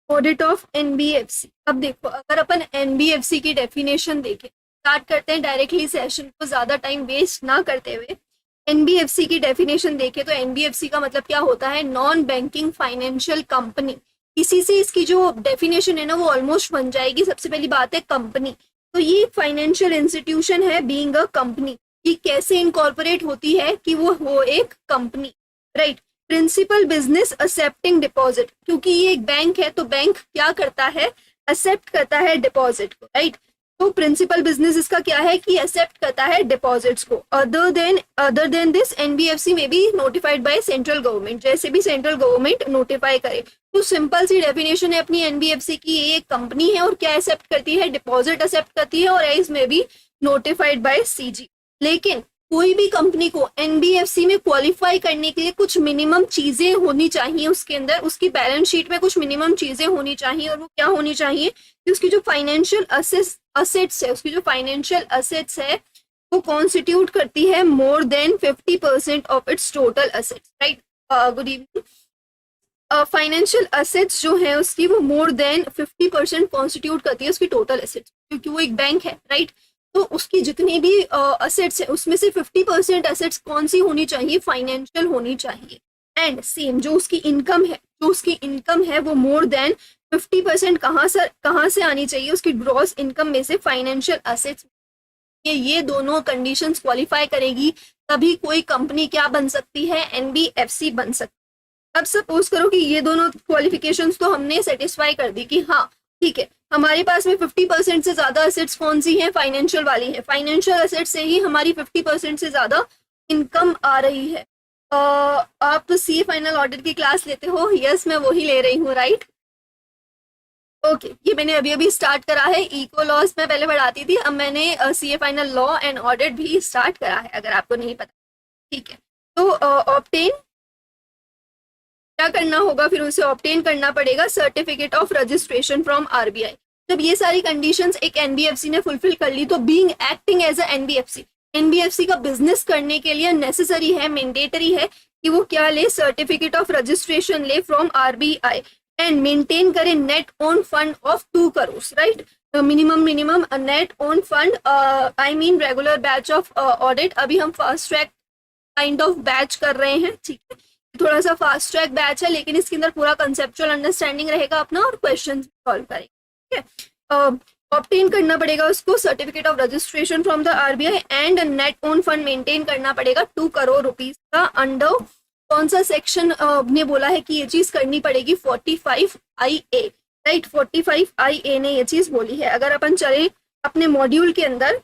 Audit of NBFC. अब देखो, अगर अपन एनबीएफसी की डेफिनेशन देखें, स्टार्ट करते हैं डायरेक्टली सेशन को, ज्यादा टाइम वेस्ट ना करते हुए। एनबीएफसी की डेफिनेशन देखें तो एनबीएफसी का मतलब क्या होता है? Non banking financial company. इसी से इसकी जो डेफिनेशन है ना वो ऑलमोस्ट बन जाएगी। सबसे पहली बात है कंपनी, तो ये फाइनेंशियल इंस्टीट्यूशन है बीइंग अ कंपनी। ये कैसे इनकॉर्पोरेट होती है कि वो हो एक company, right. Principal business accepting deposit, क्योंकि ये एक बैंक है तो बैंक क्या करता है? एक्सेप्ट करता है डिपॉजिट को, राइट। तो प्रिंसिपल बिजनेस इसका क्या है कि एक्सेप्ट करता है डिपॉजिट्स को। अदर देन दिस एनबीएफसी में B notified by central government, जैसे भी सेंट्रल गवर्नमेंट नोटिफाई करे। तो सिंपल सी डेफिनेशन है अपनी एनबीएफसी की, ये एक कंपनी है और क्या एक्सेप्ट करती है? डिपॉजिट एक्सेप्ट करती है और एज में बी नोटिफाइड बाय सीजी। लेकिन कोई भी कंपनी को एनबीएफसी में क्वालिफाई करने के लिए कुछ मिनिमम चीजें होनी चाहिए उसके अंदर, उसकी बैलेंस शीट में कुछ मिनिमम चीजें होनी चाहिए। और वो क्या होनी चाहिए कि उसकी जो फाइनेंशियल असेट्स है, उसकी जो फाइनेंशियल असेट्स है वो कॉन्स्टिट्यूट करती है more than 50% of its total assets, right. Good evening. Financial assets जो है उसकी वो मोर देन 50% कॉन्स्टिट्यूट करती है उसकी टोटल असेट्स, क्योंकि वो एक बैंक है, राइट। तो उसकी जितनी भी असेट्स है उसमें से 50% असेट्स कौन सी होनी चाहिए? फाइनेंशियल होनी चाहिए। एंड सेम जो उसकी इनकम है, वो मोर देन 50% कहाँ से आनी चाहिए? उसकी ग्रॉस इनकम में से, फाइनेंशियल असेट्स। ये दोनों कंडीशंस क्वालिफाई करेगी तभी कोई कंपनी क्या बन सकती है? एनबीएफसी बन सकती है। अब सपोज करो कि ये दोनों क्वालिफिकेशंस तो हमने सेटिस्फाई कर दी कि हाँ ठीक है, हमारे पास में 50% से ज्यादा असेट्स कौन सी हैं? फाइनेंशियल वाली है। फाइनेंशियल असेट्स से ही हमारी 50% से ज्यादा इनकम आ रही है। आप सीए फाइनल ऑडिट की क्लास लेते हो? यस, मैं वही ले रही हूँ, राइट। ओके, ये मैंने अभी अभी स्टार्ट करा है। इको लॉस मैं पहले पढ़ाती थी, अब मैंने CA final law and audit भी स्टार्ट करा है, अगर आपको नहीं पता। ठीक है, तो ऑब्टेन क्या करना होगा? फिर उसे ऑब्टेन करना पड़ेगा certificate of registration from RBI. जब ये सारी कंडीशंस एक एनबीएफसी ने फुलफिल कर ली तो being acting as a NBFC का बिजनेस करने के लिए नेसेसरी है, मैंडेटरी है कि वो क्या ले? सर्टिफिकेट ऑफ रजिस्ट्रेशन ले फ्रॉम आरबीआई एंड मेंटेन करे net own fund of 2 crore, right. Minimum net own fund, I mean regular batch of audit. अभी हम fast track kind of batch कर रहे हैं, ठीक है। थोड़ा सा फास्ट ट्रैक बैच है लेकिन इसके अंदर पूरा कंसेप्चुअल अंडरस्टैंडिंग रहेगा अपना और क्वेश्चन सॉल्व करेंगे, ठीक है। ऑब्टेन करना पड़ेगा उसको certificate of registration from the RBI and net own fund maintain करना पड़ेगा 2 करोड़ रुपीज का। अंडर कौन सा सेक्शन ने बोला है कि ये चीज करनी पड़ेगी? 45IA, right. 45IA ने ये चीज बोली है। अगर अपन चले अपने मॉड्यूल के अंदर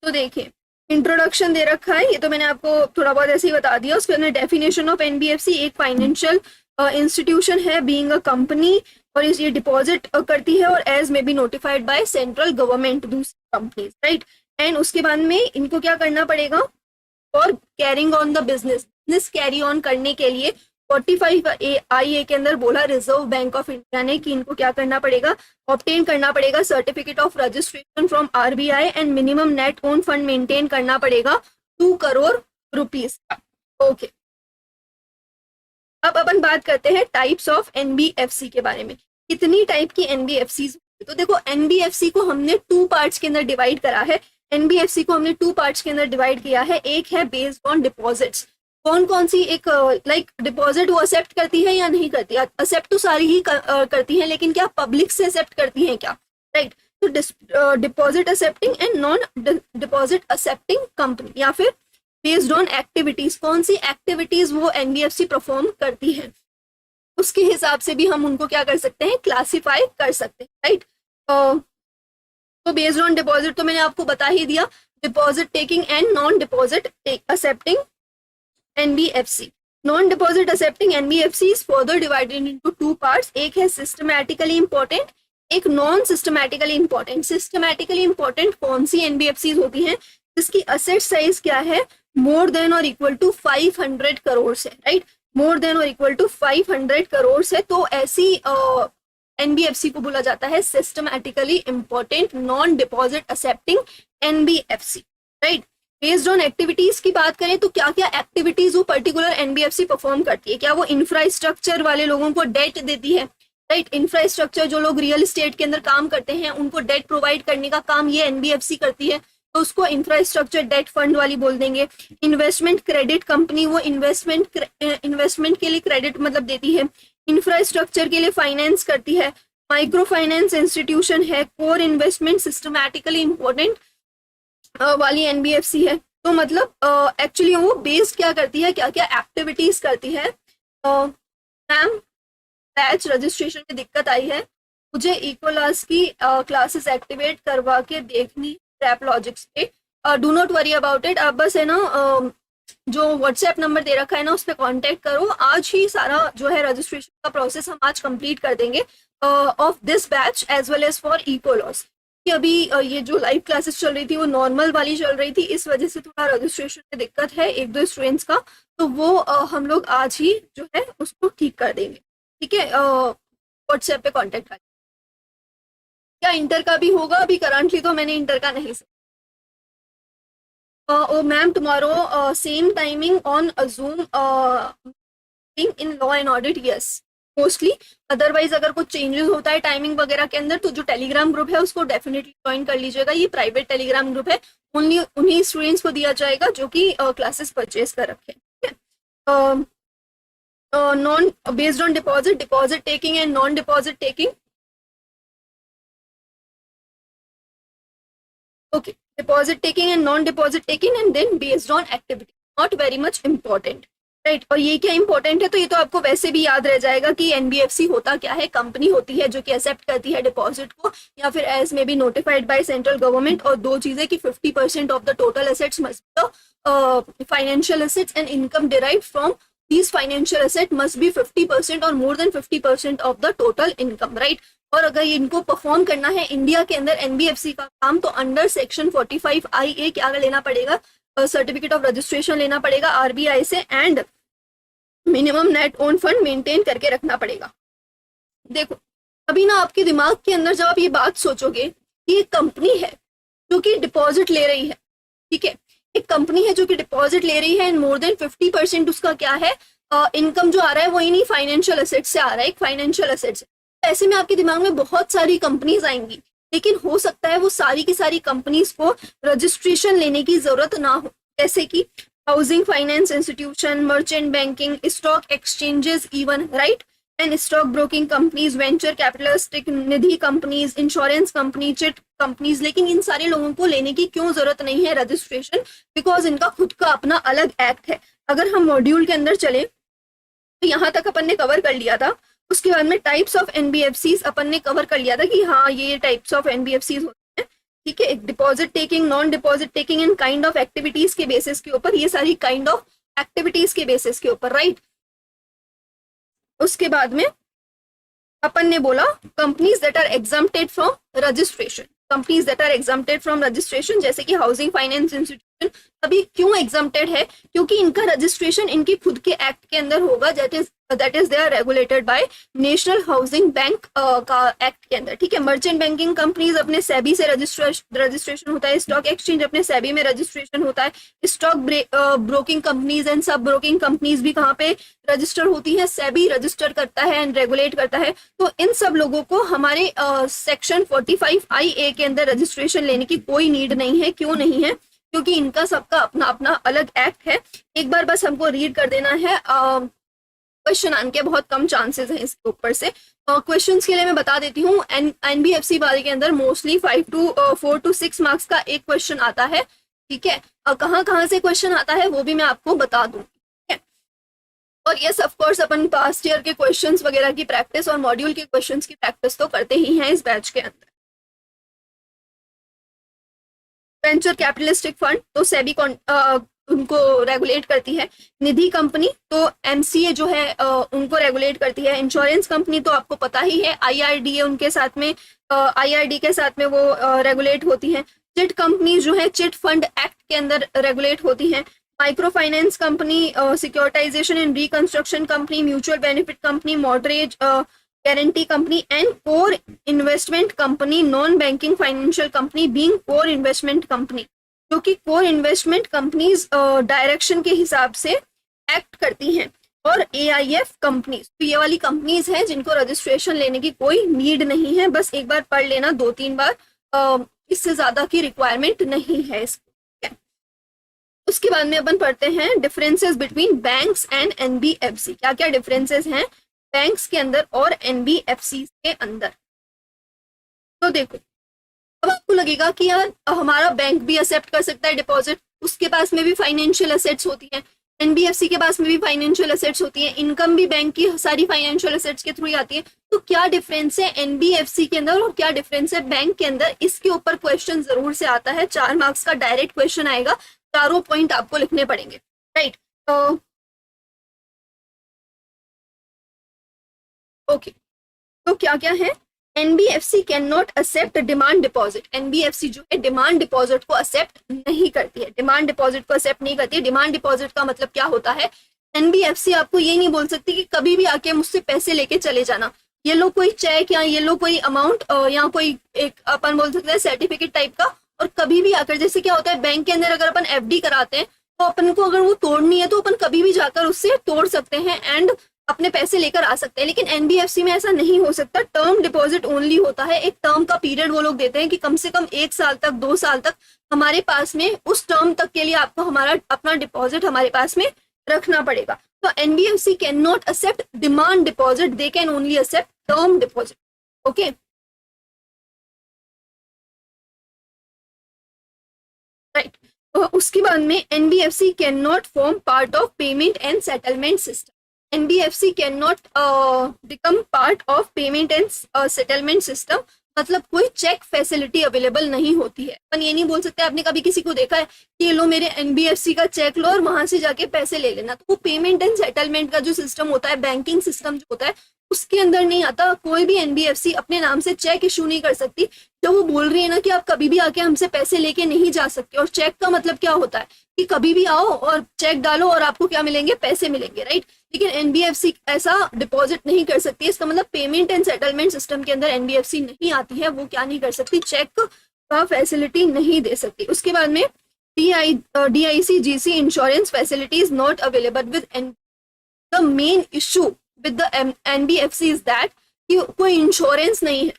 तो देखिए, इंट्रोडक्शन दे रखा है, ये तो मैंने आपको थोड़ा बहुत ऐसे ही बता दिया। उसके अंदर डेफिनेशन ऑफ एनबीएफसी, एक फाइनेंशियल इंस्टीट्यूशन है बीइंग अ कंपनी, और ये डिपॉजिट करती है और एज में B notified by central government, दूसरी कंपनीज, राइट। एंड उसके बाद में इनको क्या करना पड़ेगा? For carrying on the business carry on करने के लिए 45IA के अंदर बोला रिजर्व बैंक ऑफ इंडिया ने कि इनको क्या करना पड़ेगा? ऑब्टेन करना पड़ेगा certificate of registration from RBI and minimum net own fund maintain करना पड़ेगा 2 करोड़ रुपीस का। ओके, अब अपन बात करते हैं टाइप्स ऑफ एनबीएफसी के बारे में। कितनी टाइप की एनबीएफसी? तो देखो, एनबीएफसी को हमने 2 पार्ट्स के अंदर डिवाइड करा है। एनबीएफसी को हमने 2 पार्ट्स के अंदर डिवाइड किया है। एक है बेस्ड ऑन डिपॉजिट्स। कौन कौन सी? एक लाइक डिपॉजिट वो एक्सेप्ट करती है या नहीं करती? एक्सेप्ट तो सारी ही करती है, लेकिन क्या पब्लिक से एक्सेप्ट करती है क्या? राइट। तो deposit accepting and non deposit accepting company, या फिर बेस्ड ऑन एक्टिविटीज, कौन सी एक्टिविटीज वो एनबीएफसी परफॉर्म करती है, उसके हिसाब से भी हम उनको क्या कर सकते हैं? क्लासिफाई कर सकते हैं, राइट। तो बेस्ड ऑन डिपॉजिट तो मैंने आपको बता ही दिया, deposit taking and non deposit accepting NBFC. Non deposit accepting NBFC is further divided into 2 parts. एक है सिस्टमैटिकली इंपॉर्टेंट, एक non systematically important. Systematically important कौन सी एनबीएफसी होती हैं? जिसकी असेट साइज क्या है? मोर देन और इक्वल टू 500 करोड़ है, राइट। मोर देन और इक्वल टू 500 करोड़ है, तो ऐसी एनबीएफसी को बोला जाता है systematically important non deposit accepting NBFC, right. Based on activities की बात करें तो क्या क्या एक्टिविटीज वो पर्टिकुलर एनबीएफसी परफॉर्म करती है? क्या वो इंफ्रास्ट्रक्चर वाले लोगों को डेट देती है? राइट। इंफ्रास्ट्रक्चर, जो लोग रियल एस्टेट के अंदर काम करते हैं उनको डेट प्रोवाइड करने का काम ये एनबीएफसी करती है, तो उसको इंफ्रास्ट्रक्चर डेट फंड वाली बोल देंगे। इन्वेस्टमेंट क्रेडिट कंपनी, वो इन्वेस्टमेंट के लिए क्रेडिट मतलब देती है, इंफ्रास्ट्रक्चर के लिए फाइनेंस करती है। माइक्रो फाइनेंस इंस्टीट्यूशन है, कोर इन्वेस्टमेंट सिस्टमैटिकली इंपॉर्टेंट वाली एनबीएफसी है। तो मतलब एक्चुअली वो बेस्ड क्या करती है, क्या क्या एक्टिविटीज करती है। मैम बैच रजिस्ट्रेशन में दिक्कत आई है, मुझे इक्वलास की क्लासेस एक्टिवेट करवा के देखनी रैप लॉजिक्स पे। Do not worry about it. आप बस है ना जो व्हाट्सएप नंबर दे रखा है ना उस पर कॉन्टेक्ट करो, आज ही सारा जो है रजिस्ट्रेशन का प्रोसेस हम आज कंप्लीट कर देंगे of this batch as well as for equals. कि अभी ये जो लाइव क्लासेस चल रही थी वो नॉर्मल वाली चल रही थी, इस वजह से थोड़ा रजिस्ट्रेशन में दिक्कत है एक दो स्टूडेंट्स का, तो वो हम लोग आज ही जो है उसको ठीक कर देंगे। ठीक है, व्हाट्सएप पे कांटेक्ट कर। क्या इंटर का भी होगा? अभी करंटली तो मैंने इंटर का नहीं oh ma'am tomorrow same timing on Zoom in law and audit, yes mostly. Otherwise अगर कुछ चेंजेस होता है टाइमिंग वगैरह के अंदर तो जो टेलीग्राम ग्रुप है उसको डेफिनेटली ज्वाइन कर लीजिएगा। ये प्राइवेट टेलीग्राम ग्रुप है, ओनली उन्हीं स्टूडेंट्स को दिया जाएगा जो कि क्लासेस परचेज कर रखे हैं। ठीक है, non based on deposit taking and non deposit taking. Okay, deposit taking and non deposit taking and then based on activity, not very much important, right? और ये क्या इंपॉर्टेंट है, तो ये तो आपको वैसे भी याद रह जाएगा कि एनबीएफसी होता क्या है। कंपनी होती है जो कि एक्सेप्ट करती है डिपॉजिट को, या फिर एज में B notified by central government. और दो चीजें कि 50% of the total assets must be financial assets and income derived from these financial asset must be 50% or more than 50% of the total income, right? और अगर इनको perform करना है India के अंदर एनबीएफसी का काम, तो अंडर सेक्शन 45 IA क्या लेना पड़ेगा, सर्टिफिकेट ऑफ रजिस्ट्रेशन लेना पड़ेगा आरबीआई से, and minimum net own fund maintain करके रखना पड़ेगा। देखो अभी ना आपके दिमाग के अंदर जब आप ये बात सोचोगे कि एक कंपनी है जो कि डिपॉजिट ले रही है, ठीक है, एक कंपनी है जो कि डिपॉजिट ले रही है एंड मोर देन 50% उसका क्या है इनकम जो आ रहा है वो इन्हीं फाइनेंशियल एसेट से आ रहा है, एक फाइनेंशियल एसेट से। तो ऐसे में आपके दिमाग में बहुत सारी कंपनीज आएंगी, लेकिन हो सकता है वो सारी की सारी कंपनीज को रजिस्ट्रेशन लेने की जरूरत ना हो, जैसे कि housing finance institution, merchant banking, stock exchanges even, right, and stock broking companies, venture capitalistic Nidhi companies, insurance company, chit companies. लेकिन इन सारे लोगों को लेने की क्यों जरूरत नहीं है रजिस्ट्रेशन, बिकॉज इनका खुद का अपना अलग एक्ट है। अगर हम मॉड्यूल के अंदर चले तो यहाँ तक अपन ने कवर कर लिया था, उसके बाद में टाइप्स ऑफ एनबीएफसीज अपन ने कवर कर लिया था कि हाँ ये टाइप्स ऑफ एनबीएफसीज होते हैं, ठीक है, एक deposit taking, non deposit taking and kind of activities के बेसिस के ऊपर, ये सारी काइंड ऑफ एक्टिविटीज के बेसिस के ऊपर, राइट। उसके बाद में अपन ने बोला companies that are exempted from registration, companies that are exempted from registration, जैसे कि हाउसिंग फाइनेंस इंस्टीट्यूशन। अभी क्यों एग्जम्प्टेड है, क्योंकि इनका रजिस्ट्रेशन इनके खुद के एक्ट के अंदर होगा, that is they are regulated by National Housing Bank का एक्ट के अंदर, ठीक है। मर्चेंट बैंकिंग कंपनीज अपने सेबी से रजिस्ट्रेशन होता है, स्टॉक एक्सचेंज अपने सेबी में रजिस्ट्रेशन होता है, स्टॉक ब्रोकिंग कंपनीज एंड सब ब्रोकिंग कंपनीज भी कहाँ पे रजिस्टर होती है, सेबी रजिस्टर करता है एंड रेगुलेट करता है। तो इन सब लोगों को हमारे सेक्शन 45 IA के अंदर रजिस्ट्रेशन लेने की कोई नीड नहीं है। क्यों नहीं है, क्योंकि इनका सबका अपना अपना अलग एक्ट है। एक बार बस हमको रीड कर देना है, क्वेश्चन आने के बहुत कम चांसेस हैं इसके ऊपर से। क्वेश्चंस के लिए मैं बता देती हूँ, एनबीएफसी वाले के अंदर मोस्टली 4 to 6 मार्क्स का एक क्वेश्चन आता है, ठीक है। कहाँ कहाँ से क्वेश्चन आता है वो भी मैं आपको बता दूँ, ठीक है। और yes of course upon past year के क्वेश्चंस वगैरह की प्रैक्टिस और मॉड्यूल के क्वेश्चंस की प्रैक्टिस तो करते ही हैं इस बैच के अंदर। वेंचर कैपिटलिस्टिक फंड तो सेबी उनको रेगुलेट करती है, निधि कंपनी तो एमसीए जो है उनको रेगुलेट करती है, इंश्योरेंस कंपनी तो आपको पता ही है आईआरडीए उनके साथ में आईआरडी के साथ में वो रेगुलेट होती है, चिट कंपनी जो है चिट फंड एक्ट के अंदर रेगुलेट होती है, micro finance company, securitisation and reconstruction company, mutual benefit company, mortgage guarantee company and core investment company, non banking financial company being core investment company, जो कि core investment companies direction के हिसाब से act करती हैं। और AIF कंपनीज, तो ये वाली कंपनीज हैं जिनको रजिस्ट्रेशन लेने की कोई नीड नहीं है, बस एक बार पढ़ लेना 2-3 बार, इससे ज्यादा की रिक्वायरमेंट नहीं है इसको। उसके बाद में अपन पढ़ते हैं differences between banks and NBFC, क्या क्या डिफरेंसेस हैं बैंक्स के अंदर और NBFC के अंदर। तो देखो, अब आपको लगेगा कि यार हमारा बैंक भी एक्सेप्ट कर सकता है डिपॉजिट, उसके पास में भी फाइनेंशियल एसेट्स होती हैं, NBFC के पास में भी फाइनेंशियल एसेट्स होती हैं, इनकम भी बैंक की सारी फाइनेंशियल एसेट्स के थ्रू ही आती है, तो क्या डिफरेंस है NBFC के अंदर और क्या डिफरेंस है बैंक के अंदर, इसके ऊपर क्वेश्चन जरूर से आता है, 4 मार्क्स का डायरेक्ट क्वेश्चन आएगा, चारों पॉइंट आपको लिखने पड़ेंगे, राइट। ओके, तो क्या क्या है, NBFC can not accept demand deposit, NBFC जो है डिमांड डिपॉजिट को एक्सेप्ट नहीं करती है, डिमांड डिपॉजिट को एक्सेप्ट नहीं करती है। डिमांड डिपॉजिट का मतलब क्या होता है, NBFC आपको ये नहीं बोल सकती कि कभी भी आके मुझसे पैसे लेके चले जाना, ये लो कोई चेक या ये लो कोई अमाउंट या कोई एक अपन बोल सकते हैं सर्टिफिकेट टाइप का, और कभी भी आकर, जैसे क्या होता है बैंक के अंदर अगर अपन FD कराते हैं तो अपन को अगर वो तोड़नी है तो अपन कभी भी जाकर उससे तोड़ सकते हैं एंड अपने पैसे लेकर आ सकते हैं, लेकिन NBFC में ऐसा नहीं हो सकता, टर्म डिपॉजिट ओनली होता है, एक टर्म का पीरियड वो लोग देते हैं कि कम से कम 1 साल तक 2 साल तक हमारे पास में उस टर्म तक के लिए आपको हमारा अपना डिपॉजिट हमारे पास में रखना पड़ेगा। तो NBFC can not accept demand deposit, they can only accept term deposit. Okay, right. उसके बाद में NBFC can not form part of payment and settlement system, NBFC can not become part of payment and settlement system, मतलब कोई check facility available नहीं होती है। अपन ये नहीं बोल सकते, आपने कभी किसी को देखा है कि ये लो मेरे NBFC का चेक लो और वहां से जाके पैसे ले लेना, तो वो पेमेंट एंड सेटलमेंट का जो सिस्टम होता है, बैंकिंग सिस्टम जो होता है उसके अंदर नहीं आता। कोई भी NBFC अपने नाम से चेक इशू नहीं कर सकती, तो वो बोल रही है ना कि आप कभी भी आके हमसे पैसे लेके नहीं जा सकते, और चेक का मतलब क्या होता है कि कभी भी आओ और चेक डालो और आपको क्या मिलेंगे, पैसे मिलेंगे, राइट। लेकिन NBFC ऐसा डिपॉजिट नहीं कर सकती, इसका मतलब पेमेंट एंड सेटलमेंट सिस्टम के अंदर NBFC नहीं आती है, वो क्या नहीं कर सकती, चेक का फैसिलिटी नहीं दे सकती। उसके बाद में DIC GC insurance facility is not available with the main issue with the NBFC is that कि कोई इंश्योरेंस नहीं है।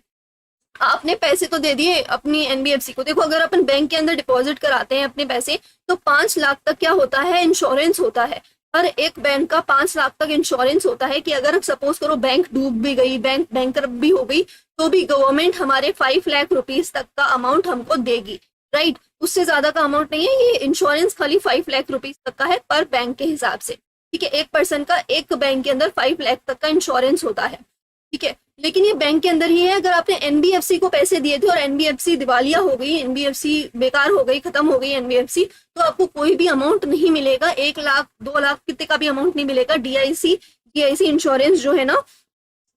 आपने पैसे तो दे दिए अपनी NBFC को, देखो अगर अपन बैंक के अंदर डिपॉजिट कराते हैं अपने पैसे तो 5 लाख तक क्या होता है, इंश्योरेंस होता है, हर एक बैंक का 5 लाख तक इंश्योरेंस होता है कि अगर सपोज करो बैंक डूब भी गई, बैंक बैंकरप्ट भी हो गई, तो भी गवर्नमेंट हमारे 5 लाख रुपीज तक का अमाउंट हमको देगी, राइट। उससे ज्यादा का अमाउंट नहीं है, ये इंश्योरेंस खाली 5 लाख रुपीज तक का है पर बैंक के हिसाब से, ठीक है। एक पर्सन का एक बैंक के अंदर 5 लाख तक का इंश्योरेंस होता है, ठीक है। लेकिन ये बैंक के अंदर ही है, अगर आपने NBFC को पैसे दिए थे और NBFC दिवालिया हो गई, NBFC बेकार हो गई, खत्म हो गई NBFC, तो आपको कोई भी अमाउंट नहीं मिलेगा, 1 लाख 2 लाख कितने का भी अमाउंट नहीं मिलेगा। DIC इंश्योरेंस जो है ना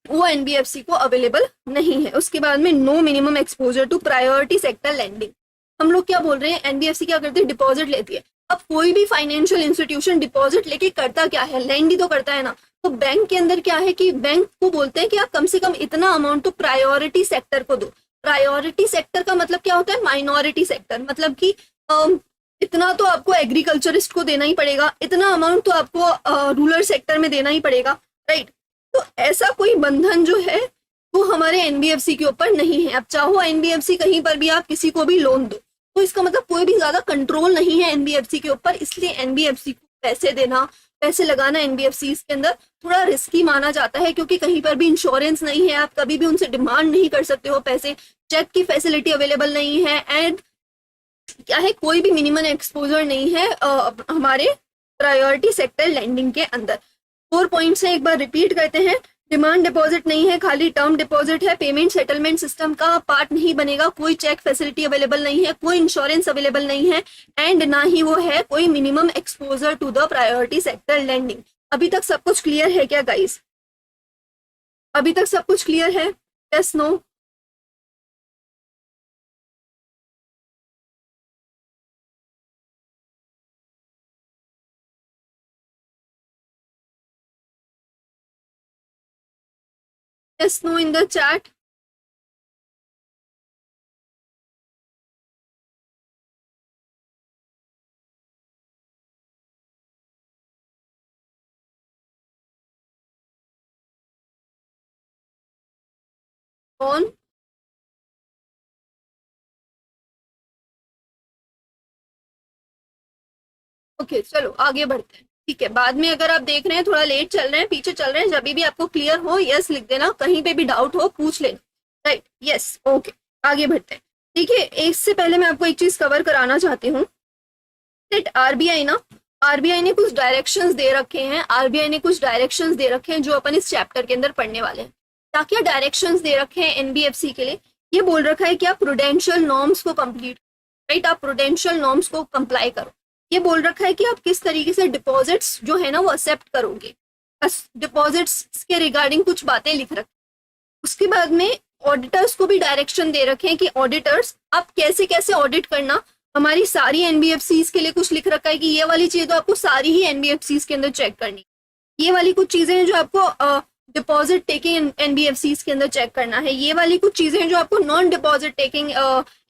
वो NBFC को अवेलेबल नहीं है। उसके बाद में no minimum exposure to priority sector lending, हम लोग क्या बोल रहे हैं, NBFC क्या करती है, डिपॉजिट लेती है। अब कोई भी फाइनेंशियल इंस्टीट्यूशन डिपॉजिट लेके करता क्या है, लैंड ही तो करता है ना। तो बैंक के अंदर क्या है कि बैंक को बोलते हैं कि आप कम से कम इतना अमाउंट तो प्रायोरिटी सेक्टर को दो। प्रायोरिटी सेक्टर का मतलब क्या होता है, माइनॉरिटी सेक्टर, मतलब कि इतना तो आपको एग्रीकल्चरिस्ट को देना ही पड़ेगा, इतना अमाउंट तो आपको रूरल सेक्टर में देना ही पड़ेगा, राइट। तो ऐसा कोई बंधन जो है वो हमारे NBFC के ऊपर नहीं है। अब चाहो NBFC कहीं पर भी आप किसी को भी लोन दो, तो इसका मतलब कोई भी ज्यादा कंट्रोल नहीं है NBFC के ऊपर, इसलिए NBFC को पैसे देना, पैसे लगाना NBFC के अंदर थोड़ा रिस्की माना जाता है, क्योंकि कहीं पर भी इंश्योरेंस नहीं है, आप कभी भी उनसे डिमांड नहीं कर सकते हो पैसे, चेक की फैसिलिटी अवेलेबल नहीं है, एंड क्या है कोई भी मिनिमम एक्सपोजर नहीं है हमारे प्रायोरिटी सेक्टर लैंडिंग के अंदर। 4 पॉइंट्स हैं, एक बार रिपीट करते हैं। डिमांड डिपॉजिट नहीं है, खाली टर्म डिपॉजिट है, पेमेंट सेटलमेंट सिस्टम का पार्ट नहीं बनेगा, कोई चेक फैसिलिटी अवेलेबल नहीं है, कोई इंश्योरेंस अवेलेबल नहीं है, एंड ना ही वो है कोई minimum exposure to the priority sector lending. अभी तक सब कुछ क्लियर है क्या गाइस, अभी तक सब कुछ क्लियर है, yes no? Yes no in the chat. On okay चलो आगे बढ़ते हैं। ठीक है, बाद में अगर आप देख रहे हैं थोड़ा लेट चल रहे हैं, पीछे चल रहे हैं, जब भी आपको क्लियर हो यस लिख देना, कहीं पे भी डाउट हो पूछ लेना। राइट, यस, ओके, आगे बढ़ते हैं। ठीक है, इससे पहले मैं आपको एक चीज कवर कराना चाहती हूँ। आरबीआई ना, आरबीआई ने कुछ डायरेक्शंस दे रखे हैं, आरबीआई ने कुछ डायरेक्शंस दे रखे हैं जो अपन इस चैप्टर के अंदर पढ़ने वाले हैं। क्या क्या डायरेक्शंस दे रखे हैं एनबीएफसी के लिए? ये बोल रखा है कि आप प्रूडेंशियल नॉर्म्स को कंप्लीट, राइट, आप प्रूडेंशियल नॉर्म्स को कंप्लाई करो। ये बोल रखा है कि आप किस तरीके से डिपॉजिट्स जो है ना वो एक्सेप्ट करोगे, डिपॉजिट्स के रिगार्डिंग कुछ बातें लिख रखी। उसके बाद में ऑडिटर्स को भी डायरेक्शन दे रखे हैं कि ऑडिटर्स आप कैसे कैसे ऑडिट करना। हमारी सारी एनबीएफसीज के लिए कुछ लिख रखा है कि ये वाली चीज तो आपको सारी ही एनबीएफसीज के अंदर चेक करनी, ये वाली कुछ चीजें हैं जो आपको डिपॉजिट टेकिंग एनबीएफसीज के अंदर चेक करना है, ये वाली कुछ चीजें हैं जो आपको नॉन डिपॉजिट टेकिंग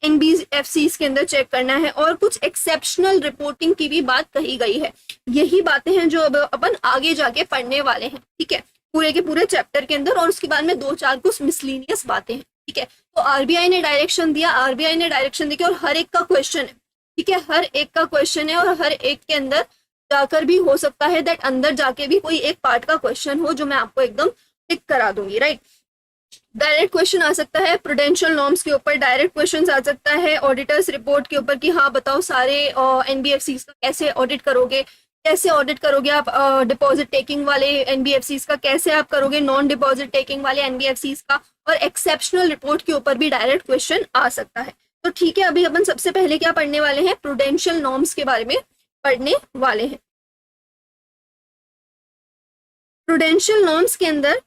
एनबीएफसीज के अंदर चेक करना है, और कुछ एक्सेप्शनल रिपोर्टिंग की भी बात कही गई है। यही बातें हैं जो अब अपन आगे जाके पढ़ने वाले हैं। ठीक है, पूरे के पूरे चैप्टर के अंदर, और उसके बाद में दो चार कुछ मिसलीनियस बातें हैं। ठीक है, तो आरबीआई ने डायरेक्शन दिया, आरबीआई ने डायरेक्शन दी और हर एक का क्वेश्चन है। ठीक है, हर एक का क्वेश्चन है, और हर एक के अंदर जाकर भी हो सकता है दैट अंदर जाके भी कोई एक पार्ट का क्वेश्चन हो जो मैं आपको एकदम टिक करा दूंगी। राइट, डायरेक्ट क्वेश्चन आ सकता है प्रूडेंशियल नॉर्म्स के ऊपर, डायरेक्ट क्वेश्चन आ सकता है ऑडिटर्स रिपोर्ट के ऊपर कि हाँ बताओ सारे एनबीएफसीज का कैसे ऑडिट करोगे, कैसे ऑडिट करोगे आप डिपॉजिट टेकिंग वाले एनबीएफसीज का, कैसे आप करोगे नॉन डिपॉजिट टेकिंग वाले एनबीएफसीज का, और एक्सेप्शनल रिपोर्ट के ऊपर भी डायरेक्ट क्वेश्चन आ सकता है। तो ठीक है, अभी अपन सबसे पहले क्या पढ़ने वाले हैं, प्रूडेंशियल नॉर्म्स के बारे में पढ़ने वाले हैं। प्रूडेंशियल नॉर्म्स के अंदर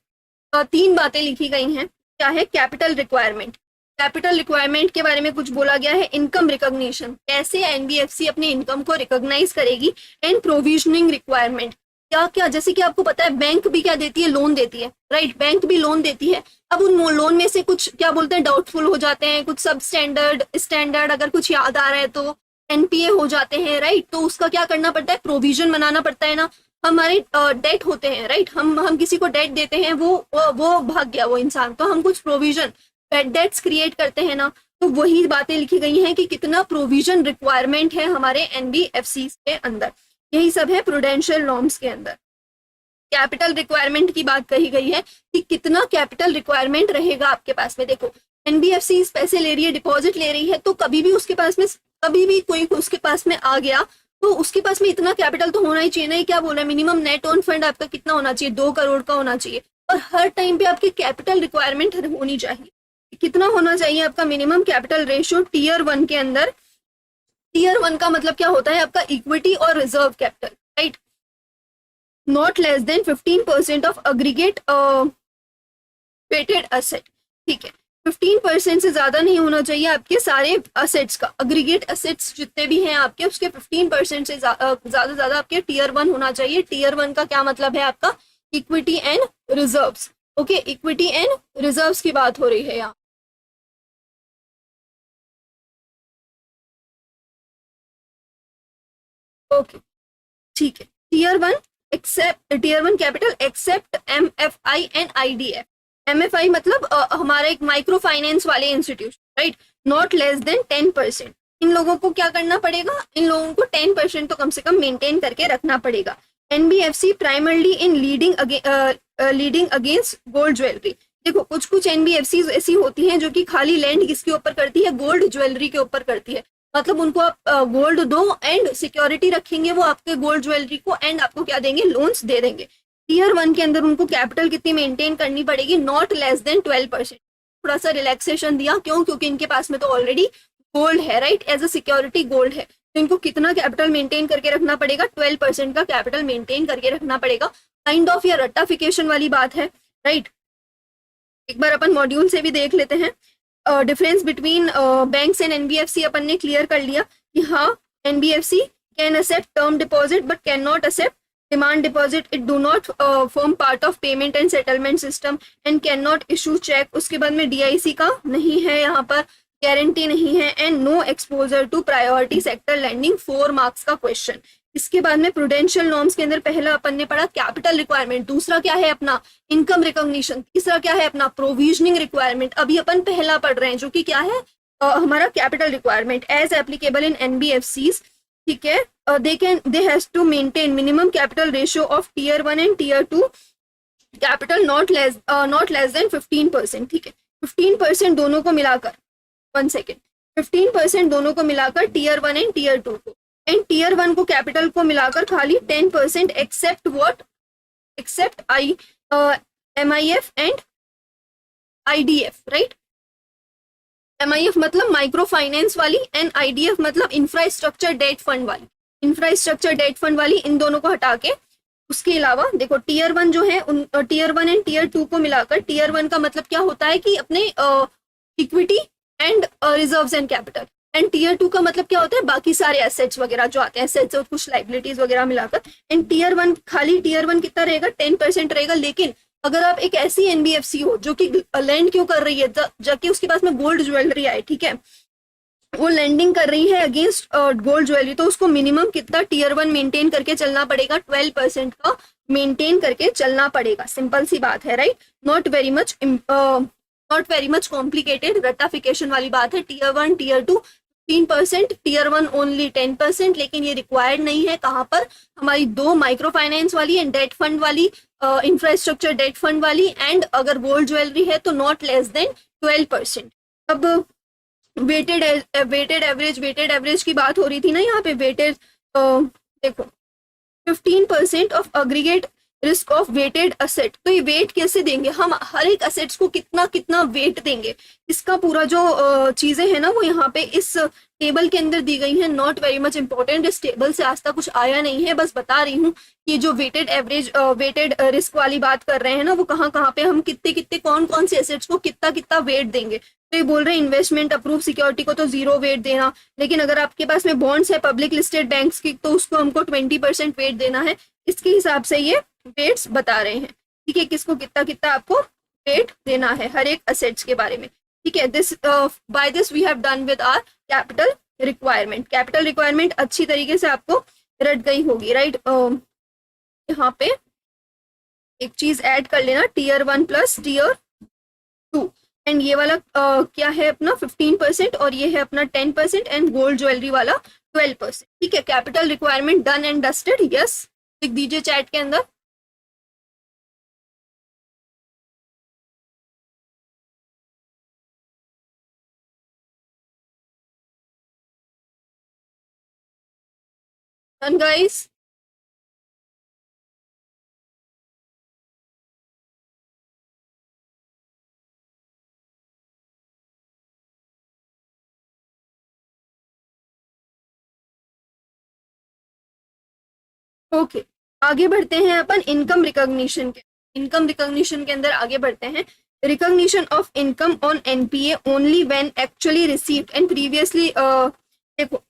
तीन बातें लिखी गई हैं। क्या है? कैपिटल रिक्वायरमेंट, कैपिटल रिक्वायरमेंट के बारे में कुछ बोला गया है। इनकम रिकॉग्निशन, कैसे एनबीएफसी अपने इनकम को रिकॉग्नाइज करेगी, एंड प्रोविजनिंग रिक्वायरमेंट, क्या क्या, जैसे कि आपको पता है बैंक भी क्या देती है, लोन देती है। राइट, बैंक भी लोन देती है। अब उन लोन में से कुछ क्या बोलते हैं डाउटफुल हो जाते हैं, कुछ सब स्टैंडर्ड स्टैंडर्ड अगर कुछ याद आ रहा है तो एनपीए हो जाते हैं। राइट, तो उसका क्या करना पड़ता है, प्रोविजन बनाना पड़ता है ना। हमारे डेट होते हैं, राइट, हम किसी को डेट देते हैं, वो भाग गया वो इंसान, तो हम कुछ प्रोविजन डेट्स क्रिएट करते हैं ना। तो वही बातें लिखी गई हैं कि कितना प्रोविजन रिक्वायरमेंट है हमारे एनबीएफसी के अंदर, यही सब है प्रूडेंशियल नॉर्म्स के अंदर। कैपिटल रिक्वायरमेंट की बात कही गई है कि कितना कैपिटल रिक्वायरमेंट रहेगा आपके पास में। देखो, एनबीएफसी पैसे ले रही है, डिपॉजिट ले रही है, तो कभी भी उसके पास में, कभी भी कोई उसके पास में आ गया तो उसके पास में इतना कैपिटल तो होना ही चाहिए ना। क्या बोल रहा है, मिनिमम नेट ओन फंड आपका कितना होना चाहिए, 2 करोड़ का होना चाहिए। और हर टाइम पे आपकी कैपिटल रिक्वायरमेंट होनी चाहिए। कितना होना चाहिए आपका मिनिमम कैपिटल रेशियो टीयर 1 के अंदर? टीयर 1 का मतलब क्या होता है, आपका इक्विटी और reserve capital. Right, not less than 15% of aggregate weighted asset. ठीक है, 15% से ज्यादा नहीं होना चाहिए आपके सारे असेट्स का, अग्रीगेट असेट्स जितने भी हैं आपके, उसके 15% से ज्यादा आपके टीयर 1 होना चाहिए। टीयर 1 का क्या मतलब है, आपका equity and reserves. Okay, equity and reserves की बात हो रही है यहाँ। ओके, ठीक है, tier 1 except, tier 1 capital except MFI and IDF. MFI मतलब हमारा एक माइक्रो फाइनेंस वाले institution. Right, not less than 10%। इन लोगों को क्या करना पड़ेगा, इन लोगों को 10% तो कम से कम मेंटेन करके रखना पड़ेगा। NBFC primarily in leading against gold jewellery. देखो, कुछ कुछ एनबीएफसी ऐसी होती हैं जो कि खाली लैंड किसके ऊपर करती है, गोल्ड ज्वेलरी के ऊपर करती है। मतलब उनको आप गोल्ड दो एंड सिक्योरिटी रखेंगे वो आपके गोल्ड ज्वेलरी को, एंड आपको क्या देंगे, लोन्स दे देंगे। टीयर 1 के अंदर उनको कैपिटल कितनी मेंटेन करनी पड़ेगी, नॉट लेस देन 12%। थोड़ा सा रिलैक्सेशन दिया, क्यों, क्योंकि इनके पास में तो ऑलरेडी गोल्ड है। Right, as a security gold है, तो इनको कितना कैपिटल मेंटेन करके रखना पड़ेगा, 12% का कैपिटल मेंटेन करके रखना पड़ेगा। काइंड ऑफ ये रट्टाफिकेशन वाली बात है। राइट, एक बार अपन मॉड्यूल से भी देख लेते हैं। Difference between banks and NBFC अपन ने क्लियर कर लिया कि हाँ, NBFC can accept term deposit but can not accept demand deposit. It do not form part of payment and settlement system and can not issue cheque. उसके बाद में DIC का नहीं है यहाँ पर, गारंटी नहीं है, and no exposure to priority sector lending. 4 marks का क्वेश्चन। इसके बाद में प्रूडेंशियल नॉर्म्स के अंदर पहला अपन ने पढ़ा कैपिटल रिक्वायरमेंट, दूसरा क्या है अपना इनकम रिकॉग्निशन, तीसरा क्या है अपना प्रोविजनिंग रिक्वायरमेंट। अभी अपन पहला पढ़ रहे हैं जो कि क्या है हमारा capital requirement as applicable in NBFCs. ठीक है, they has to maintain minimum capital ratio of tier 1 and tier 2 capital not less than 15%। ठीक है, 15% दोनों को मिलाकर, 1 सेकेंड, 15% दोनों को मिलाकर टीयर 1 एंड टीयर 2 को, एंड टीयर 1 को कैपिटल को मिलाकर खाली 10% except what, except MIF and IDF, right. MIF मतलब माइक्रो फाइनेंस वाली एंड IDF मतलब इंफ्रास्ट्रक्चर डेट फंड वाली, इंफ्रास्ट्रक्चर डेट फंड वाली, इन दोनों को हटा के उसके अलावा देखो टीयर 1 जो है उन टीयर 1 एंड टीयर 2 को मिलाकर, टीयर 1 का मतलब क्या होता है कि अपने equity and reserves and capital, and tier 2 का मतलब क्या होता है बाकी सारे एसेट्स वगैरह जो आते हैं, एसेट्स और कुछ लाइबिलिटीज वगैरह मिलाकर। एंड टीयर 1 खाली टीयर 1 कितना रहेगा 10% रहेगा। लेकिन अगर आप एक ऐसी एनबीएफसी हो जो कि लैंड क्यों कर रही है, जबकि उसके पास में गोल्ड ज्वेलरी आए, ठीक है, वो लैंडिंग कर रही है अगेंस्ट गोल्ड ज्वेलरी, तो उसको मिनिमम कितना टीयर 1 मेंटेन करके चलना पड़ेगा, 12% का मेंटेन करके चलना पड़ेगा। सिंपल सी बात है, right, not very much complicated, ratification वाली बात है। टीयर 1 टीयर 2 15%, टीयर 1 ओनली 10%, लेकिन ये रिक्वायर्ड नहीं है कहाँ पर, हमारी दो माइक्रो फाइनेंस वाली एंड डेट फंड वाली, इंफ्रास्ट्रक्चर डेट फंड वाली, एंड अगर गोल्ड ज्वेलरी है तो नॉट लेस देन 12%। अब वेटेड एवरेज की बात हो रही थी ना यहाँ पे, वेटेड देखो 15% of aggregate risk of weighted asset. तो ये वेट कैसे देंगे हम, हर एक असेट्स को कितना कितना वेट देंगे, इसका पूरा जो चीजें हैं ना वो यहाँ पे इस टेबल के अंदर दी गई है। नॉट वेरी मच इंपॉर्टेंट, इस टेबल से आज तक कुछ आया नहीं है, बस बता रही हूँ कि जो वेटेड एवरेज वेटेड रिस्क वाली बात कर रहे हैं ना, वो कहाँ कहाँ पे हम कितने कितने कौन कौन से एसेट्स को कितना कितना वेट देंगे। तो ये बोल रहे हैं इन्वेस्टमेंट अप्रूव सिक्योरिटी को तो 0 वेट देना, लेकिन अगर आपके पास में बॉन्ड्स है पब्लिक लिस्टेड बैंक्स की तो उसको हमको 20% वेट देना है। इसके हिसाब से ये वेट्स बता रहे हैं, ठीक है, किसको कितना कितना आपको वेट देना है हर एक असेट्स के बारे में। ठीक है, this by this we have done with our capital requirement. Capital requirement अच्छी तरीके से आपको रट गई होगी, राइट। यहाँ पे एक चीज ऐड कर लेना, टीयर 1 प्लस टीयर 2, एंड ये वाला क्या है अपना 15% और ये है अपना 10%, एंड गोल्ड ज्वेलरी वाला 12%। ठीक है, capital requirement done and dusted, yes लिख दीजिए चैट के अंदर। डन गाइस, ओके आगे बढ़ते हैं अपन इनकम रिकॉग्निशन के, इनकम रिकॉग्निशन के अंदर आगे बढ़ते हैं। Recognition of income on NPA only when actually received and previously, देखो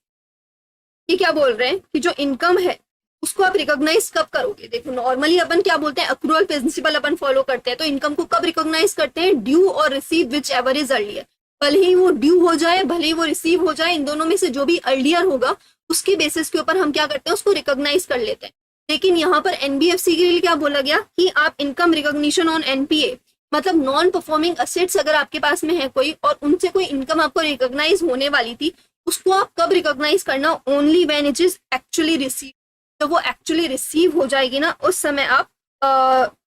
ये क्या बोल रहे हैं कि जो इनकम है उसको आप रिकॉग्नाइज कब करोगे। देखो नॉर्मली अपन क्या बोलते हैं, अक्रूअल प्रिंसिपल अपन फॉलो करते हैं, तो इनकम को कब रिकॉग्नाइज करते हैं, ड्यू और receive which ever is earlier. भले ही वो ड्यू हो जाए, भले ही वो रिसीव हो जाए, इन दोनों में से जो भी अर्लियर होगा उसके बेसिस के ऊपर हम क्या करते हैं, उसको रिकॉग्नाइज कर लेते हैं। लेकिन यहाँ पर एनबीएफसी के लिए क्या बोला गया कि आप इनकम रिकॉग्निशन ऑन एनपीए, मतलब नॉन परफॉर्मिंग असेट्स अगर आपके पास में है कोई और उनसे कोई इनकम आपको रिकॉग्नाइज होने वाली थी, उसको आप कब रिकॉग्नाइज करना, only when it is actually receive. जब वो एक्चुअली रिसीव हो जाएगी ना उस समय आप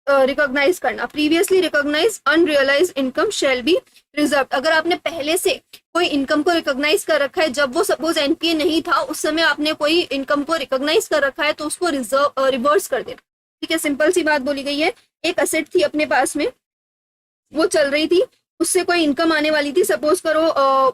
रिकॉग्नाइज करना। Previously recognise unrealise income shall be reserve. अगर आपने पहले से कोई इनकम को रिकॉग्नाइज कर रखा है, जब वो सपोज एनपीए नहीं था उस समय आपने कोई इनकम को रिकॉग्नाइज कर रखा है, तो उसको रिवर्स कर देना। ठीक है, सिंपल सी बात बोली गई है। एक असेट थी अपने पास में, वो चल रही थी, उससे कोई इनकम आने वाली थी, सपोज करो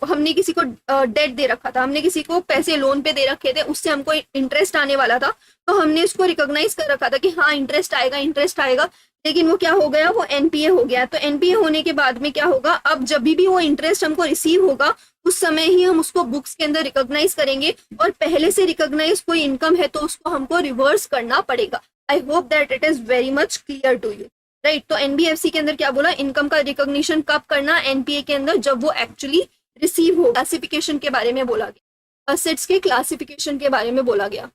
हमने किसी को डेट दे रखा था, हमने किसी को पैसे लोन पे दे रखे थे, उससे हमको इंटरेस्ट आने वाला था, तो हमने उसको रिकॉग्नाइज कर रखा था कि हाँ इंटरेस्ट आएगा इंटरेस्ट आएगा, लेकिन वो क्या हो गया, वो एनपीए हो गया। तो एनपीए होने के बाद में क्या होगा, अब जब भी वो इंटरेस्ट हमको रिसीव होगा उस समय ही हम उसको बुक्स के अंदर रिकॉग्नाइज करेंगे, और पहले से रिकॉग्नाइज कोई इनकम है तो उसको हमको रिवर्स करना पड़ेगा। I hope that it is very much clear to you, right. तो एनबीएफसी के अंदर क्या बोला, इनकम का रिकॉग्निशन कब करना, एनपीए के अंदर जब वो एक्चुअली रिसीव हो। क्लासिफिकेशन के बारे में बोला गया, असेट्स के क्लासिफिकेशन के बारे में बोला गया।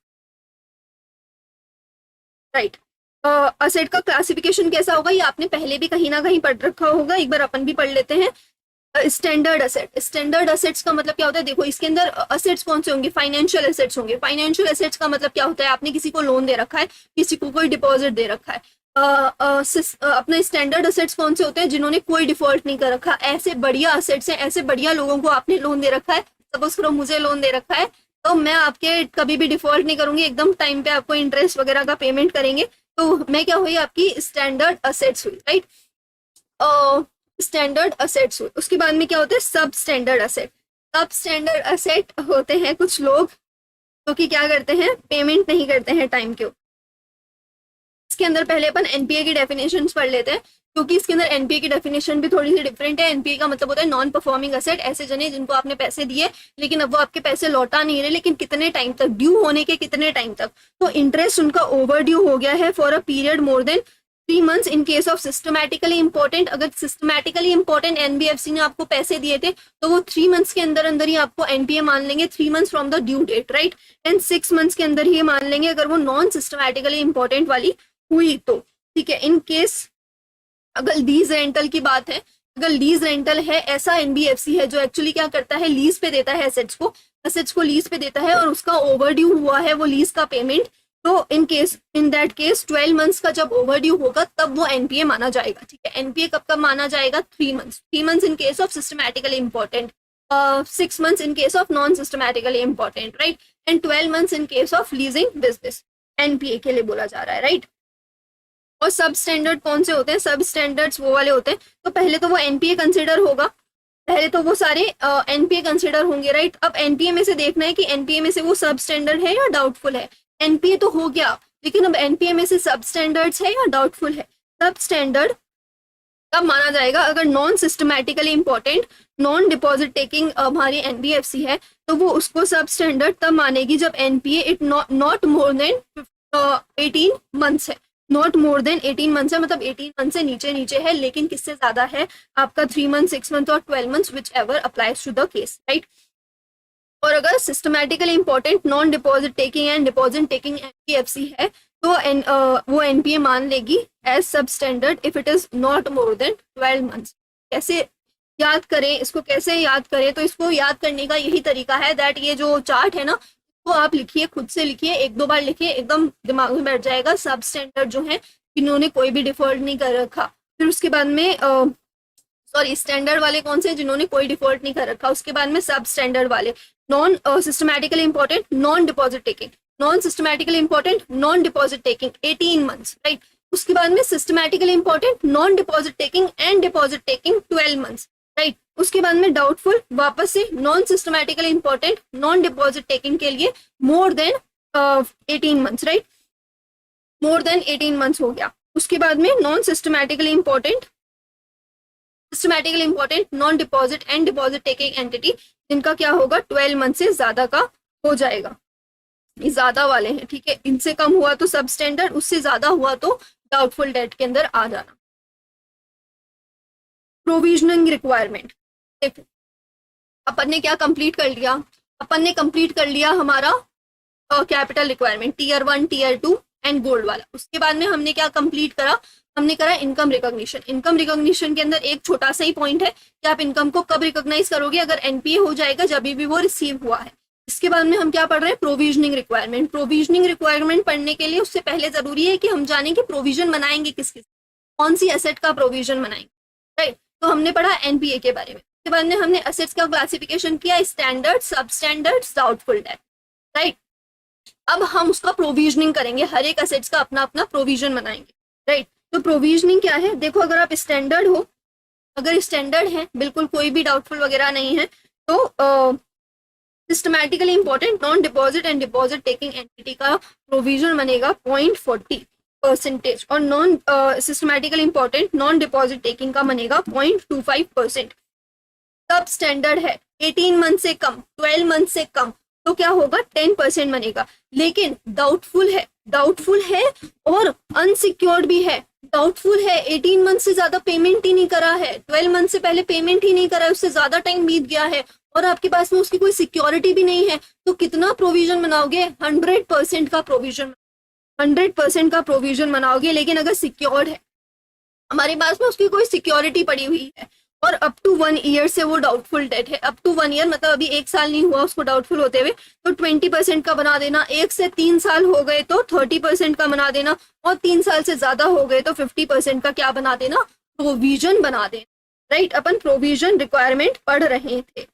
राइट। असेट का क्लासिफिकेशन कैसा होगा ये आपने पहले भी कहीं ना कहीं पढ़ रखा होगा, एक बार अपन भी पढ़ लेते हैं। स्टैंडर्ड असेट, स्टैंडर्ड असेट्स का मतलब क्या होता है, देखो इसके अंदर असेट्स कौन से होंगे, फाइनेंशियल असेट्स होंगे। फाइनेंशियल असेट्स का मतलब क्या होता है, आपने किसी को लोन दे रखा है, किसी को कोई डिपॉजिट दे रखा है। अपने स्टैंडर्ड असेट्स कौन से होते हैं, जिन्होंने कोई डिफॉल्ट नहीं कर रखा, ऐसे बढ़िया असेट्स हैं, ऐसे बढ़िया लोगों को आपने लोन दे रखा है। सपोज करो मुझे लोन दे रखा है, तो मैं आपके कभी भी डिफॉल्ट नहीं करूंगी, एकदम टाइम पे आपको इंटरेस्ट वगैरह का पेमेंट करेंगे, तो मैं क्या हुई, आपकी स्टैंडर्ड असेट्स हुई, राइट। स्टैंडर्ड असेट्स हुई। उसके बाद में क्या होता है, सब स्टैंडर्ड असेट। सब स्टैंडर्ड असेट होते हैं कुछ लोग जो कि क्या करते हैं, पेमेंट नहीं करते हैं टाइम के। इसके अंदर पहले अपन एनपीए की डेफिनेशन पढ़ लेते हैं, क्योंकि इसके अंदर एनपीए की डेफिनेशन भी थोड़ी सी डिफरेंट है। एनपीए का मतलब होता है नॉन परफॉर्मिंग असेट, ऐसे जने जिनको आपने पैसे दिए लेकिन अब वो आपके पैसे लौटा नहीं रहे, लेकिन कितने टाइम तक, ड्यू होने के कितने टाइम तक, तो इंटरेस्ट उनका ओवर ड्यू हो गया है for a period more than 3 months in case of systematically important. अगर सिस्टमैटिकली इंपॉर्टेंट एनबीएफसी ने आपको पैसे दिए थे तो वो 3 months के अंदर अंदर ही आपको एनपीए मान लेंगे, 3 months from the due date, right. And 6 months के अंदर ही मान लेंगे अगर वो नॉन सिस्टमैटिकली इंपॉर्टेंट वाली हुई तो, ठीक है। इन केस अगर लीज रेंटल की बात है, अगर लीज रेंटल है, ऐसा एनबीएफसी है जो एक्चुअली क्या करता है, लीज पे देता है असेट्स को लीज पे देता है और उसका ओवर ड्यू हुआ है वो लीज का पेमेंट, तो इन दैट केस 12 months का जब ओवर ड्यू होगा तब वो एनपीए माना जाएगा, ठीक है। एनपीए कब कब माना जाएगा, 3 months in case of systematically important, 6 months in case of non systematically important, right. And 12 months in case of leasing business, NPA के लिए बोला जा रहा है, राइट। और सब स्टैंडर्ड कौन से होते हैं, सब स्टैंडर्ड्स वो वाले होते हैं, तो पहले तो वो एनपीए कंसिडर होगा, पहले तो वो सारे एनपीए कंसिडर होंगे, राइट। अब एनपीए में से देखना है कि एनपीए में से वो सब स्टैंडर्ड है या डाउटफुल है। एनपीए तो हो गया, लेकिन अब एनपीए में से सब स्टैंडर्ड्स है या डाउटफुल है। सब स्टैंडर्ड तब माना जाएगा अगर non systematically important, non deposit taking हमारी एनबीएफसी है, तो वो उसको सब स्टैंडर्ड तब मानेगी जब NPA it not more than 18 months है, नॉट मोर देन 18 months है, मतलब 18 months से नीचे नीचे है, लेकिन किससे ज्यादा है, आपका 3 months, 6 months और 12 months, whichever applies to the case, right. और अगर systematically important, non deposit taking and deposit taking NBFC है, तो वो एनपीए मान लेगी as sub standard if it is not more than 12 months। कैसे याद करें इसको, कैसे याद करें, तो इसको याद करने का यही तरीका है दैट ये जो चार्ट है ना, वो आप लिखिए, खुद से लिखिए, 1-2 बार लिखिए, एकदम दिमाग में बैठ जाएगा। सब स्टैंडर्ड जो है इन्होंने कोई भी डिफॉल्ट नहीं कर रखा, फिर उसके बाद में सॉरी स्टैंडर्ड वाले कौन से, जिन्होंने कोई डिफॉल्ट नहीं कर रखा, उसके बाद में सब स्टैंडर्ड वाले, non systematically important, non deposit taking, non systematically important, non deposit taking 18 months, right. उसके बाद में systematically important, non deposit taking and deposit taking 12 months, right. उसके बाद में डाउटफुल, वापस से non systematically important, non deposit taking के लिए मोर than 18 months, right. More than 18 months हो गया। उसके बाद में non systematically important, systematically important, non deposit and deposit taking entity, जिनका क्या होगा 12 months से ज्यादा का हो जाएगा, ये ज्यादा वाले हैं, ठीक है। इनसे कम हुआ तो सब स्टैंडर्ड, उससे ज्यादा हुआ तो डाउटफुल डेट के अंदर आ जाना। प्रोविजनिंग रिक्वायरमेंट, देखो अपन ने क्या कंप्लीट कर लिया, अपन ने कंप्लीट कर लिया हमारा capital requirement, tier 1, tier 2 and gold वाला। उसके बाद में हमने क्या कंप्लीट करा, हमने करा इनकम रिकॉग्निशन। इनकम रिकॉग्निशन के अंदर एक छोटा सा ही पॉइंट है कि आप इनकम को कब रिकॉग्नाइज करोगे, अगर एनपीए हो जाएगा जब भी वो रिसीव हुआ है। इसके बाद में हम क्या पढ़ रहे हैं, प्रोविजनिंग रिक्वायरमेंट। प्रोविजनिंग रिक्वायरमेंट पढ़ने के लिए उससे पहले जरूरी है कि हम जानें कि प्रोविजन बनाएंगे किस किस, कौन सी एसेट का प्रोविजन बनाएंगे, राइट। तो हमने पढ़ा एनपीए के बारे में। उसके बाद में हमने एसेट्स का क्लासिफिकेशन किया, स्टैंडर्ड, सब स्टैंडर्ड, डाउटफुल डेट, राइट। अब हम उसका प्रोविजनिंग करेंगे, हर एक एसेट्स का अपना अपना प्रोविजन बनाएंगे, राइट। तो प्रोविजनिंग क्या है, देखो अगर आप स्टैंडर्ड हो, अगर स्टैंडर्ड है, बिल्कुल कोई भी डाउटफुल वगैरह नहीं है, तो systematically important, non deposit and deposit taking entity का प्रोविजन बनेगा 0.40% और non systematically important, non deposit taking का बनेगा 0.25%। सब स्टैंडर्ड है 18 months से कम, 12 months से कम, तो क्या होगा 10% बनेगा। लेकिन डाउटफुल है और अनसिक्योर्ड भी है। डाउटफुल है, 18 months से ज्यादा पेमेंट ही नहीं करा है, 12 months से पहले पेमेंट ही नहीं करा है, उससे ज्यादा टाइम बीत गया है और आपके पास में उसकी कोई सिक्योरिटी भी नहीं है, तो कितना प्रोविजन बनाओगे, 100% का प्रोविजन। 100% का प्रोविजन बनाओगे, लेकिन अगर सिक्योर्ड है, हमारे पास में उसकी कोई सिक्योरिटी पड़ी हुई है और अप टू 1 ईयर से वो डाउटफुल डेट है, अप टू 1 ईयर मतलब अभी 1 साल नहीं हुआ उसको डाउटफुल होते हुए, तो 20% का बना देना। 1 से 3 साल हो गए तो 30% का बना देना, और 3 साल से ज्यादा हो गए तो 50% का क्या बना देना, प्रोविजन बना देना। राइट, अपन प्रोविजन रिक्वायरमेंट पढ़ रहे थे।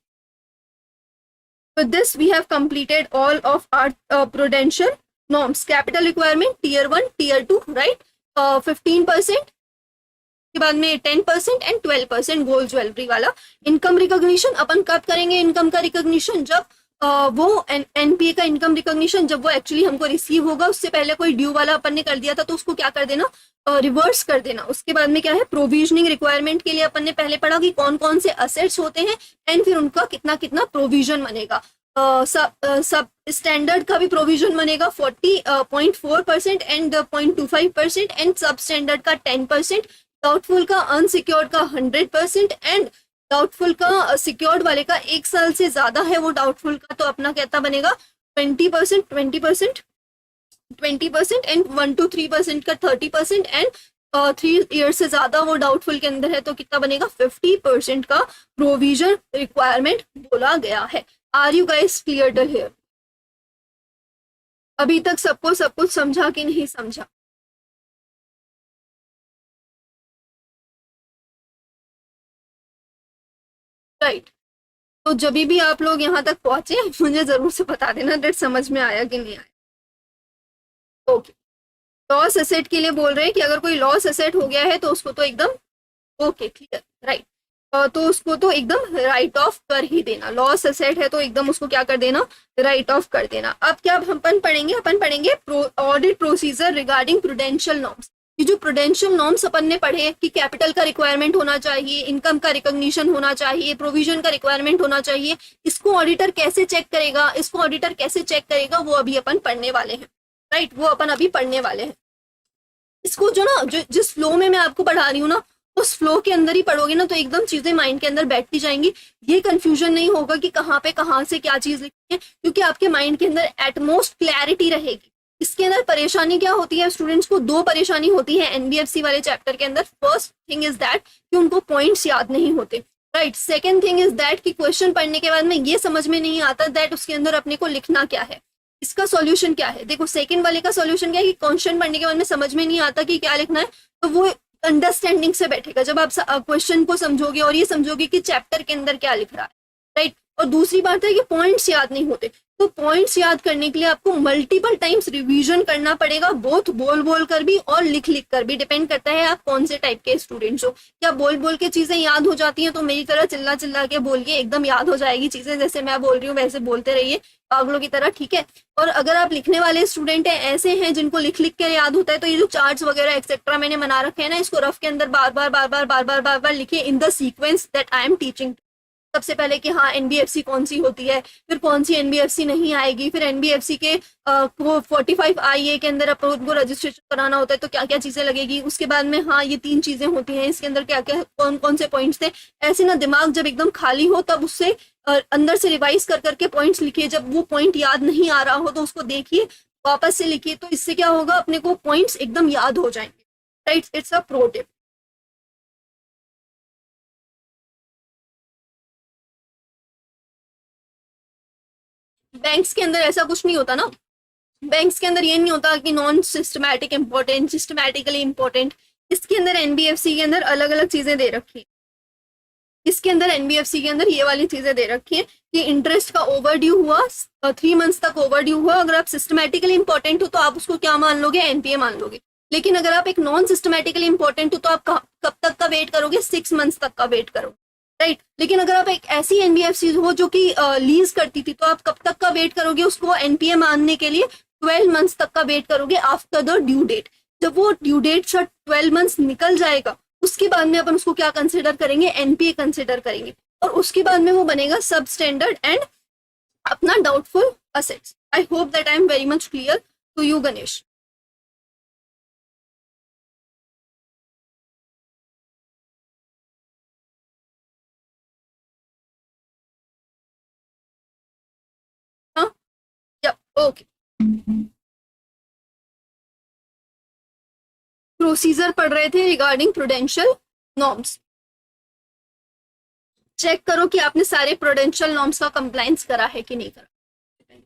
With this, we have completed all of our prudential norms. Capital requirement, tier 1, tier 2, right? 15%, के बाद में 10% एंड 12% गोल्ड ज्वेलरी वाला। इनकम रिकॉग्निशन अपन कब करेंगे? इनकम का रिकॉग्निशन जब वो एनपीए का इनकम रिकॉग्निशन जब वो एक्चुअली हमको रिसीव होगा, उससे पहले कोई ड्यू वाला अपन ने कर दिया था तो उसको क्या कर देना, रिवर्स कर देना। उसके बाद में क्या है, प्रोविजनिंग रिक्वायरमेंट के लिए अपन ने पहले पढ़ा कि कौन कौन से असेट्स होते हैं एंड फिर उनका कितना कितना प्रोविजन बनेगा। सब स्टैंडर्ड का भी प्रोविजन बनेगा 40.4% एंड 0.25% एंड सब स्टैंडर्ड का 10%, डाउटफुल का अनसिक्योर्ड का 100% एंड डाउटफुल का सिक्योर्ड वाले का 1 साल से ज्यादा है वो डाउटफुल का, तो अपना कहता बनेगा 20%, 20%, 20% एंड 1 to 3% का 30% एंड 3 ईयर से ज्यादा वो डाउटफुल के अंदर है तो कितना बनेगा, 50% का प्रोविजन रिक्वायरमेंट बोला गया है। Are you guys clear till here? अभी तक सबको सब कुछ समझा कि नहीं समझा? राइट, तो जब भी आप लोग यहाँ तक पहुंचे मुझे जरूर से बता देना डेट समझ में आया कि नहीं आया। ओके, लॉस एसेट के लिए बोल रहे हैं कि अगर कोई लॉस एसेट हो गया है तो उसको तो एकदम ओके क्लियर, राइट, तो उसको तो एकदम राइट ऑफ कर ही देना। लॉस एसेट है तो एकदम उसको क्या कर देना, राइट ऑफ कर देना। अब क्या अपन पढ़ेंगे, अपन पढ़ेंगे audit procedure regarding prudential norms. ये जो प्रूडेंशियल नॉर्म्स अपन ने पढ़े कि कैपिटल का रिक्वायरमेंट होना चाहिए, इनकम का रिकॉग्निशन होना चाहिए, प्रोविजन का रिक्वायरमेंट होना चाहिए, इसको ऑडिटर कैसे चेक करेगा, इसको ऑडिटर कैसे चेक करेगा, वो अभी अपन पढ़ने वाले हैं। राइट, वो अपन अभी पढ़ने वाले हैं। इसको जो ना जिस फ्लो में मैं आपको पढ़ा रही हूँ ना, उस फ्लो के अंदर ही पढ़ोगे ना तो एकदम चीजें माइंड के अंदर बैठती जाएंगी। ये कंफ्यूजन नहीं होगा कि कहाँ पे कहाँ से क्या चीज लिखनी है, क्योंकि आपके माइंड के अंदर एटमोस्ट क्लैरिटी रहेगी। इसके अंदर परेशानी क्या होती है स्टूडेंट्स को, दो परेशानी होती है एनबीएफसी वाले चैप्टर के अंदर। फर्स्ट थिंग इज दैट कि उनको पॉइंट्स याद नहीं होते, right. Second thing is that कि क्वेश्चन पढ़ने के बाद में ये समझ में नहीं आता दैट उसके अंदर अपने को लिखना क्या है, इसका सॉल्यूशन क्या है। देखो सेकंड वाले का सॉल्यूशन क्या है कि क्वेश्चन पढ़ने के बाद में समझ में नहीं आता कि क्या लिखना है, तो वो अंडरस्टैंडिंग से बैठेगा जब आप क्वेश्चन को समझोगे और ये समझोगे कि चैप्टर के अंदर क्या लिख रहा है, राइट। और दूसरी बात है कि पॉइंट्स याद नहीं होते, तो पॉइंट्स याद करने के लिए आपको मल्टीपल टाइम्स रिवीजन करना पड़ेगा, बोथ बोल बोल कर भी और लिख लिख कर भी। डिपेंड करता है आप कौन से टाइप के स्टूडेंट्स हो। क्या बोल बोल के चीजें याद हो जाती हैं तो मेरी तरह चिल्ला चिल्ला के बोलिए, एकदम याद हो जाएगी चीजें, जैसे मैं बोल रही हूँ वैसे बोलते रहिए पागलों की तरह, ठीक है। और अगर आप लिखने वाले स्टूडेंट हैं, ऐसे हैं जिनको लिख लिख कर याद होता है, तो ये जो चार्ट्स वगैरह एक्सेट्रा मैंने बना रखे हैं ना, इसको रफ के अंदर बार बार बार बार बार बार बार बार लिखिए in the sequence that I am teaching. सबसे पहले कि हाँ एनबीएफसी कौन सी होती है, फिर कौन सी एनबीएफसी नहीं आएगी, फिर एनबीएफसी के वो 45 आईए के अंदर अपन को रजिस्ट्रेशन कराना होता है तो क्या क्या चीजें लगेगी। उसके बाद में हाँ ये 3 चीजें होती हैं, इसके अंदर क्या क्या कौन कौन से पॉइंट्स थे। ऐसे ना दिमाग जब एकदम खाली हो तब उससे अंदर से रिवाइज कर करके पॉइंट्स लिखिए। जब वो पॉइंट याद नहीं आ रहा हो तो उसको देखिए, वापस से लिखिए, तो इससे क्या होगा अपने को पॉइंट्स एकदम याद हो जाएंगे, right. It's a pro tip. Banks के अंदर ऐसा कुछ नहीं होता ना, बैंक्स के अंदर ये नहीं होता कि non systematic important, systematically important. इसके अंदर एनबीएफसी के अंदर अलग अलग चीजें दे रखी है। इसके अंदर एनबीएफसी के अंदर ये वाली चीजें दे रखी है कि इंटरेस्ट का ओवर ड्यू हुआ, 3 मंथ्स तक ओवर ड्यू हुआ, अगर आप सिस्टमैटिकली इंपॉर्टेंट हो तो आप उसको क्या मान लोगे, एनपीए मान लोगे। लेकिन अगर आप एक नॉन सिस्टमैटिकली इंपॉर्टेंट हो तो आप कब तक का वेट करोगे, 6 मंथ्स तक का वेट करोगे, राइट। लेकिन अगर आप एक ऐसी एनबीएफसी हो जो कि लीज करती थी तो आप कब तक का वेट करोगे उसको एनपीए मानने के लिए, 12 मंथ्स तक का वेट करोगे आफ्टर द ड्यू डेट। जब वो ड्यू डेट 12 मंथ्स निकल जाएगा उसके बाद में अपन उसको क्या कंसिडर करेंगे, एनपीए कंसिडर करेंगे, और उसके बाद में वो बनेगा सब स्टैंडर्ड एंड अपना doubtful assets. I hope that I am very much clear to you Ganesh. हाँ, ओके। प्रोसीजर पढ़ रहे थे रिगार्डिंग प्रूडेंशियल नॉर्म्स। चेक करो कि आपने सारे प्रूडेंशियल नॉर्म्स का कंप्लायंस करा है कि नहीं करा।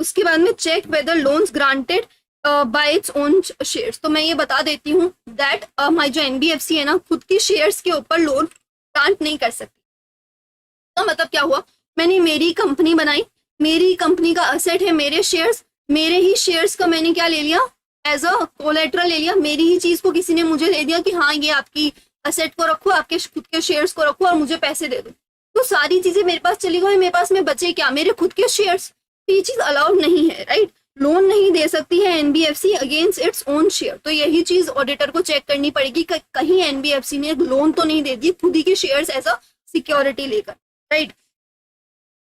उसके बाद में check whether loans granted by its own shares. तो मैं ये बता देती हूँ दैट हमारी जो एनबीएफसी है ना, खुद की शेयर्स के ऊपर लोन ग्रांट नहीं कर सकती। तो मतलब क्या हुआ, मैंने मेरी कंपनी बनाई, मेरी कंपनी का असेट है मेरे शेयर्स, मेरे ही शेयर्स का मैंने क्या ले लिया, एज अ कोलेट्रल ले लिया, मेरी ही चीज को किसी ने मुझे दे दिया कि हाँ ये आपकी असेट को रखो, आपके खुद के शेयर्स को रखो और मुझे पैसे दे दो। तो सारी चीजें मेरे पास चली गई, मेरे पास में बचे क्या, मेरे खुद के शेयर्स। ये चीज अलाउड नहीं है, राइट। लोन नहीं दे सकती है NBFC against its own share. तो यही चीज ऑडिटर को चेक करनी पड़ेगी कि कहीं एनबीएफसी ने लोन तो नहीं दे दी खुद ही के शेयर्स एज अ सिक्योरिटी लेकर, right.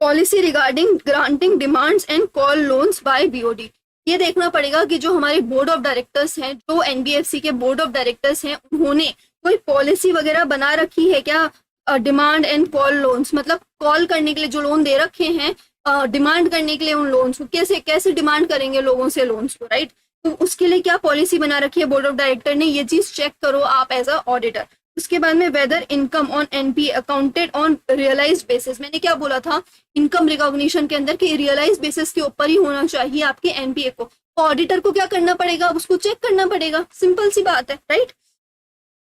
Policy regarding granting demands and call loans by BOD. ये देखना पड़ेगा कि जो हमारे बोर्ड ऑफ डायरेक्टर्स हैं, जो एनबीएफसी के बोर्ड ऑफ डायरेक्टर्स हैं, उन्होंने कोई पॉलिसी वगैरह बना रखी है क्या डिमांड एंड कॉल लोन्स, मतलब कॉल करने के लिए जो लोन दे रखे हैं, डिमांड करने के लिए उन लोन्स को कैसे कैसे डिमांड करेंगे लोगों से लोन्स को, राइट। तो उसके लिए क्या पॉलिसी बना रखी है बोर्ड ऑफ डायरेक्टर ने, ये चीज चेक करो आप एज अ ऑडिटर। उसके बाद में whether income on NPA accounted on realised basis. मैंने क्या बोला था इनकम रिकॉग्निशन के अंदर कि रियलाइज्ड बेसिस के ऊपर ही होना चाहिए आपके एनपीए को। तो ऑडिटर को क्या करना पड़ेगा, उसको चेक करना पड़ेगा, सिंपल सी बात है, राइट।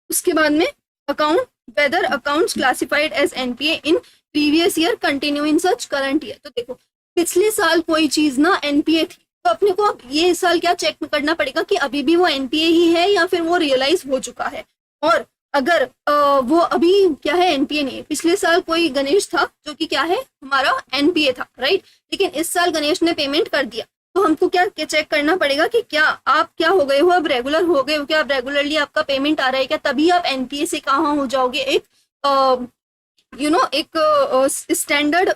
उसके बाद में account whether accounts classified as NPA in previous year continue in such current year. तो देखो पिछले साल कोई चीज ना एनपीए थी, तो अपने को अब ये साल क्या चेक करना पड़ेगा कि अभी भी वो एनपीए ही है या फिर वो रियलाइज हो चुका है। और अगर वो अभी क्या है एनपीए नहीं है, पिछले साल कोई गणेश था जो कि क्या है हमारा एनपीए था, राइट, लेकिन इस साल गणेश ने पेमेंट कर दिया, तो हमको क्या चेक करना पड़ेगा कि क्या आप क्या हो गए हो, अब रेगुलर हो गए हो क्या, अब रेगुलरली आपका पेमेंट आ रहा है क्या, तभी आप एनपीए से कहाँ हो जाओगे, एक एक स्टैंडर्ड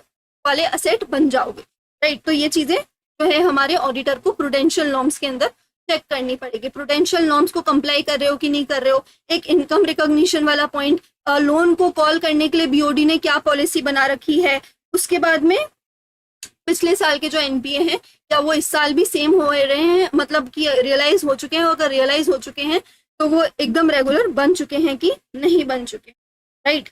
वाले असेट बन जाओगे, राइट। तो ये चीजें जो है हमारे ऑडिटर को प्रूडेंशियल नॉर्म्स के अंदर चेक करनी पड़ेगी, प्रूडेंशियल नॉर्म्स को कंप्लाई कर रहे हो कि नहीं कर रहे हो। एक इनकम रिकॉग्निशन वाला पॉइंट, लोन को कॉल करने के लिए बीओडी ने क्या पॉलिसी बना रखी है। उसके बाद में पिछले साल के जो एनपीए हैं क्या वो इस साल भी सेम हो रहे हैं, मतलब कि रियलाइज हो चुके हैं, अगर रियलाइज हो चुके हैं तो वो एकदम रेगुलर बन चुके हैं कि नहीं बन चुके, राइट।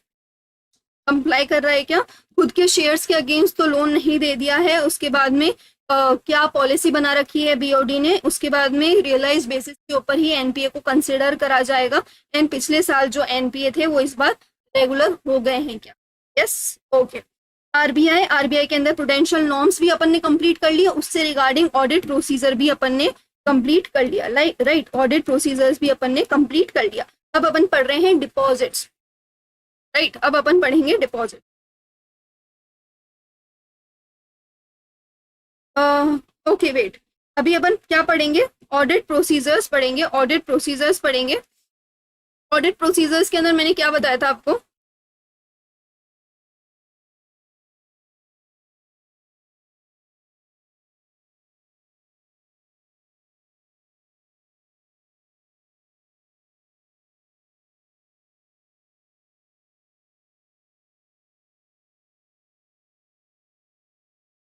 कंप्लाई कर रहा है क्या, खुद के शेयर्स के अगेंस्ट तो लोन नहीं दे दिया है। उसके बाद में क्या पॉलिसी बना रखी है बीओडी ने, उसके बाद में रियलाइज बेसिस के ऊपर ही एनपीए को कंसिडर करा जाएगा। एंड पिछले साल जो एनपीए थे वो इस बार रेगुलर हो गए हैं क्या, यस, ओके। आरबीआई के अंदर प्रूडेंशियल नॉर्म्स भी अपन ने कंप्लीट कर लिया, उससे रिगार्डिंग ऑडिट प्रोसीजर भी अपन ने कंप्लीट कर लिया, राइट, ऑडिट प्रोसीजर्स भी अपन ने कंप्लीट कर लिया। अब अपन पढ़ रहे हैं डिपॉजिट्स, राइट, अब अपन पढ़ेंगे डिपॉजिट। ओके वेट, अभी अपन क्या पढ़ेंगे, ऑडिट प्रोसीजर्स पढ़ेंगे, ऑडिट प्रोसीजर्स पढ़ेंगे। ऑडिट प्रोसीजर्स के अंदर मैंने क्या बताया था आपको,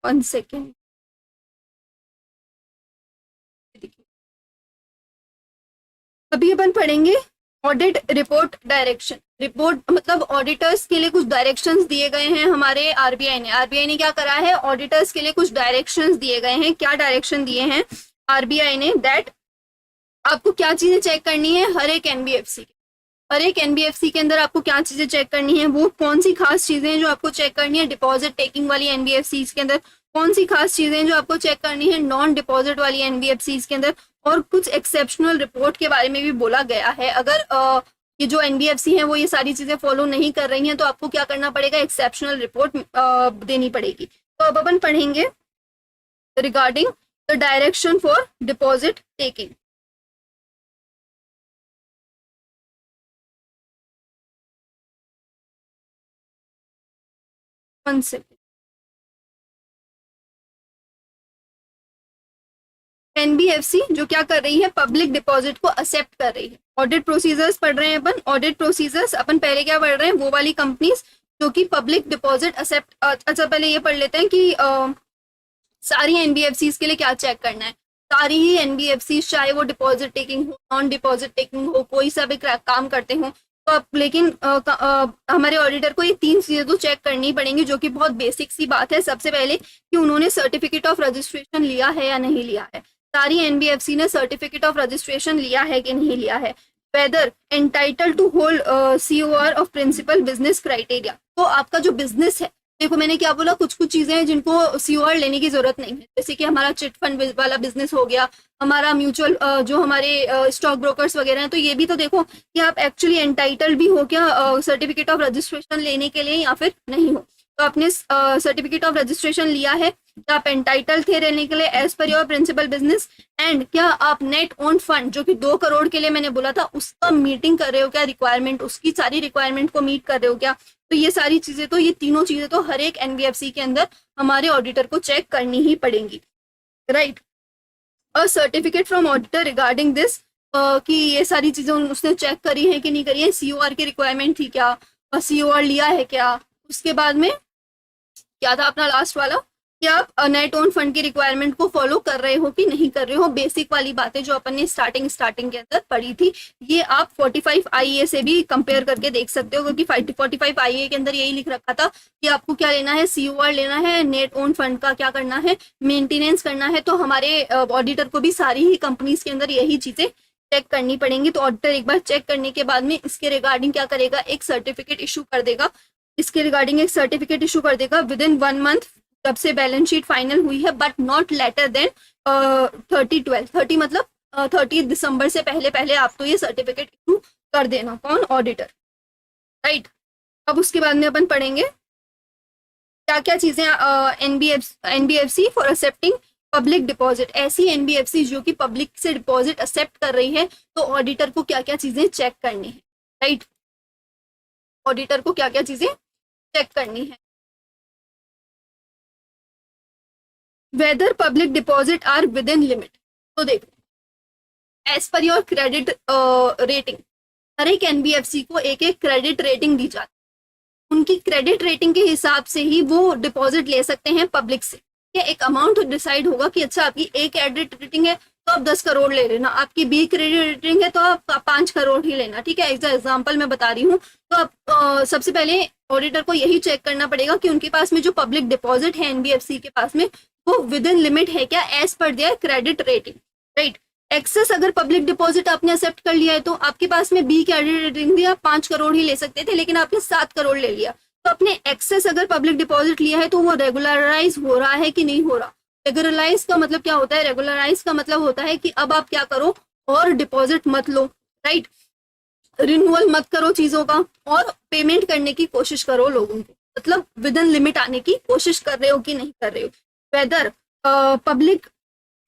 वन सेकेंड, अभी अपन पढ़ेंगे ऑडिट रिपोर्ट डायरेक्शन। रिपोर्ट मतलब ऑडिटर्स के लिए कुछ डायरेक्शंस दिए गए हैं हमारे आरबीआई ने क्या करा है, ऑडिटर्स के लिए कुछ डायरेक्शंस दिए गए हैं। क्या डायरेक्शन दिए हैं आरबीआई ने, दैट आपको क्या चीजें चेक करनी है हर एक एनबीएफसी के अंदर आपको क्या चीजें चेक करनी है, वो कौन सी खास चीजें हैं जो आपको चेक करनी है डिपॉजिट टेकिंग वाली एनबीएफसी के अंदर, कौन सी खास चीजें हैं जो आपको चेक करनी है नॉन डिपॉजिट वाली एनबीएफसी के अंदर, और कुछ एक्सेप्शनल रिपोर्ट के बारे में भी बोला गया है। अगर ये जो एनबीएफसी है वो ये सारी चीजें फॉलो नहीं कर रही हैं तो आपको क्या करना पड़ेगा, एक्सेप्शनल रिपोर्ट देनी पड़ेगी। तो अब अपन पढ़ेंगे regarding the direction for deposit taking. One second, NBFC जो क्या कर रही है, पब्लिक डिपॉजिट को एक्सेप्ट कर रही है। ऑडिट प्रोसीजर्स पढ़ रहे हैं अपन, ऑडिट प्रोसीजर्स अपन पहले क्या पढ़ रहे हैं, वो वाली कंपनीज जो कि पब्लिक डिपॉजिट एक्सेप्ट, अच्छा पहले ये पढ़ लेते हैं कि सारी एनबीएफसी के लिए क्या चेक करना है। सारी ही एनबीएफसी, चाहे वो डिपॉजिट टेकिंग हो, नॉन डिपॉजिट टेकिंग हो, कोई सा भी काम करते हो, तो अब लेकिन हमारे ऑडिटर को ये 3 चीजें तो चेक करनी पड़ेंगी, जो कि बहुत बेसिक सी बात है। सबसे पहले कि उन्होंने सर्टिफिकेट ऑफ रजिस्ट्रेशन लिया है या नहीं लिया है। सारी एनबीएफसी ने सर्टिफिकेट ऑफ रजिस्ट्रेशन लिया है कि नहीं लिया है। Whether entitle to hold COR of principal business criteria. तो आपका जो बिजनेस है, देखो मैंने क्या बोला, कुछ कुछ चीजें हैं जिनको COR लेने की जरूरत नहीं है, जैसे कि हमारा चिट फंड वाला बिजनेस हो गया, हमारा म्यूचुअल जो हमारे स्टॉक ब्रोकर्स वगैरह हैं, तो ये भी तो देखो कि आप एक्चुअली एंटाइटल्ड भी हो क्या सर्टिफिकेट ऑफ रजिस्ट्रेशन लेने के लिए या फिर नहीं हो। तो आपने सर्टिफिकेट ऑफ रजिस्ट्रेशन लिया है, क्या आप एंटाइटल थे रहने के लिए as per your principal business, and क्या आप नेट ओन फंड जो कि 2 करोड़ के लिए मैंने बोला था उसका मीटिंग कर रहे हो क्या, रिक्वायरमेंट, उसकी सारी रिक्वायरमेंट को मीट कर रहे हो क्या। तो ये सारी चीजें, तो ये तीनों चीजें तो हर एक एनबीएफसी के अंदर हमारे ऑडिटर को चेक करनी ही पड़ेंगी, right. A certificate from auditor regarding this, कि ये सारी चीजें उसने चेक करी है कि नहीं करी है, COR की रिक्वायरमेंट थी क्या, COR लिया है क्या। उसके बाद में क्या था अपना लास्ट वाला, कि आप नेट ओन फंड की रिक्वायरमेंट को फॉलो कर रहे हो कि नहीं कर रहे हो। बेसिक वाली बातें जो अपन ने स्टार्टिंग के अंदर पढ़ी थी, ये आप 45 IAA से भी कंपेयर करके देख सकते हो, क्योंकि 45 IAA के अंदर यही लिख रखा था कि आपको क्या लेना है, COR लेना है, नेट ओन फंड का क्या करना है, मेंटेनेंस करना है। तो हमारे ऑडिटर को भी सारी ही कंपनीज के अंदर यही चीजें चेक करनी पड़ेंगी। तो ऑडिटर एक बार चेक करने के बाद में इसके रिगार्डिंग क्या करेगा, एक सर्टिफिकेट इशू कर देगा, इसके रिगार्डिंग एक सर्टिफिकेट इशू कर देगा विद इन 1 मंथ जब से बैलेंस शीट फाइनल हुई है, बट नॉट लेटर देन 30 मतलब 30 दिसंबर से पहले पहले आप तो ये सर्टिफिकेट इशू कर देना, कौन, ऑडिटर, राइट। अब उसके बाद में अपन पढ़ेंगे क्या क्या चीजें NBFC for accepting public deposit. ऐसी एनबीएफसी जो कि पब्लिक से डिपॉजिट एक्सेप्ट कर रही है, तो ऑडिटर को क्या क्या चीजें चेक करनी है, राइट। ऑडिटर को क्या क्या चीजें चेक करनी है। Whether public deposit are within limit. तो देखो as per your credit rating, हर एक एनबीएफसी को एक एक क्रेडिट रेटिंग दी जाती है, उनकी क्रेडिट रेटिंग के हिसाब से ही वो डिपॉजिट ले सकते हैं पब्लिक से। एक अमाउंट डिसाइड होगा कि अच्छा आपकी A क्रेडिट रेटिंग है तो आप 10 करोड़ ले लेना, आपकी B क्रेडिट रेटिंग है तो आप 5 करोड़ ही लेना, ठीक है। एग्जाम्पल मैं बता रही हूँ। तो आप सबसे पहले ऑडिटर को यही चेक करना पड़ेगा कि उनके पास में जो पब्लिक डिपॉजिट है एनबीएफसी के पास में, वो विद इन लिमिट है क्या as per their credit rating, right. Excess अगर पब्लिक डिपॉजिट आपने एक्सेप्ट कर लिया है, तो आपके पास में B क्रेडिट रेटिंग थी, आप 5 करोड़ ही ले सकते थे, लेकिन आपने 7 करोड़ ले लिया। तो अपने एक्सेस अगर पब्लिक डिपॉजिट लिया है तो वो रेगुलराइज हो रहा है कि नहीं हो रहा। रेगुलराइज का मतलब क्या होता है, रेगुलराइज का मतलब होता है कि अब आप क्या करो, और डिपॉजिट मत लो, राइट, रिन्यूअल मत करो चीजों का, और पेमेंट करने की कोशिश करो लोगों को, मतलब विद इन लिमिट आने की कोशिश कर रहे हो कि नहीं कर रहे हो। Whether public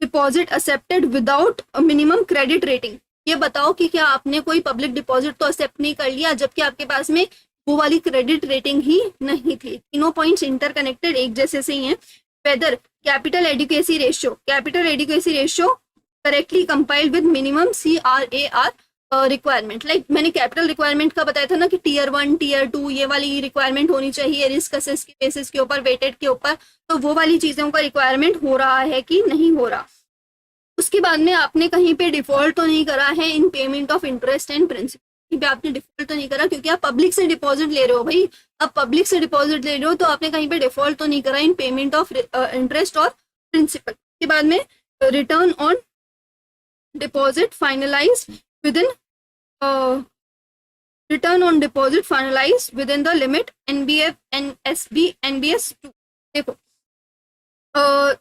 deposit accepted without minimum credit rating. ये बताओ कि क्या आपने कोई पब्लिक डिपॉजिट तो एक्सेप्ट नहीं कर लिया जबकि आपके पास में वो वाली क्रेडिट रेटिंग ही नहीं थी। तीनों पॉइंट्स इंटरकनेक्टेड एक जैसे से ही हैं। Whether capital adequacy ratio, capital adequacy ratio correctly compiled with minimum CRAR requirement. Like मैंने कैपिटल रिक्वायरमेंट का बताया था ना कि Tier 1 Tier 2 ये वाली रिक्वायरमेंट होनी चाहिए रिस्क असेस के बेसिस के ऊपर, वेटेड के ऊपर, तो वो वाली चीजों का रिक्वायरमेंट हो रहा है कि नहीं हो रहा। उसके बाद में आपने कहीं पे डिफॉल्ट तो नहीं करा है in payment of interest and principal, आपने डिफॉल्ट तो नहीं करा क्योंकि आप पब्लिक से डिपॉजिट ले रहे हो भाई, आप पब्लिक से डिपॉजिट ले रहे हो तो आपने कहीं पे डिफॉल्ट तो नहीं करा इन पेमेंट ऑफ इंटरेस्ट और प्रिंसिपल। के बाद में return on deposit finalise within return on deposit finalise within the limit NBFC NBS 2। देखो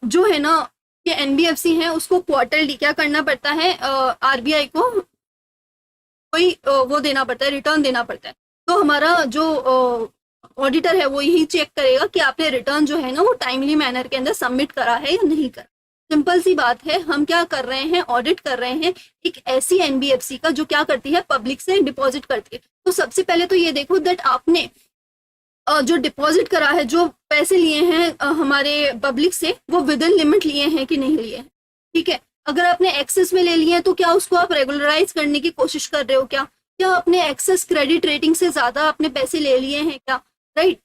जो है ना ये एनबीएफसी है उसको क्वार्टरली क्या करना पड़ता है, RBI को कोई वो देना पड़ता है, रिटर्न देना पड़ता है। तो हमारा जो ऑडिटर है वो यही चेक करेगा कि आपने रिटर्न जो है ना वो टाइमली मैनर के अंदर सबमिट करा है या नहीं करा। सिंपल सी बात है, हम क्या कर रहे हैं, ऑडिट कर रहे हैं एक ऐसी एनबीएफसी का जो क्या करती है, पब्लिक से डिपॉजिट करती है। तो सबसे पहले तो ये देखो दैट आपने जो डिपॉजिट करा है, जो पैसे लिए हैं हमारे पब्लिक से, वो विद इन लिमिट लिए हैं कि नहीं लिए हैं, ठीक है। अगर आपने एक्सेस में ले लिए हैं तो क्या उसको आप रेगुलराइज करने की कोशिश कर रहे हो, क्या आपने एक्सेस क्रेडिट रेटिंग से ज्यादा अपने पैसे ले लिए हैं क्या, राइट।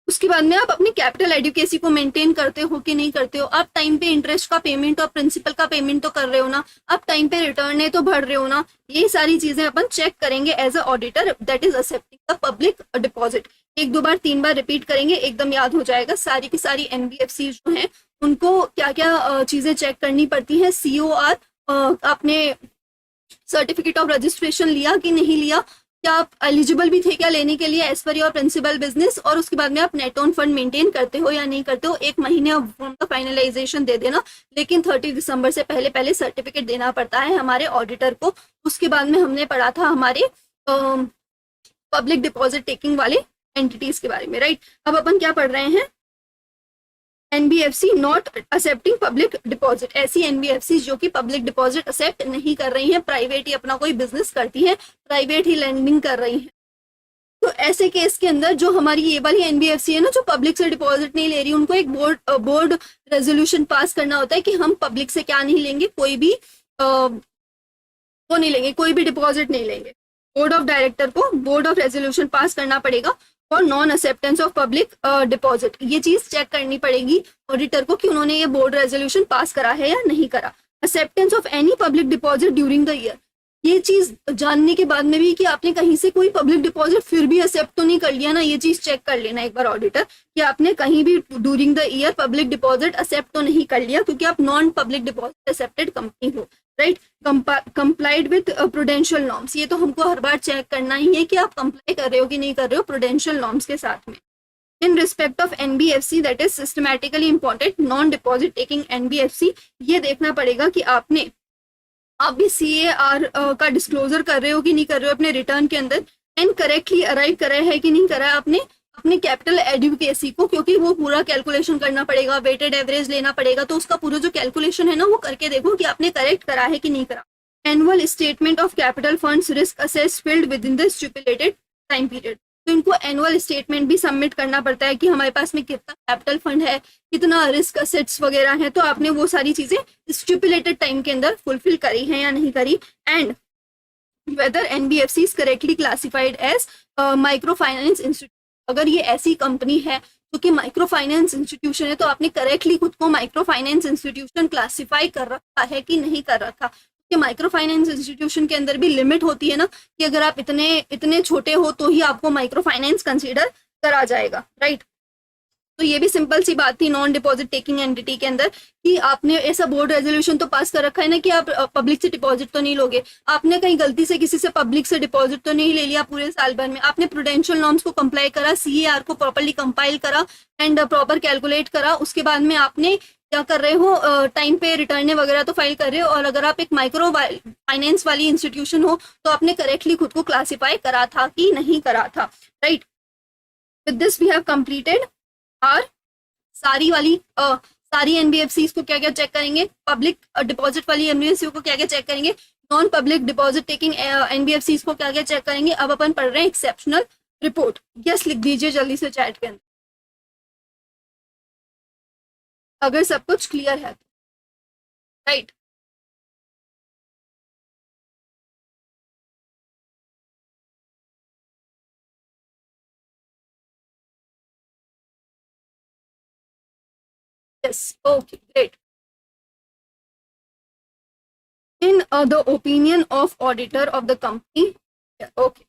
उसके बाद में आप अपनी कैपिटल एडुकेसी को मेंटेन करते हो कि नहीं करते हो, आप टाइम पे इंटरेस्ट का पेमेंट और प्रिंसिपल का पेमेंट तो कर रहे हो ना, आप टाइम पे रिटर्न तो भर रहे हो ना, ये सारी चीजें अपन चेक करेंगे as a auditor that is accepting the public deposit. एक दो बार तीन बार रिपीट करेंगे, एकदम याद हो जाएगा। सारी की सारी एनबीएफसी जो है उनको क्या क्या चीजें चेक करनी पड़ती हैं। COR, आपने सर्टिफिकेट ऑफ रजिस्ट्रेशन लिया कि नहीं लिया, क्या आप एलिजिबल भी थे क्या लेने के लिए as per your principal business, और उसके बाद में आप नेट ऑन फंड मेंटेन करते हो या नहीं करते हो। एक महीने फॉर्म का फाइनलाइजेशन दे देना, लेकिन 30 दिसंबर से पहले पहले सर्टिफिकेट देना पड़ता है हमारे ऑडिटर को। उसके बाद में हमने पढ़ा था हमारे पब्लिक डिपॉजिट टेकिंग वाले एंटिटीज के बारे में, राइट। अब अपन क्या पढ़ रहे हैं, NBFC not accepting public deposit, ऐसी एनबीएफसी जो कि पब्लिक डिपॉजिट एक्सेप्ट नहीं कर रही हैं, प्राइवेट ही अपना कोई बिजनेस करती है, प्राइवेट ही लैंडिंग कर रही है। तो ऐसे केस के अंदर जो हमारी ये वाली एनबीएफसी है ना, जो पब्लिक से डिपॉजिट नहीं ले रही, उनको एक बोर्ड रेजोल्यूशन पास करना होता है कि हम पब्लिक से क्या नहीं लेंगे, कोई भी वो नहीं लेंगे, कोई भी डिपॉजिट नहीं लेंगे। बोर्ड ऑफ डायरेक्टर को बोर्ड ऑफ रेजोल्यूशन पास करना पड़ेगा और non acceptance of public deposit, ये चीज चेक करनी पड़ेगी ऑडिटर को कि उन्होंने ये बोर्ड रेजोल्यूशन पास करा है या नहीं करा। Acceptance of any public deposit during the year, ये चीज जानने के बाद में भी कि आपने कहीं से कोई पब्लिक डिपॉजिट फिर भी एक्सेप्ट तो नहीं कर लिया ना, ये चीज चेक कर लेना एक बार ऑडिटर कि आपने कहीं भी during the year public deposit accept तो नहीं कर लिया, क्योंकि आप non public deposit accepted company हो, right. Complied with prudential norms, ये तो हमको हर बार चेक करना ही है कि आप कंप्लाई कर रहे हो कि नहीं कर रहे हो प्रूडेंशियल नॉर्म्स के साथ में। In respect of NBFC that is systematically important non deposit taking NBFC, ये देखना पड़ेगा कि आप भी CAR का डिस्क्लोजर कर रहे हो कि नहीं कर रहे हो अपने रिटर्न के अंदर, एंड करेक्टली अराइव करा है कि नहीं करा है आपने अपने कैपिटल एडुकेसी को, क्योंकि वो पूरा कैलकुलेशन करना पड़ेगा, वेटेड एवरेज लेना पड़ेगा, तो उसका पूरा जो कैलकुलेशन है ना वो करके देखो कि आपने करेक्ट करा है कि नहीं करा। Annual statement of capital funds risk assess filled with in the stipulated time period, तो इनको एनुअल स्टेटमेंट भी सबमिट करना पड़ता है कि हमारे पास में कितना कैपिटल फंड है, कितना रिस्क असेट्स वगैरह है, तो आपने वो सारी चीजें स्टिपुलेटेड टाइम के अंदर फुलफिल करी है या नहीं करी। And whether NBFC is correctly classified as micro finance institute, अगर ये ऐसी कंपनी है जो कि माइक्रो फाइनेंस इंस्टीट्यूशन है, तो आपने करेक्टली खुद को माइक्रो फाइनेंस इंस्टीट्यूशन क्लासिफाई कर रखा है कि नहीं कर रखा, कि माइक्रो फाइनेंस इंस्टीट्यूशन के अंदर भी लिमिट होती है ना कि अगर आप इतने छोटे हो तो ही आपको माइक्रो फाइनेंस कंसीडर करा जाएगा, राइट। तो ये भी सिंपल सी बात थी नॉन डिपॉजिट टेकिंग एंटिटी के अंदर कि आपने ऐसा बोर्ड रेजोल्यूशन तो पास कर रखा है ना कि आप पब्लिक से डिपॉजिट तो नहीं लोगे, आपने कहीं गलती से किसी से पब्लिक से डिपॉजिट तो नहीं ले लिया पूरे साल भर में, आपने प्रूडेंशियल नॉर्म्स को कंप्लाई करा, CAR को प्रॉपर्ली कंपाइल करा एंड प्रॉपर कैलकुलेट करा, उसके बाद में आपने क्या कर रहे हो, टाइम पे रिटर्न वगैरह तो फाइल कर रहे हो, और अगर आप एक माइक्रो फाइनेंस वाली इंस्टीट्यूशन हो तो आपने करेक्टली खुद को क्लासिफाई करा था कि नहीं करा था, right. With this we have completed our सारी एनबीएफसी को क्या क्या चेक करेंगे, पब्लिक डिपॉजिट वाली एनबीएफसी को क्या क्या चेक करेंगे, non public deposit taking NBFC को क्या क्या चेक करेंगे। अब अपन पढ़ रहे हैं एक्सेप्शनल रिपोर्ट, यस लिख दीजिए जल्दी से चैट के अंदर अगर सब कुछ क्लियर है, right. Yes, okay, great. In the opinion of auditor of the company, okay.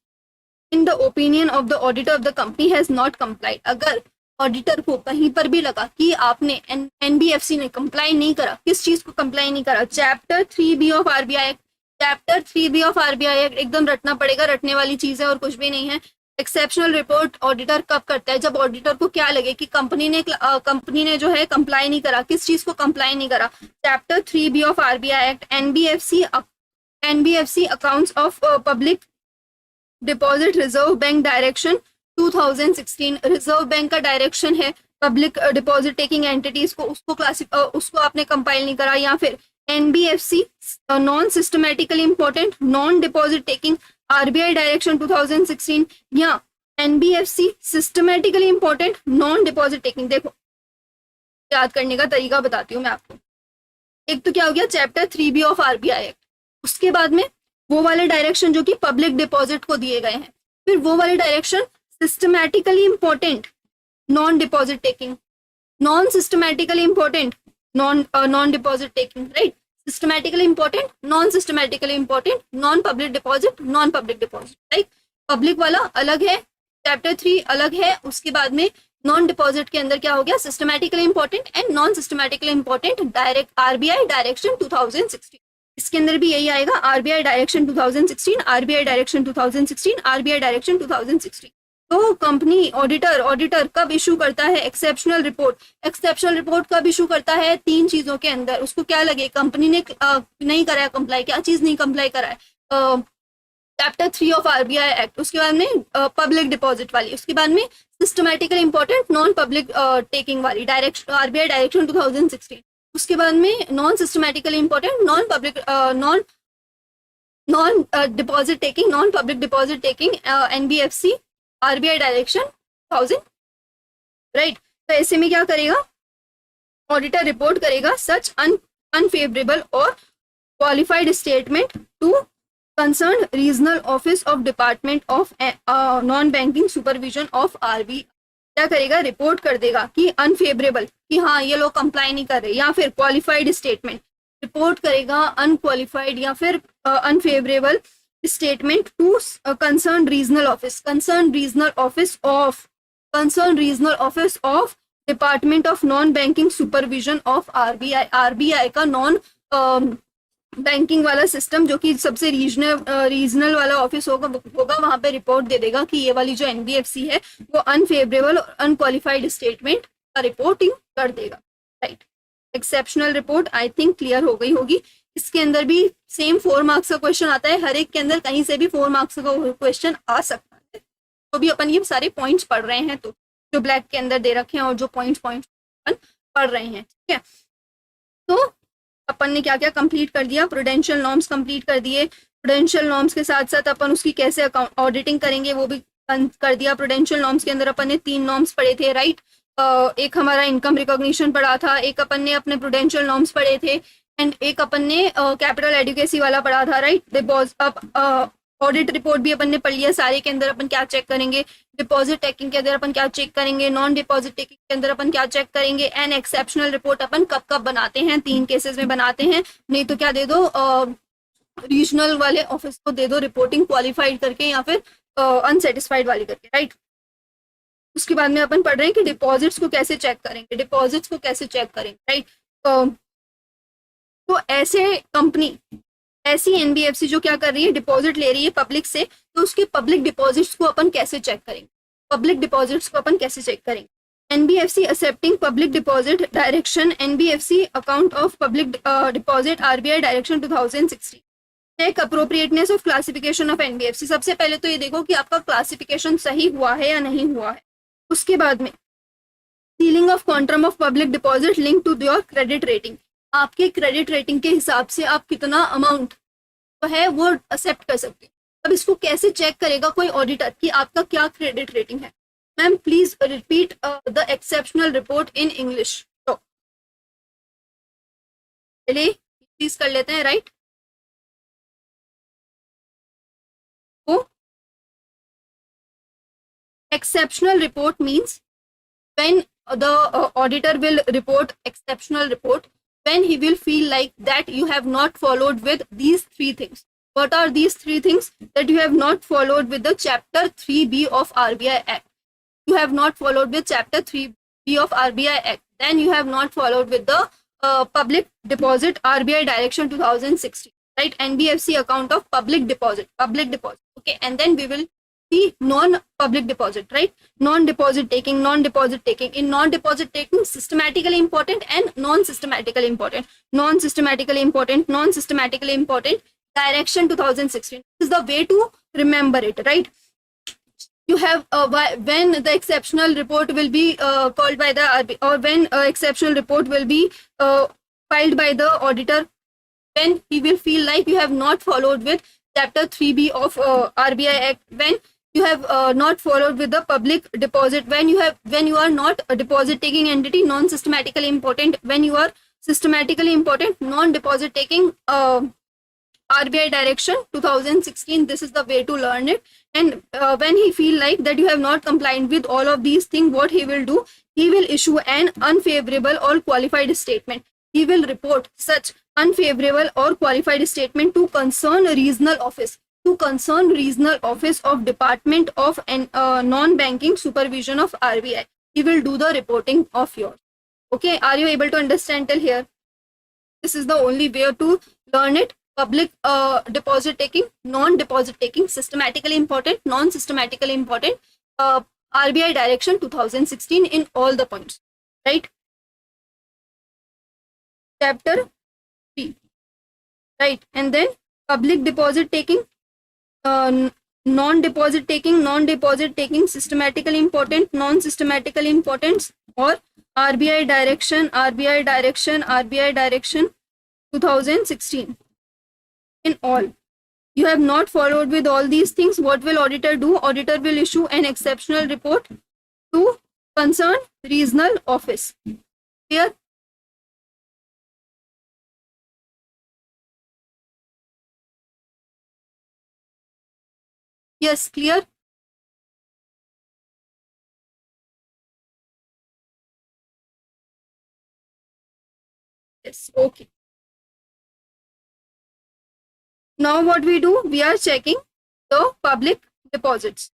In the opinion of the auditor of the company has not complied. अगर ऑडिटर को कहीं पर भी लगा कि आपने एनबीएफसी ने कंप्लाई नहीं करा, किस चीज को कंप्लाई नहीं करा, chapter 3B of RBI act, chapter 3B of RBI act एकदम रटना पड़ेगा, रटने वाली चीज है और कुछ भी नहीं है। एक्सेप्शनल रिपोर्ट ऑडिटर कब करता है, जब ऑडिटर को क्या लगे कि कंपनी ने जो है कंप्लाई नहीं करा, किस चीज को कंप्लाई नहीं करा, chapter 3B of RBI act, NBFC accounts of public deposit reserve bank direction 2016, reserve bank का डायरेक्शन है पब्लिक डिपॉजिट टेकिंग एंटिटीज को, उसको आपने कंपाइल नहीं करा, या फिर NBFC non systematically important non deposit taking RBI direction 2016, या NBFC systematically important non deposit taking. देखो याद करने का तरीका बताती हूँ मैं आपको। एक तो क्या हो गया chapter 3B of RBI act, उसके बाद में वो वाले डायरेक्शन जो कि पब्लिक डिपॉजिट को दिए गए हैं, फिर वो वाले direction systematically important non deposit taking, non systematically important, non deposit taking, right, systematically important, non systematically important, non public deposit, non public deposit, right. Public वाला अलग है, चैप्टर 3 अलग है, उसके बाद में नॉन डिपॉजिट के अंदर क्या हो गया, systematically important and non systematically important, direct RBI direction 2016, इसके अंदर भी यही आएगा, RBI direction 2016, RBI direction 2016, RBI direction 2016। तो कंपनी ऑडिटर कब इशू करता है एक्सेप्शनल रिपोर्ट, एक्सेप्शनल रिपोर्ट कब इशू करता है, 3 चीजों के अंदर, उसको क्या लगे कंपनी ने नहीं करा है कंप्लाई, क्या चीज नहीं कंप्लाई करा है, चैप्टर 3 ऑफ आरबीआई एक्ट, उसके बाद में पब्लिक डिपॉजिट वाली, उसके बाद में systematically important non public taking वाली डायरेक्शन, आरबीआई डायरेक्शन 2016, उसके बाद में non systematically important non public non deposit taking, non public deposit taking, NBFC, RBI direction 1000, right. तो ऐसे में क्या करेगा, ऑडिटर रिपोर्ट करेगा सच अनफेवरेबल और qualified statement to concern regional office of department of non banking supervision of RBI, क्या करेगा, report कर देगा कि अनफेवरेबल, कि हाँ ये लोग कंप्लाई नहीं कर रहे, या फिर क्वालिफाइड स्टेटमेंट, रिपोर्ट करेगा अनक्वालिफाइड या फिर unfavourable statement to concern regional office, concern regional office of department of non banking supervision of RBI, RBI का नॉन बैंकिंग वाला सिस्टम जो कि सबसे रीजनल वाला ऑफिस होगा वहां पे रिपोर्ट दे देगा कि ये वाली जो एनबीएफसी है वो अनफेवरेबल और अनक्वालिफाइड स्टेटमेंट का रिपोर्टिंग कर देगा, right. Exceptional report I think clear हो गई होगी। इसके अंदर भी सेम 4 मार्क्स का क्वेश्चन आता है, हर एक के अंदर कहीं से भी 4 मार्क्स का क्वेश्चन आ सकता है, तो भी अपन ये सारे पॉइंट्स पढ़ रहे हैं, तो जो ब्लैक के अंदर दे रखे हैं और जो पॉइंट्स पढ़ रहे हैं, ठीक है। तो अपन ने क्या क्या कंप्लीट कर दिया, प्रूडेंशियल नॉर्म्स कंप्लीट कर दिए, प्रूडेंशियल नॉर्म्स के साथ साथ अपन उसकी कैसे अकाउंट ऑडिटिंग करेंगे वो भी कर दिया। प्रूडेंशियल नॉर्म्स के अंदर अपन ने 3 नॉर्म्स पढ़े थे, राइट, एक हमारा इनकम रिकॉग्निशन पढ़ा था, एक अपन ने अपने प्रूडेंशियल नॉर्म्स पढ़े थे, एंड एक अपन ने कैपिटल एडुकेसी वाला पढ़ा था, राइट। ऑडिट रिपोर्ट भी अपन ने पढ़ लिया, सारे के अंदर अपन क्या चेक करेंगे, डिपॉजिट टेकिंग के अंदर अपन क्या चेक करेंगे, नॉन डिपॉजिट टेकिंग के अंदर अपन क्या चेक करेंगे, एंड एक्सेप्शनल रिपोर्ट अपन कब कब बनाते हैं, 3 केसेस में बनाते हैं, नहीं तो क्या दे दो, रीजनल वाले ऑफिस को दे दो रिपोर्टिंग क्वालिफाइड करके या फिर अनसेटिस्फाइड वाली करके, राइट। उसके बाद में अपन पढ़ रहे हैं कि डिपॉजिट्स को कैसे चेक करेंगे, डिपॉजिट्स को कैसे चेक करेंगे, राइट। तो ऐसे कंपनी, ऐसी एनबीएफसी जो क्या कर रही है, डिपॉजिट ले रही है पब्लिक से, तो उसके पब्लिक डिपॉजिट्स को अपन कैसे चेक करेंगे, पब्लिक डिपॉजिट्स को अपन कैसे चेक करेंगे। NBFC accepting public deposit direction, NBFC account of public deposit, RBI direction 2016, check appropriateness of classification of NBFC. सबसे पहले तो ये देखो कि आपका क्लासिफिकेशन सही हुआ है या नहीं हुआ है। उसके बाद में ceiling of quantum of public deposit link to your credit rating, आपके क्रेडिट रेटिंग के हिसाब से आप कितना अमाउंट तो है वो एक्सेप्ट कर सकते हैं। अब इसको कैसे चेक करेगा कोई ऑडिटर कि आपका क्या क्रेडिट रेटिंग है। Ma'am please repeat the exceptional report in English. तो चलिए प्लीज कर लेते हैं, राइट। तो exceptional report means when the auditor will report exceptional report when he will feel like that you have not followed with these 3 things. What are these 3 things? That you have not followed with the chapter 3B of RBI Act. You have not followed with chapter 3B of RBI Act. Then you have not followed with the public deposit RBI direction 2016, right? NBFC account of public deposit, okay. And then we will the non-public deposit, right? Non-deposit taking. In non-deposit taking, systematically important and non-systematically important. Direction 2016 this is the way to remember it, right? You have when the exceptional report will be called by the RBI, or when exceptional report will be filed by the auditor, when he will feel like you have not followed with chapter 3B of RBI Act, when you have not followed with the public deposit, when you are not a deposit taking entity, non-systematically important, when you are systematically important, non-deposit taking, RBI direction 2016, this is the way to learn it. And when he feel like that you have not complied with all of these things, what he will do? He will issue an unfavorable or qualified statement. He will report such unfavorable or qualified statement to concerned regional office, of Department of Non-Banking Supervision of RBI. He will do the reporting of yours. Okay, are you able to understand till here? This is the only way to learn it. Public deposit taking, non-deposit taking, systematically important, non-systematically important, RBI direction 2016 in all the points, right? Chapter 3, right? And then public deposit taking, non-deposit taking, systematically important, non-systematically important, or RBI direction 2016 in all. You have not followed with all these things, what will auditor do? Auditor will issue an exceptional report to concerned regional office. Clear? Yes, clear? Yes, okay. Now what we do? We are checking the public deposits.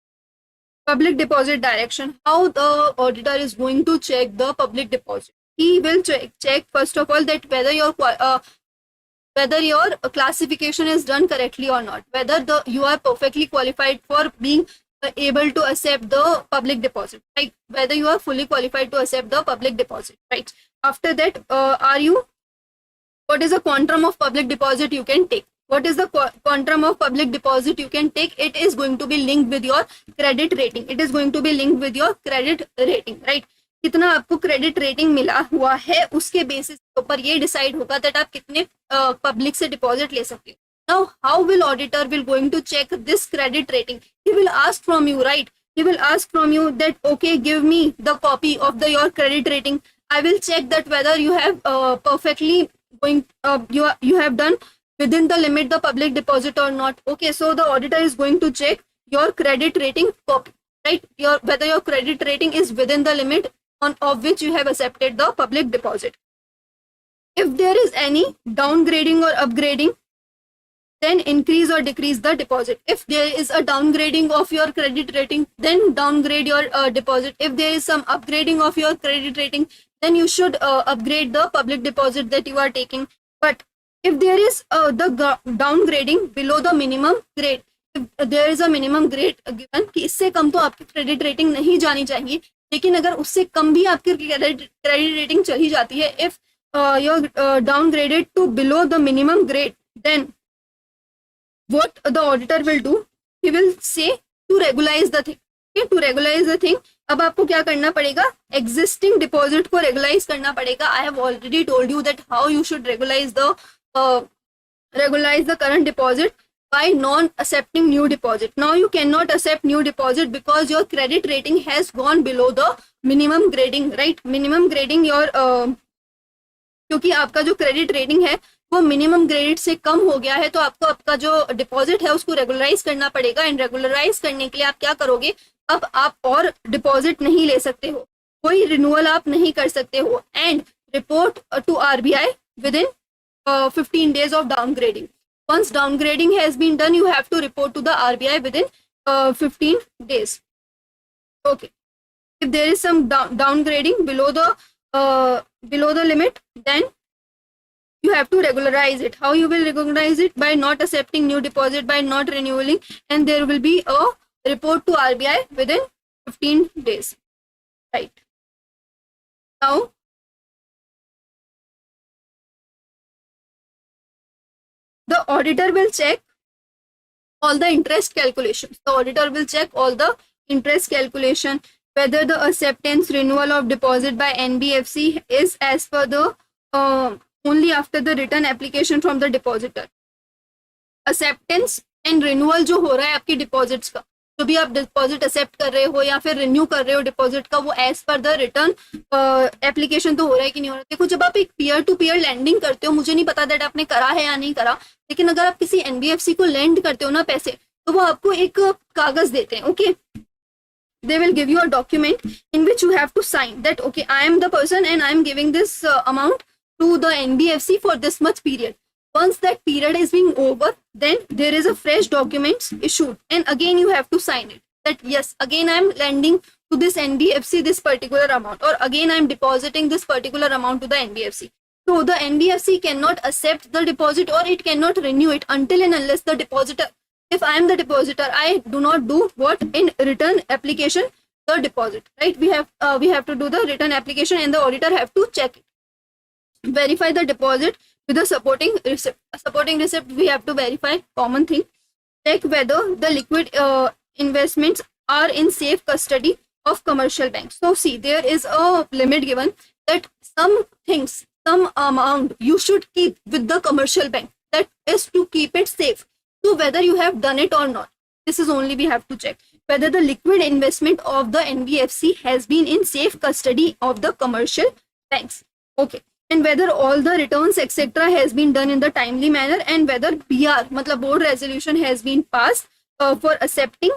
Public deposit direction. How the auditor is going to check the public deposit? He will check first of all that whether your classification is done correctly or not, whether you are perfectly qualified for being able to accept the public deposit, right? Whether you are fully qualified to accept the public deposit, right? After that, what is the quantum of public deposit you can take? What is the quantum of public deposit you can take? It is going to be linked with your credit rating. It is going to be linked with your credit rating, right? कितना आपको credit rating मिला हुआ है उसके basis के ऊपर ये decide होगा दैट आप कितने पब्लिक से डिपॉजिट ले सकते हो. Now, how will auditor will going to check this credit rating? He will ask from you, right? He will ask from you that, okay, give me the copy of your credit rating. I will check that whether you have perfectly you have done within the limit the public deposit or not. Okay, so the auditor is going to check your credit rating copy, right? Whether your credit rating is within the limit of which you have accepted the public deposit. If there is any downgrading or upgrading, then increase or decrease the deposit. If there is a downgrading of your credit rating, then downgrade your deposit. If there is some upgrading of your credit rating, then you should upgrade the public deposit that you are taking. But if there is the downgrading below the minimum grade, if there is a minimum grade given कि इससे कम तो आपकी credit rating नहीं जानी चाहिए, लेकिन अगर उससे कम भी आपकी क्रेडिट रेटिंग चली जाती है, if you're downgraded to below the minimum grade, then what the auditor will do? He will say to regularize the thing. Okay, to regularize the thing. अब आपको क्या करना पड़ेगा? Existing deposit को regularize करना पड़ेगा. I have already told you that how you should regularize the current deposit by non-accepting new deposit. Now you cannot accept new deposit because your credit rating has gone below the minimum grading, right? Minimum grading your क्योंकि आपका जो credit rating है वो minimum grade से कम हो गया है, तो आपको आपका जो डिपॉजिट है उसको रेगुलराइज करना पड़ेगा. एंड रेगुलराइज करने के लिए आप क्या करोगे? अब आप और डिपॉजिट नहीं ले सकते हो, कोई रिन्यूअल आप नहीं कर सकते हो. And report to RBI within 15 days of downgrading. Once downgrading has been done, you have to report to the RBI within 15 days. Okay. If there is some downgrading below the limit, then you have to regularize it. How you will regularize it? By not accepting new deposit, by not renewing, and there will be a report to RBI within 15 days. Right. Now, the auditor will check all the interest calculations. The auditor will check all the interest calculation, whether the acceptance renewal of deposit by NBFC is as per the only after the return application from the depositor. Acceptance and renewal जो हो रहा है आपकी deposits का, जो भी आप deposit accept कर रहे हो या फिर रिन्यू कर रहे हो डिपॉजिट का, वो as per the return application तो हो रहा है कि नहीं हो रहा है. देखो, जब आप एक पीयर टू पीयर लैंडिंग करते हो, मुझे नहीं पता दैट आपने करा है या नहीं करा, लेकिन अगर आप किसी एनबीएफसी को लेंड करते हो ना पैसे, तो वो आपको एक कागज देते हैं, okay, they will give you a document in which you have to sign that okay, I am the person and I am giving this amount to the NBFC for this much period. Once that period is being over, then there is a fresh documents issued and again you have to sign it that yes, again I am lending to this NBFC this particular amount, or again I am depositing this particular amount to the NBFC. So the NBFC cannot accept the deposit or it cannot renew it until and unless the depositor, if I am the depositor, I do not do what in return application the deposit, right? We have to do the return application and the auditor have to check it, verify the deposit with the supporting receipt. Supporting receipt we have to verify, common thing. Check whether the liquid investments are in safe custody of commercial banks. So see, there is a limit given that some things, some amount you should keep with the commercial bank, that is to keep it safe. So whether you have done it or not, this is only we have to check whether the liquid investment of the NBFC has been in safe custody of the commercial banks, okay, and whether all the returns etc has been done in the timely manner, and whether BR matlab board resolution has been passed for accepting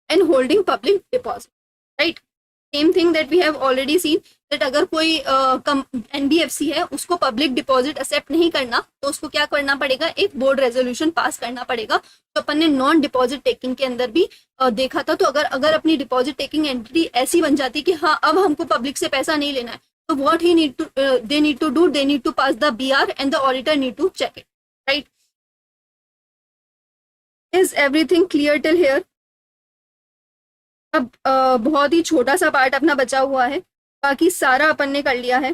and holding public deposit, right? Same thing that we have already seen that अगर कोई NBFC है उसको public deposit accept नहीं करना तो उसको क्या करना पड़ेगा, एक बोर्ड रेजोल्यूशन पास करना पड़ेगा. तो अपन ने नॉन डिपॉजिट टेकिंग के अंदर भी देखा था. तो अगर अपनी डिपॉजिट टेकिंग एंटिटी ऐसी बन जाती कि हाँ अब हमको पब्लिक से पैसा नहीं लेना है, तो what he need to they need to do, they need to pass the BR and the auditor need to check it, right? Is everything clear till here? अब बहुत ही छोटा सा पार्ट अपना बचा हुआ है, बाकी सारा अपन ने कर लिया है,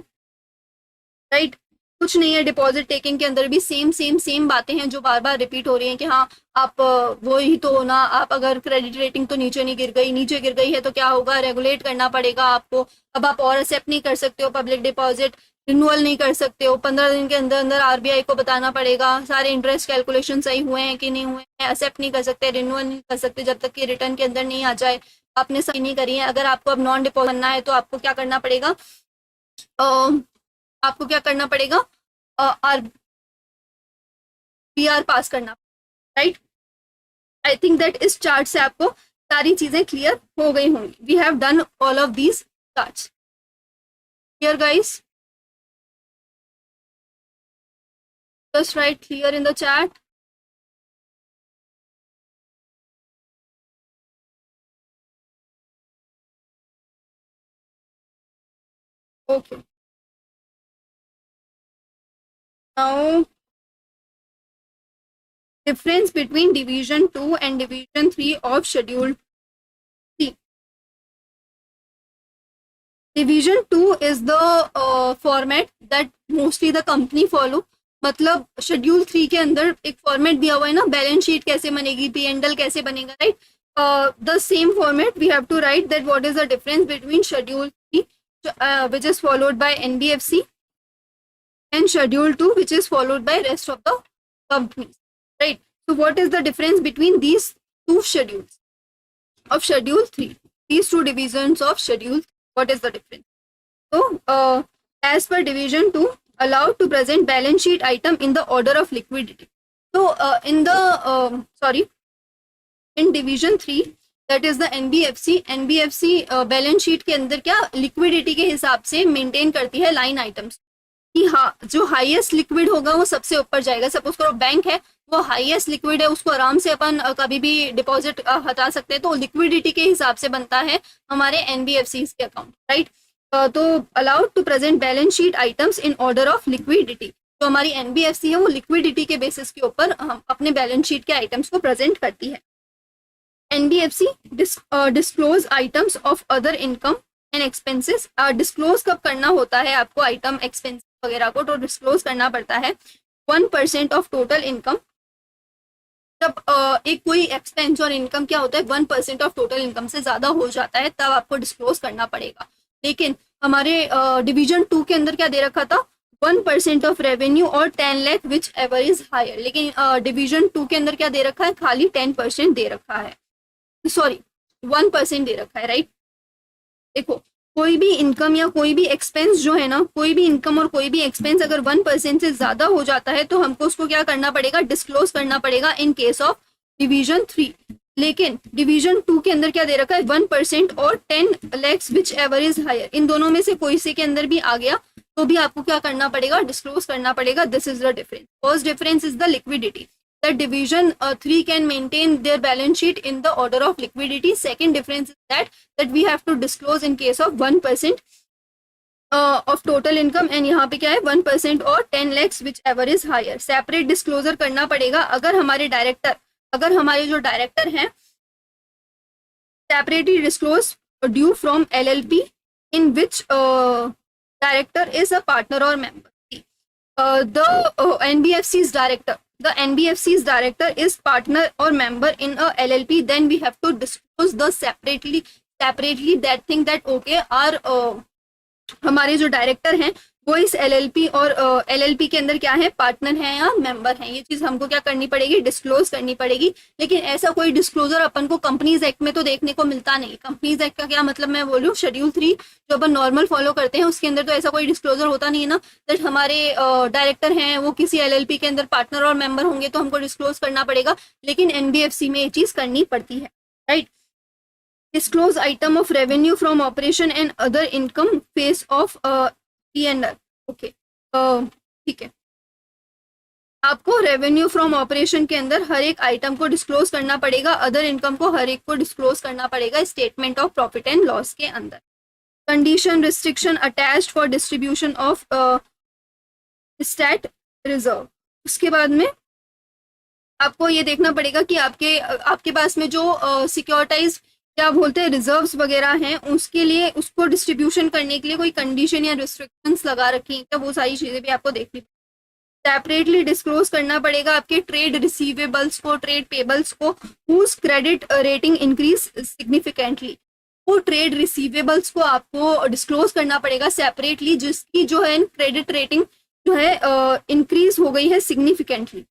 राइट? कुछ नहीं है. डिपॉजिट टेकिंग के अंदर भी सेम बातें हैं जो बार बार रिपीट हो रही हैं कि हाँ आप वो ही तो ना, आप अगर क्रेडिट रेटिंग तो नीचे नहीं गिर गई, नीचे गिर गई है तो क्या होगा, रेगुलेट करना पड़ेगा आपको. अब आप और एक्सेप्ट नहीं कर सकते हो पब्लिक डिपॉजिट, रिन्यूअल नहीं कर सकते हो, 15 दिन के अंदर अंदर RBI को बताना पड़ेगा सारे इंटरेस्ट कैलकुलेशन सही हुए हैं कि नहीं हुए हैं, एक्सेप्ट नहीं कर सकते, रिन्यूअल नहीं कर सकते जब तक कि रिटर्न के अंदर नहीं आ जाए, आपने सही नहीं करी है. अगर आपको अब नॉन डिपॉजिट बनना है तो आपको क्या करना पड़ेगा, आपको क्या करना पड़ेगा, BR पास करना, राइट? आई थिंक दैट इस चार्ट से आपको सारी चीजें क्लियर हो गई होंगी. We have done all of these charts. Clear guys? Just write clear in the chat. Okay. Now, difference between division 2 and division 3 of schedule 3. Division 2 is the format that mostly the company follow. मतलब schedule 3 के अंदर एक format दिया हुआ है ना, balance sheet कैसे बनेगी, P&L कैसे बनेगा, right? The same format we have to write that what is the difference between schedule 3 which is followed by NBFC and schedule 2 which is followed by rest of the companies, right? So what is the difference between these two schedules of schedule 3, these two divisions of schedule, what is the difference? So as per division 2, allowed to present balance sheet item in the order of liquidity. So in division 3 that is the NBFC balance sheet के अंदर क्या liquidity के हिसाब से maintain करती है line items कि हाँ जो हाईएस्ट लिक्विड होगा वो सबसे ऊपर जाएगा. सपोज करो बैंक है वो हाईएस्ट लिक्विड है, उसको आराम से अपन कभी भी डिपॉजिट हटा सकते हैं, तो लिक्विडिटी के हिसाब से बनता है हमारे NBFC के अकाउंट, राइट? तो allowed to present balance sheet items in order of liquidity. तो हमारी NBFC है वो लिक्विडिटी के बेसिस के ऊपर अपने बैलेंस शीट के आइटम्स को प्रेजेंट करती है. NBFC disclose items of other income and expenses. Disclose कब करना होता है आपको आइटम एक्सपेंस वगैरह को, तो डिस्क्लोज करना पड़ता है 1% ऑफ टोटल इनकम. जब एक कोई एक्सपेंस और इनकम क्या होता है 1% ऑफ टोटल इनकम से ज्यादा हो जाता है तब आपको डिस्क्लोज करना पड़ेगा. लेकिन हमारे डिवीजन 2 के अंदर क्या दे रखा था, 1% ऑफ रेवेन्यू और 10 lakh which ever is higher. लेकिन डिवीजन 2 के अंदर क्या दे रखा है, खाली 10% दे रखा है, सॉरी 1% दे रखा है, राइट? देखो कोई भी इनकम या कोई भी एक्सपेंस जो है ना, कोई भी इनकम और कोई भी एक्सपेंस अगर 1% से ज्यादा हो जाता है तो हमको उसको क्या करना पड़ेगा, डिस्क्लोज करना पड़ेगा इन केस ऑफ डिवीजन 3। लेकिन डिवीजन 2 के अंदर क्या दे रखा है 1% और 10 lakhs which ever is higher, इन दोनों में से कोई से के अंदर भी आ गया तो भी आपको क्या करना पड़ेगा, डिस्क्लोज करना पड़ेगा। This is the difference. First difference is the liquidity, that division 3 can maintain their balance sheet in the order of liquidity. Second difference is that we have to disclose in case of 1% of total income, and यहाँ पे क्या है 1% और 10 lakhs which ever is higher. Separate disclosure करना पड़ेगा अगर हमारे जो डायरेक्टर हैं separately disclose due from LLP in which director is a partner or member. The NBFC's director is partner or member in a LLP. Then we have to disclose the separately that thing that okay our हमारे जो director हैं वो इस LLP और LLP के अंदर क्या है, पार्टनर है या मेंबर है। ये चीज हमको क्या करनी पड़ेगी, डिस्क्लोज करनी पड़ेगी। लेकिन ऐसा कोई डिस्क्लोजर अपन को कंपनीज एक्ट में तो देखने को मिलता नहीं। कंपनीज एक्ट का क्या मतलब, मैं बोल रही हूँ शेड्यूल 3 जो अपन नॉर्मल फॉलो करते हैं उसके अंदर तो ऐसा कोई डिस्क्लोजर होता नहीं है ना, दैट हमारे डायरेक्टर हैं वो किसी LLP के अंदर पार्टनर और मेंबर होंगे तो हमको डिस्क्लोज करना पड़ेगा। लेकिन NBFC में ये चीज करनी पड़ती है, right. Disclose item of revenue from operation and other income phase of P&L. Okay, ठीक है। आपको रेवेन्यू फ्रॉम ऑपरेशन के अंदर हर एक आइटम को डिस्क्लोज करना पड़ेगा, अदर इनकम को हर एक को डिस्क्लोज करना पड़ेगा statement of profit and loss के अंदर। Condition restriction attached for distribution of stat reserve. उसके बाद में आपको ये देखना पड़ेगा कि आपके पास में जो सिक्योरिटाइज क्या बोलते हैं रिजर्व्स वगैरह हैं उसके लिए उसको डिस्ट्रीब्यूशन करने के लिए कोई कंडीशन या रिस्ट्रिक्शंस लगा रखी हैं क्या, वो सारी चीजें भी आपको देखनी। सेपरेटली डिस्क्लोज करना पड़ेगा आपके ट्रेड रिसीवेबल्स को, ट्रेड पेबल्स को whose credit rating increase significantly. वो ट्रेड रिसीवेबल्स को आपको डिस्क्लोज करना पड़ेगा सेपरेटली जिसकी जो है क्रेडिट रेटिंग जो है इंक्रीज हो गई है सिग्निफिकेंटली।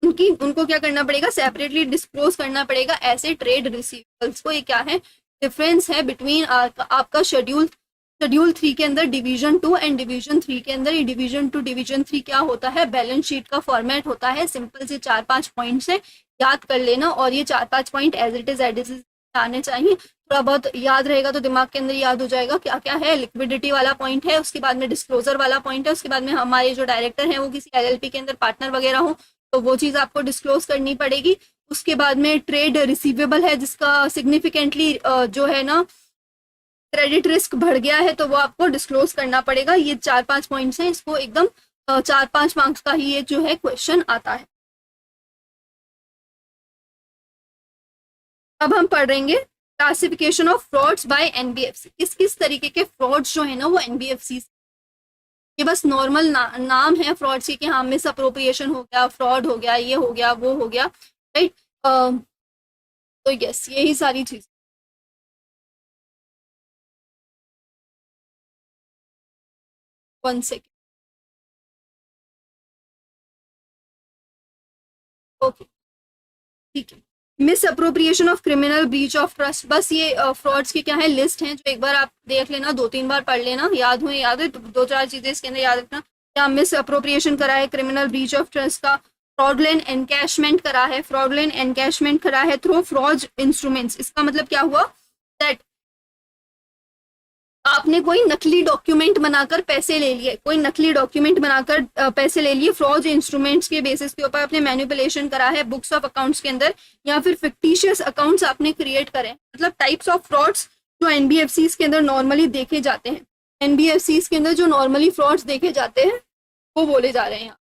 उनको क्या करना पड़ेगा, सेपरेटली डिस्क्लोज करना पड़ेगा ऐसे ट्रेड रिसीवेबल्स को। ये क्या है, डिफरेंस है बिटवीन आपका शेड्यूल 3 के अंदर डिवीजन 2 एंड डिवीजन 3 के अंदर। ये डिवीजन 2 डिवीजन 3 क्या होता है, बैलेंस शीट का फॉर्मेट होता है। सिंपल से 4-5 पॉइंट से याद कर लेना और ये 4-5 पॉइंट एज इट इज आने चाहिए। थोड़ा बहुत याद रहेगा तो दिमाग के अंदर याद हो जाएगा क्या क्या है। लिक्विडिटी वाला पॉइंट है, उसके बाद में डिस्क्लोजर वाला पॉइंट है, उसके बाद में हमारे जो डायरेक्टर हैं वो किसी LLP के अंदर पार्टनर वगैरह हो तो वो चीज आपको डिस्क्लोज करनी पड़ेगी। उसके बाद में ट्रेड रिसीवेबल है जिसका सिग्निफिकेंटली जो है ना क्रेडिट रिस्क बढ़ गया है तो वो आपको डिस्क्लोज करना पड़ेगा। ये 4-5 पॉइंट्स हैं, इसको एकदम 4-5 मार्क्स का ही ये जो है क्वेश्चन आता है। अब हम पढ़ेंगे classification of frauds by NBFC। किस किस तरीके के फ्रॉड्स जो है ना वो NBFC, ये बस नॉर्मल नाम है फ्रॉड्स के, हाँ मिस अप्रोप्रिएशन हो गया, फ्रॉड हो गया, ये हो गया, वो हो गया, राइट। तो यस यही सारी चीज। वन सेकेंड, ओके ठीक है। Miss appropriation of criminal breach of trust, बस ये फ्रॉड्स की क्या है लिस्ट हैं जो एक बार आप देख लेना, 2-3 बार पढ़ लेना, याद है 2-4 चीजें इसके अंदर याद रखना। क्या मिस अप्रोप्रिएशन करा है, क्रिमिनल ब्रीच ऑफ ट्रस्ट का, फ्रॉडलेंट एनकैशमेंट करा है, फ्रॉडलेंट एनकैशमेंट करा है थ्रू फ्रॉड इंस्ट्रूमेंट्स। इसका मतलब क्या हुआ, दैट आपने कोई नकली डॉक्यूमेंट बनाकर पैसे ले लिए, कोई नकली डॉक्यूमेंट बनाकर पैसे ले लिए, फ्रॉड इंस्ट्रूमेंट्स के बेसिस के ऊपर आपने मैनिपुलेशन करा है बुक्स ऑफ अकाउंट्स के अंदर, या फिर फिक्टिशियस अकाउंट्स आपने क्रिएट करे। मतलब टाइप्स ऑफ फ्रॉड्स जो NBFCs के अंदर नॉर्मली देखे जाते हैं, NBFCs के अंदर जो नॉर्मली फ्रॉड्स देखे जाते हैं वो बोले जा रहे हैं।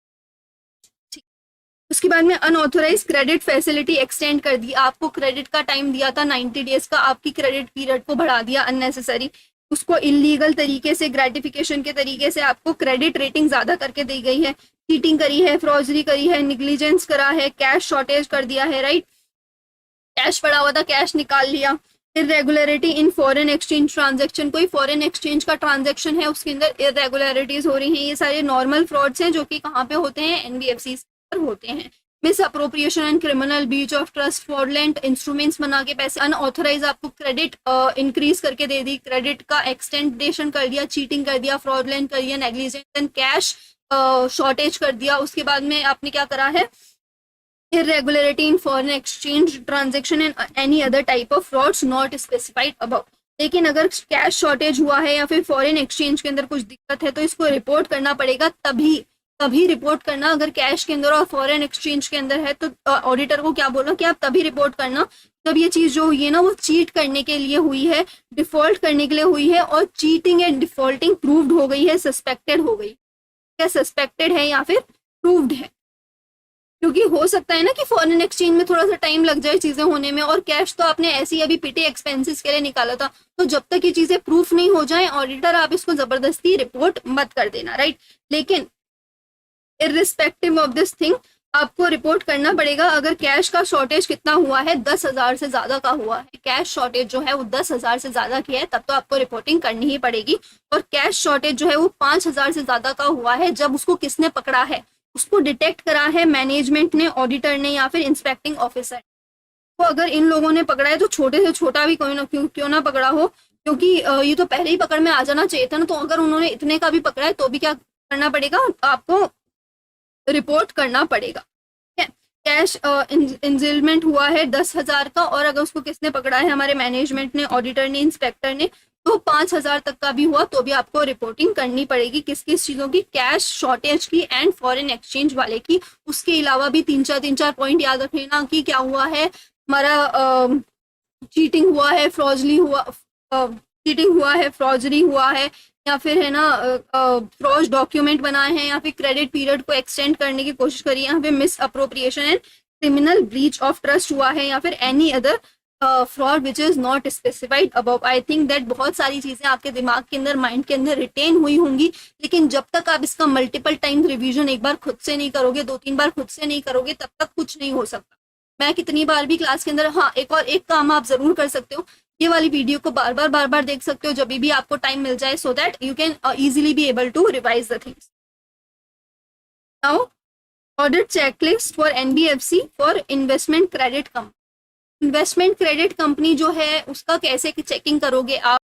उसके बाद में अनऑथोराइज क्रेडिट फैसिलिटी एक्सटेंड कर दी, आपको क्रेडिट का टाइम दिया था 90 डेज का, आपकी क्रेडिट पीरियड को बढ़ा दिया अननेसेसरी, उसको इलीगल तरीके से ग्रेटिफिकेशन के तरीके से आपको क्रेडिट रेटिंग ज्यादा करके दी गई है, चीटिंग करी है, फ्रॉडरी करी है, निग्लिजेंस करा है, कैश शॉर्टेज कर दिया है, राइट, कैश पड़ा हुआ था कैश निकाल लिया, irregularity in foreign exchange transaction, कोई फॉरेन एक्सचेंज का ट्रांजेक्शन है उसके अंदर इरेगुलरिटीज हो रही हैं। ये सारे नॉर्मल फ्रॉड्स हैं जो कि कहाँ पे होते हैं, NBFCs पर होते हैं। Miss appropriation and criminal breach of trust, fraudulent instruments बना के पैसे, अनऑथराइज आपको क्रेडिट इंक्रीज करके दे दी, क्रेडिट का एक्सटेंडेशन कर दिया, चीटिंग कर दिया, फ्रॉडलेंट कर दिया, नेग्लिजेंस एंड कैश शॉर्टेज कर दिया। उसके बाद में आपने क्या करा है, irregularity in foreign exchange transaction and any other type of frauds not specified above. लेकिन अगर कैश शॉर्टेज हुआ है या फिर फॉरेन एक्सचेंज के अंदर कुछ दिक्कत है तो इसको रिपोर्ट करना पड़ेगा, तभी तभी रिपोर्ट करना। अगर कैश के अंदर और फॉरेन एक्सचेंज के अंदर है तो ऑडिटर को क्या बोलो कि आप तभी रिपोर्ट करना जब ये चीज जो हुई है ना वो चीट करने के लिए हुई है, डिफॉल्ट करने के लिए हुई है और चीटिंग एंड डिफॉल्टिंग प्रूव्ड हो गई है, सस्पेक्टेड हो गई, क्या सस्पेक्टेड है या फिर प्रूव्ड है। क्योंकि हो सकता है ना कि फॉरेन एक्सचेंज में थोड़ा सा टाइम लग जाए चीजें होने में, और कैश तो आपने ऐसे ही अभी पीटे एक्सपेंसेस के लिए निकाला था, तो जब तक ये चीजें प्रूफ नहीं हो जाए ऑडिटर आप इसको जबरदस्ती रिपोर्ट मत कर देना, राइट। लेकिन इररिस्पेक्टिव ऑफ दिस थिंग आपको रिपोर्ट करना पड़ेगा। अगर कैश का शॉर्टेज कितना हुआ है, 10,000 से ज्यादा का हुआ है, कैश शॉर्टेज जो है वो 10,000 से ज्यादा की है, तब तो आपको रिपोर्टिंग करनी ही पड़ेगी। और कैश शॉर्टेज जो है वो 5,000 से ज्यादा का हुआ है, जब उसको किसने पकड़ा है, उसको डिटेक्ट करा है मैनेजमेंट ने, ऑडिटर ने या फिर इंस्पेक्टिंग ऑफिसर। तो अगर इन लोगों ने पकड़ा है तो छोटे से छोटा भी कोई ना क्यों ना पकड़ा हो, क्योंकि ये तो पहले ही पकड़ में आ जाना चाहिए था ना। तो अगर उन्होंने इतने का भी पकड़ा है तो भी क्या करना पड़ेगा, आपको रिपोर्ट करना पड़ेगा। कैश इंजिलमेंट हुआ है 10,000 का, और अगर उसको किसने पकड़ा है, हमारे मैनेजमेंट ने, ऑडिटर ने, इंस्पेक्टर ने, तो 5,000 तक का भी हुआ तो भी आपको रिपोर्टिंग करनी पड़ेगी। किस किस चीजों की, कैश शॉर्टेज की एंड फॉरेन एक्सचेंज वाले की। उसके अलावा भी तीन चार पॉइंट याद रखना कि क्या हुआ है, हमारा चीटिंग हुआ है, चीटिंग हुआ है, फ्रॉजरी हुआ है, या फिर है ना फ्रॉड डॉक्यूमेंट बनाए हैं, या फिर क्रेडिट पीरियड को एक्सटेंड करने की कोशिश करी है, यहाँ पे miss appropriation and criminal breach of trust हुआ है, या फिर any other fraud which is not specified above. I think that बहुत सारी चीजें आपके दिमाग के अंदर, माइंड के अंदर रिटेन हुई होंगी, लेकिन जब तक आप इसका मल्टीपल टाइम रिवीजन एक बार खुद से नहीं करोगे, 2-3 बार खुद से नहीं करोगे, तब तक कुछ नहीं हो सकता। मैं कितनी बार भी क्लास के अंदर, हाँ एक काम आप जरूर कर सकते हो, ये वाली वीडियो को बार बार देख सकते हो जब भी आपको टाइम मिल जाए, so that you can easily be able to revise the things. Now audit checklist for NBFC for investment credit company. Investment credit company जो है उसका कैसे चेकिंग करोगे आप।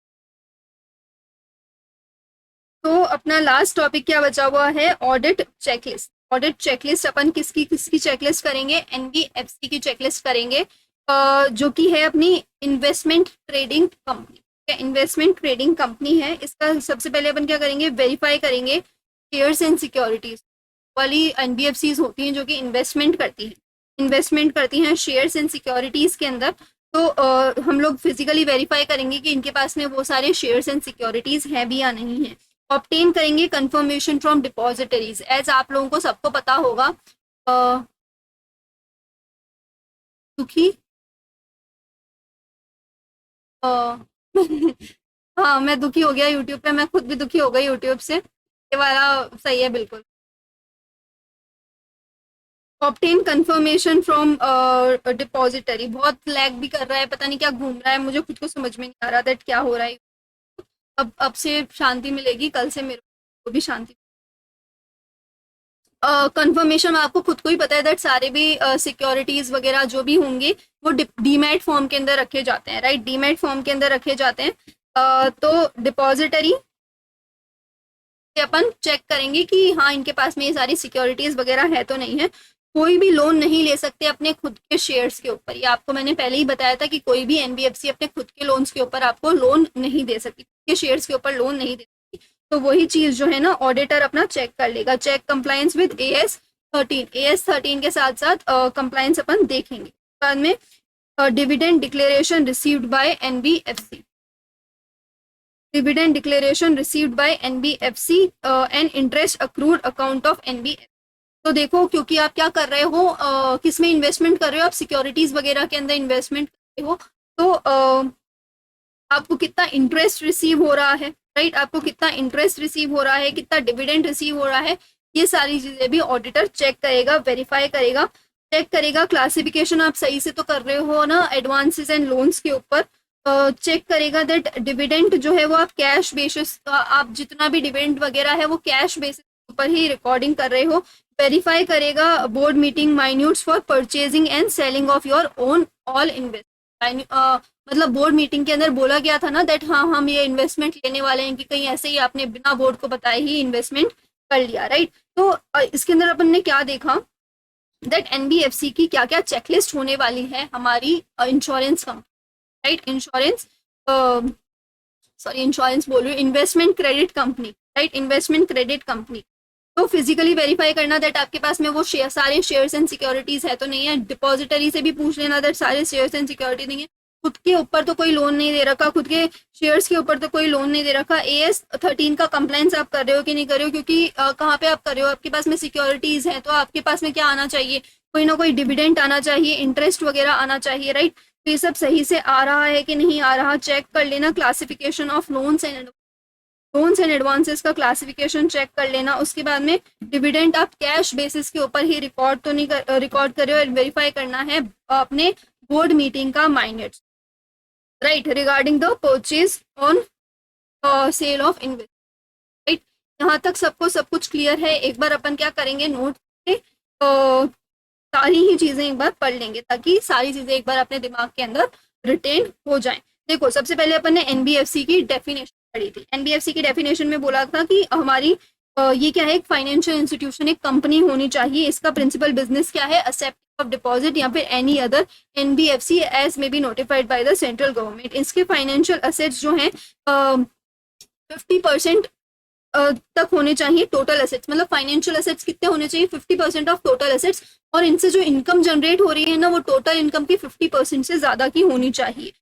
तो अपना लास्ट टॉपिक क्या बचा हुआ है, ऑडिट चेकलिस्ट। ऑडिट चेकलिस्ट अपन किसकी चेकलिस्ट करेंगे, एनबीएफसी की चेकलिस्ट करेंगे, जो कि है अपनी investment trading company. Investment trading company है, इसका सबसे पहले अपन क्या करेंगे, वेरीफाई करेंगे शेयर्स एंड सिक्योरिटीज वाली एनबीएफसीज होती हैं जो कि इन्वेस्टमेंट करती हैं शेयर्स एंड सिक्योरिटीज के अंदर। तो हम लोग फिजिकली वेरीफाई करेंगे कि इनके पास में वो सारे शेयर्स एंड सिक्योरिटीज हैं भी या नहीं है। ऑब्टेन करेंगे कंफर्मेशन फ्रॉम डिपॉजिटरीज। एज आप लोगों को सबको पता होगा, दुखी हाँ मैं दुखी हो गया यूट्यूब पे, मैं खुद भी दुखी हो गई यूट्यूब से, ये वाला सही है बिल्कुल। Obtain confirmation from depository. बहुत लैग भी कर रहा है, पता नहीं क्या घूम रहा है, मुझे खुद को समझ में नहीं आ रहा दैट क्या हो रहा है। अब से शांति मिलेगी, कल से मेरे को भी शांति। कंफर्मेशन आपको खुद को ही पता है दैट सारे भी सिक्योरिटीज वगैरह जो भी होंगे वो डीमैट फॉर्म के अंदर रखे जाते हैं, राइट, डीमैट फॉर्म के अंदर रखे जाते हैं। तो डिपॉजिटरी अपन चेक करेंगे कि हाँ इनके पास में ये सारी सिक्योरिटीज वगैरह है तो नहीं है। कोई भी लोन नहीं ले सकते अपने खुद के शेयर्स के ऊपर, ये आपको मैंने पहले ही बताया था कि कोई भी एनबीएफसी अपने खुद के लोन्स के ऊपर आपको लोन नहीं दे सकती, के शेयर्स के ऊपर लोन नहीं दे सकती। तो वही चीज जो है ना ऑडिटर अपना चेक कर लेगा। चेक कंप्लायंस विद AS13 के साथ साथ कंप्लायंस अपन देखेंगे। बाद में dividend declaration received by NBFC, dividend declaration received by NBFC and interest accrued account of NBFC। तो देखो क्योंकि आप क्या कर रहे हो, किस में इन्वेस्टमेंट कर रहे हो, आप सिक्योरिटीज वगैरह के अंदर इन्वेस्टमेंट कर रहे हो, तो आपको कितना इंटरेस्ट रिसीव हो रहा है, राइट, आपको कितना इंटरेस्ट रिसीव हो रहा है, कितना डिविडेंड रिसीव हो रहा है, ये सारी चीजें भी ऑडिटर चेक करेगा, वेरीफाई करेगा, चेक करेगा। क्लासिफिकेशन आप सही से तो कर रहे हो ना एडवांसेस एंड लोन्स के ऊपर, चेक करेगा दैट डिविडेंड जो है वो आप कैश बेसिस, आप जितना भी डिविडेंड वगैरह है वो कैश बेसिस ऊपर ही रिकॉर्डिंग कर रहे हो। वेरीफाई करेगा board meeting minutes for purchasing and selling of your own all invest. मतलब बोर्ड मीटिंग के अंदर बोला गया था ना दैट हाँ हम ये इन्वेस्टमेंट लेने वाले हैं, कि कहीं ऐसे ही आपने बिना बोर्ड को बताए ही इन्वेस्टमेंट कर लिया, राइट। तो इसके अंदर अपन ने क्या देखा, दैट एनबीएफसी की क्या क्या चेकलिस्ट होने वाली है हमारी इंश्योरेंस कंपनी, राइट, इंश्योरेंस बोल रही हूँ, investment credit company, right, investment credit company. तो फिजिकली वेरीफाई करना दैट आपके पास में वो सारे शेयर्स एंड सिक्योरिटीज है तो नहीं है, डिपॉजिटरी से भी पूछ लेना दैट सारे शेयर्स एंड सिक्योरिटी नहीं है, खुद के ऊपर तो कोई लोन नहीं दे रखा, खुद के शेयर्स के ऊपर तो कोई लोन नहीं दे रखा, AS13 का कंप्लायंस आप कर रहे हो कि नहीं कर रहे हो, क्योंकि कहाँ पे आप कर रहे हो, आपके पास में सिक्योरिटीज है तो आपके पास में क्या आना चाहिए, कोई ना कोई डिविडेंड आना चाहिए, इंटरेस्ट वगैरह आना चाहिए, राइट। तो ये सब सही से आ रहा है कि नहीं आ रहा चेक कर लेना। Classification of loans and advances का क्लासिफिकेशन चेक कर लेना। उसके बाद में डिविडेंड आप कैश बेसिस के ऊपर ही रिकॉर्ड तो नहीं रिकॉर्ड कर रहे हो, वेरीफाई करना है अपने बोर्ड मीटिंग का minutes, right, regarding the purchase on sale of invest, right. यहाँ तक सबको सब कुछ क्लियर है। एक बार अपन क्या करेंगे, नोट से सारी ही चीजें एक बार पढ़ लेंगे ताकि सारी चीजें एक बार अपने दिमाग के अंदर रिटेन हो जाएं। देखो, सबसे पहले अपन ने एनबीएफसी की डेफिनेशन पढ़ी थी। एनबीएफसी की डेफिनेशन में बोला था कि हमारी ये क्या है, एक फाइनेंशियल इंस्टीट्यूशन, एक कंपनी होनी चाहिए। इसका प्रिंसिपल बिजनेस क्या है, एक्सेप्ट ऑफ डिपॉजिट या फिर any other NBFC as may be notified by the central government. इसके फाइनेंशियल असेट्स जो हैं 50% तक होने चाहिए टोटल एसेट्स, मतलब फाइनेंशियल एसेट्स कितने होने चाहिए, 50% ऑफ टोटल एसेट्स, और इनसे जो इनकम जनरेट हो रही है ना वो टोटल इनकम की 50% से ज्यादा की होनी चाहिए।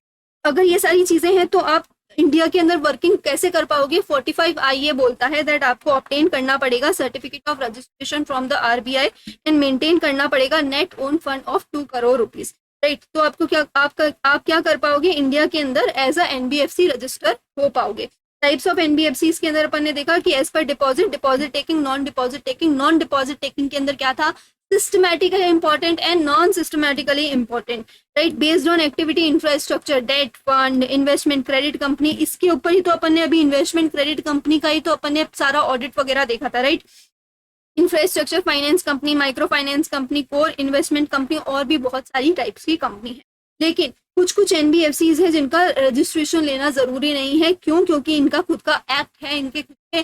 अगर ये सारी चीजें हैं तो आप इंडिया के अंदर वर्किंग कैसे कर पाओगे। 45IA बोलता है दैट आपको ऑब्टेन करना पड़ेगा certificate of registration from the RBI and maintain करना पड़ेगा net own fund of 2 crore rupees, right. तो आपको क्या आप क्या कर पाओगे, इंडिया के अंदर एज अ एनबीएफसी रजिस्टर हो पाओगे। टाइप्स ऑफ एनबीएफसी के अंदर अपन ने देखा कि as per deposit, deposit taking, non deposit taking. Non deposit taking के अंदर क्या था, systematically important and non systematically important, right, based on activity, infrastructure, debt fund, investment credit company. इसके ऊपर ही तो अपन ने अभी इन्वेस्टमेंट क्रेडिट कंपनी का ही तो अपन ने सारा ऑडिट वगैरह देखा था, right. Infrastructure finance company, micro finance company, core investment company, और भी बहुत सारी टाइप्स की कंपनी है। लेकिन कुछ कुछ एनबीएफसीज है जिनका रजिस्ट्रेशन लेना जरूरी नहीं है। क्यों? क्योंकि इनका खुद का एक्ट है, इनके खुद के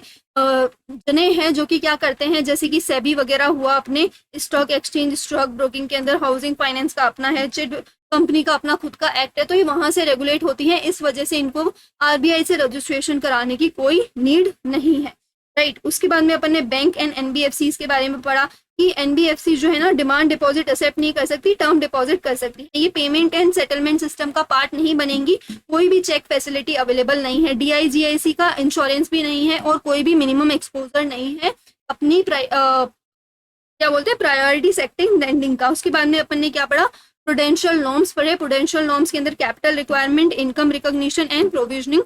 जने हैं जो कि क्या करते हैं, जैसे कि सेबी वगैरह हुआ अपने स्टॉक एक्सचेंज, स्टॉक ब्रोकिंग के अंदर, हाउसिंग फाइनेंस का अपना है, चिट कंपनी का अपना खुद का एक्ट है, तो ये वहां से रेगुलेट होती है। इस वजह से इनको RBI से रजिस्ट्रेशन कराने की कोई नीड नहीं है, राइट। उसके बाद में अपन ने बैंक एंड एनबीएफसी के बारे में पढ़ा कि एनबीएफसी जो है ना डिमांड डिपॉजिट एक्सेप्ट नहीं कर सकती, टर्म डिपॉजिट कर सकती है। ये पेमेंट एंड सेटलमेंट सिस्टम का पार्ट नहीं बनेंगी, कोई भी चेक फैसिलिटी अवेलेबल नहीं है, DIGIC का इंश्योरेंस भी नहीं है, और कोई भी मिनिमम एक्सपोजर नहीं है अपनी क्या बोलते हैं प्रायोरिटी सेक्टिंग लैंडिंग का। उसके बाद में अपन ने क्या पढ़ा, प्रूडेंशियल नॉर्म्स पढ़े। प्रूडेंशियल नॉर्म्स के अंदर capital requirement, income recognition and provisioning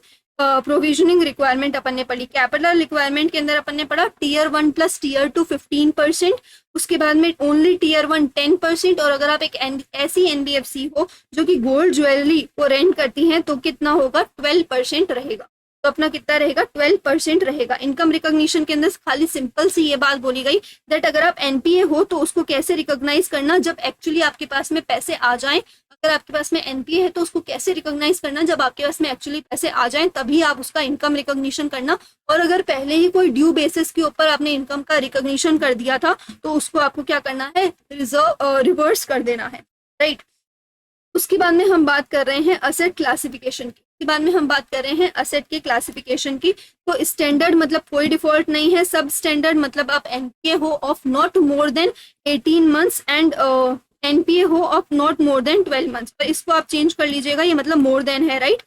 requirement अपन ने पढ़ी। कैपिटल रिक्वायरमेंट के अंदर अपन ने पढ़ा Tier 1 प्लस Tier 2 15%, उसके बाद में ओनली Tier 1 10%, और अगर आप एक ऐसी एनबीएफसी हो जो कि गोल्ड ज्वेलरी को रेंट करती है तो कितना होगा, 12% रहेगा। तो अपना कितना रहेगा, 12% रहेगा। इनकम रिकॉग्निशन के अंदर खाली सिंपल सी ये बात बोली गई दैट अगर आप एनपीए हो तो उसको कैसे रिकॉग्नाइज करना, जब एक्चुअली आपके पास में पैसे आ जाएं। अगर आपके पास में एनपीए है तो उसको कैसे रिकॉग्नाइज करना, जब आपके पास में एक्चुअली पैसे आ जाएं तभी आप उसका इनकम रिकॉग्निशन करना। और अगर पहले ही कोई ड्यू बेसिस के ऊपर आपने इनकम का रिकॉग्निशन कर दिया था तो उसको आपको क्या करना है, रिवर्स कर देना है, राइट। उसके बाद में हम बात कर रहे हैं असेट क्लासिफिकेशन की। उसके बाद में हम बात कर रहे हैं असेट के क्लासिफिकेशन की। तो स्टैंडर्ड मतलब कोई डिफॉल्ट नहीं है, सब स्टैंडर्ड मतलब आप एनपीए हो of not more than 18 months and NPA हो of not more than 12 months. पर इसको आप चेंज कर लीजिएगा, ये मतलब मोर देन है, right,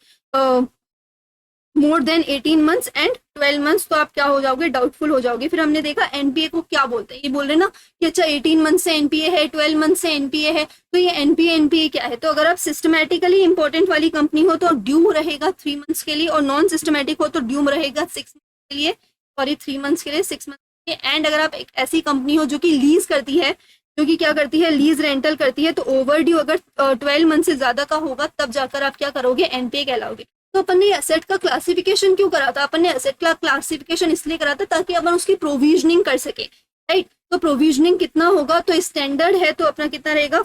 more than 18 months and 12 months, तो आप क्या हो जाओगे, डाउटफुल हो जाओगे। फिर हमने देखा एनपीए को क्या बोलते हैं, ये बोल रहे ना कि अच्छा 18 मंथ से एनपीए है, 12 मंथ से एनपीए है, तो ये एनपीए क्या है। तो अगर आप सिस्टमैटिकली इंपॉर्टेंट वाली कंपनी हो तो ड्यू रहेगा 3 मंथ्स के लिए, और नॉन सिस्टमैटिक हो तो ड्यू रहेगा 6 मंथ के लिए, सॉरी 3 मंथ्स के लिए, 6 मंथ के लिए। एंड अगर आप एक ऐसी कंपनी हो जो कि लीज करती है, जो कि क्या करती है, लीज रेंटल करती है, तो ओवर ड्यू अगर 12 मंथ से ज्यादा का होगा तब जाकर आप क्या करोगे, एनपीए कहलाओगे। तो अपन ने एसेट का क्लासिफिकेशन क्यों करा था, अपन ने एसेट का क्लासिफिकेशन इसलिए करा था ताकि अपन उसकी प्रोविजनिंग कर सके, राइट। तो प्रोविजनिंग कितना होगा, तो स्टैंडर्ड है तो अपना कितना रहेगा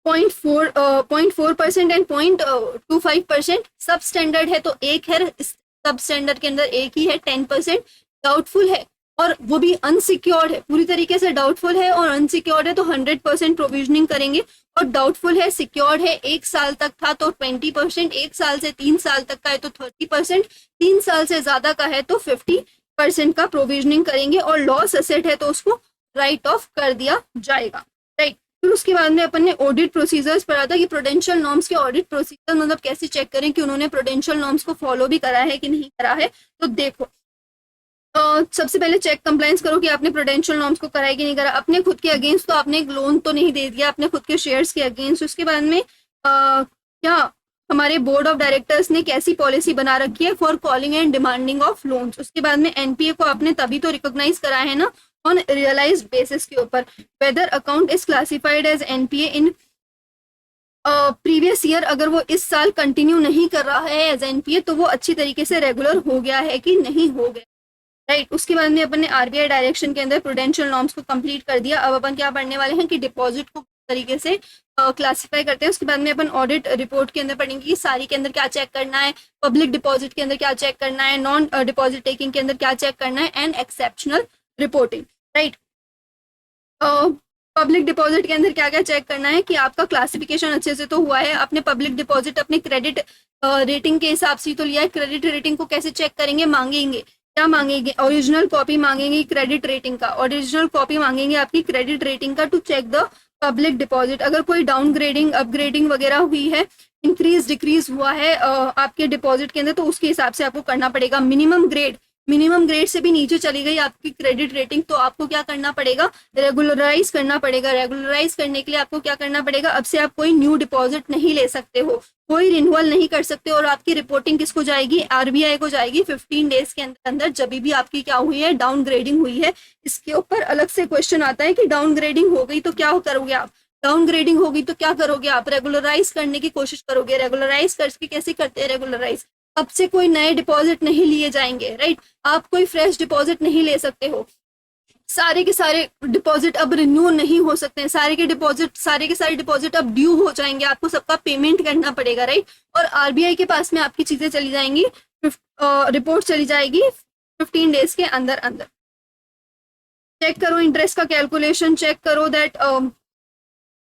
0.4% एंड 0.25%। सब स्टैंडर्ड है तो एक है, सब स्टैंडर्ड के अंदर एक ही है 10%। डाउटफुल है और वो भी अनसिक्योर्ड है, पूरी तरीके से डाउटफुल है और अनसिक्योर्ड है तो 100% प्रोविजनिंग करेंगे, और डाउटफुल है, सिक्योर्ड है, 1 साल तक था तो 20%, 1 साल से 3 साल तक का है तो 30%, 3 साल से ज्यादा का है तो 50% का प्रोविजनिंग करेंगे, और लॉस एसेट है तो उसको राइट ऑफ कर दिया जाएगा, राइट। फिर उसके बाद में अपन ने ऑडिट प्रोसीजर्स पढ़ा था कि प्रोडेंशियल नॉर्म्स के ऑडिट प्रोसीजर मतलब कैसे चेक करें कि उन्होंने प्रोडेंशियल नॉर्म्स को फॉलो भी करा है कि नहीं करा है। तो देखो, सबसे पहले चेक कंप्लायंस करो कि आपने प्रोडेंशियल नॉर्म्स को करा है कि नहीं करा। अपने खुद के अगेंस्ट तो आपने एक लोन तो नहीं दे दिया, अपने खुद के शेयर्स के अगेंस्ट। उसके बाद में क्या हमारे बोर्ड ऑफ डायरेक्टर्स ने कैसी पॉलिसी बना रखी है for calling and demanding of loans. उसके बाद में एनपीए को आपने तभी तो रिकॉग्नाइज करा है ना, ऑन रियलाइज बेसिस के ऊपर। Whether account is classified as NPA in previous year, अगर वो इस साल कंटिन्यू नहीं कर रहा है एज एनपीए तो वो अच्छी तरीके से रेगुलर हो गया है कि नहीं हो गया, राइट। उसके बाद में अपन ने आरबीआई डायरेक्शन के अंदर प्रूडेंशियल नॉर्म्स को कंप्लीट कर दिया। अब अपन क्या पढ़ने वाले हैं कि डिपॉजिट को तरीके से क्लासिफाई करते हैं। उसके बाद में अपन ऑडिट रिपोर्ट के अंदर पढ़ेंगे कि सारी के अंदर क्या चेक करना है, पब्लिक डिपॉजिट के अंदर क्या चेक करना है, नॉन डिपॉजिट टेकिंग के अंदर क्या चेक करना है, and exceptional reporting, right. Public deposit के अंदर क्या क्या चेक करना है कि आपका क्लासिफिकेशन अच्छे से तो हुआ है, अपने पब्लिक डिपॉजिट अपने क्रेडिट रेटिंग के हिसाब से तो लिया है। क्रेडिट रेटिंग को कैसे चेक करेंगे, मांगेंगे क्या मांगेंगे, ओरिजिनल कॉपी मांगेंगे क्रेडिट रेटिंग का, ओरिजिनल कॉपी मांगेंगे आपकी क्रेडिट रेटिंग का to check the public deposit. अगर कोई डाउनग्रेडिंग अपग्रेडिंग वगैरह हुई है, इंक्रीज डिक्रीज हुआ है आपके डिपॉजिट के अंदर तो उसके हिसाब से आपको करना पड़ेगा। मिनिमम ग्रेड से भी नीचे चली गई आपकी क्रेडिट रेटिंग तो आपको क्या करना पड़ेगा, रेगुलराइज करना पड़ेगा। रेगुलराइज करने के लिए आपको क्या करना पड़ेगा, अब से आप कोई न्यू डिपॉजिट नहीं ले सकते हो, कोई रिन्यूअल नहीं कर सकते, और आपकी रिपोर्टिंग किसको जाएगी, आरबीआई को जाएगी 15 डेज के अंदर अंदर, जब भी आपकी क्या हुई है, डाउनग्रेडिंग हुई है। इसके ऊपर अलग से क्वेश्चन आता है कि डाउनग्रेडिंग हो गई तो क्या करोगे आप, डाउनग्रेडिंग होगी तो क्या करोगे आप, रेगुलराइज करने की कोशिश करोगे। रेगुलराइज करके कैसे करते हैं रेगुलराइज, अब से कोई नए डिपॉजिट नहीं लिए जाएंगे, राइट। आप कोई फ्रेश डिपॉजिट नहीं ले सकते हो, सारे के सारे डिपॉजिट अब रिन्यू नहीं हो सकते हैं, सारे के सारे डिपॉजिट अब ड्यू हो जाएंगे, आपको सबका पेमेंट करना पड़ेगा, राइट। और आरबीआई के पास में आपकी चीजें चली जाएंगी, रिपोर्ट चली जाएगी 15 डेज के अंदर अंदर। चेक करो इंटरेस्ट का कैलकुलेशन, चेक करो दैट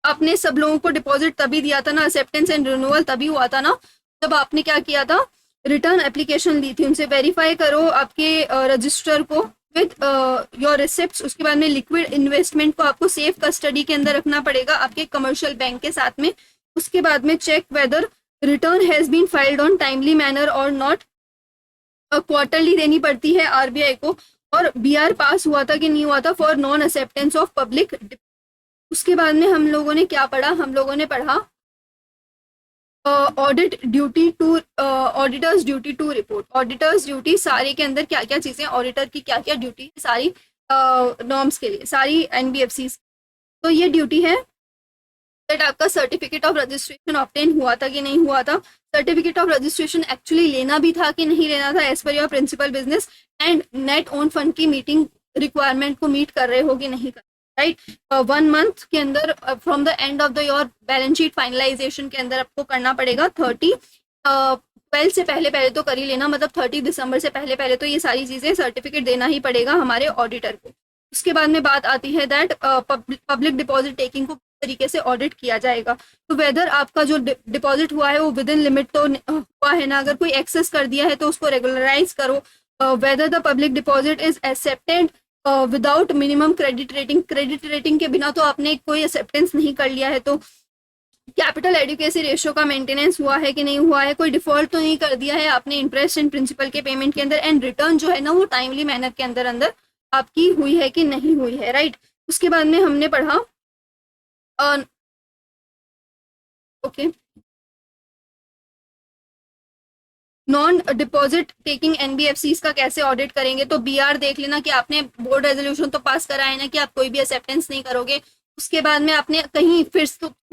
आपने सब लोगों को डिपॉजिट तभी दिया था ना, एक्सेप्टेंस एंड रिन्यूअल तभी हुआ था ना जब आपने क्या किया था, रिटर्न एप्लीकेशन दी थी। उनसे वेरीफाई करो आपके रजिस्टर को विद योर रिसिप्ट्स। उसके बाद में लिक्विड इन्वेस्टमेंट को आपको सेफ कस्टडी के अंदर रखना पड़ेगा आपके कमर्शियल बैंक के साथ में। उसके बाद में check whether return has been filed on timely manner और नॉट, क्वार्टरली देनी पड़ती है आरबीआई को, और बीआर पास हुआ था कि नहीं हुआ था for non acceptance of public. उसके बाद में हम लोगों ने क्या पढ़ा, हम लोगों ने पढ़ा audit duty to auditors duty to report. Auditors duty सारे के अंदर क्या क्या चीजें, ऑडिटर की क्या क्या ड्यूटी है सारी नॉर्म्स के लिए, सारी एनबीएफसी। तो ये ड्यूटी है दैट आपका सर्टिफिकेट ऑफ रजिस्ट्रेशन ऑब्टेन हुआ था कि नहीं हुआ था, सर्टिफिकेट ऑफ रजिस्ट्रेशन एक्चुअली लेना भी था कि नहीं लेना था as per your principal business, and net own fund की मीटिंग रिक्वायरमेंट को मीट कर रहे हो कि नहीं कर, राइट। 1 मंथ के अंदर from the end of the your balance sheet finalisation के अंदर आपको करना पड़ेगा 12 से पहले तो कर ही लेना, मतलब 30 दिसंबर से पहले तो ये सारी चीजें सर्टिफिकेट देना ही पड़ेगा हमारे ऑडिटर को। उसके बाद में बात आती है दैट पब्लिक डिपॉजिट टेकिंग को तरीके से ऑडिट किया जाएगा। तो वेदर आपका जो डिपॉजिट हुआ है वो विद इन लिमिट तो हुआ है ना, अगर कोई एक्सेस कर दिया है तो उसको रेगुलराइज करो। Whether the public deposit is accepted without minimum credit rating के बिना तो आपने कोई एक्सेप्टेंस नहीं कर लिया है, तो कैपिटल एडुकेसी रेशियो का मेंटेनेंस हुआ है कि नहीं हुआ है, कोई डिफॉल्ट तो नहीं कर दिया है आपने इंटरेस्ट एंड प्रिंसिपल के पेमेंट के अंदर, एंड रिटर्न जो है ना वो टाइमली मैनर के अंदर अंदर आपकी हुई है कि नहीं हुई है, राइट। उसके बाद में हमने पढ़ा okay non deposit taking NBFC का कैसे ऑडिट करेंगे। तो बीआर देख लेना कि आपने बोर्ड रेजोल्यूशन तो पास करा है ना कि आप कोई भी एक्सेप्टेंस नहीं करोगे। उसके बाद में आपने कहीं फिर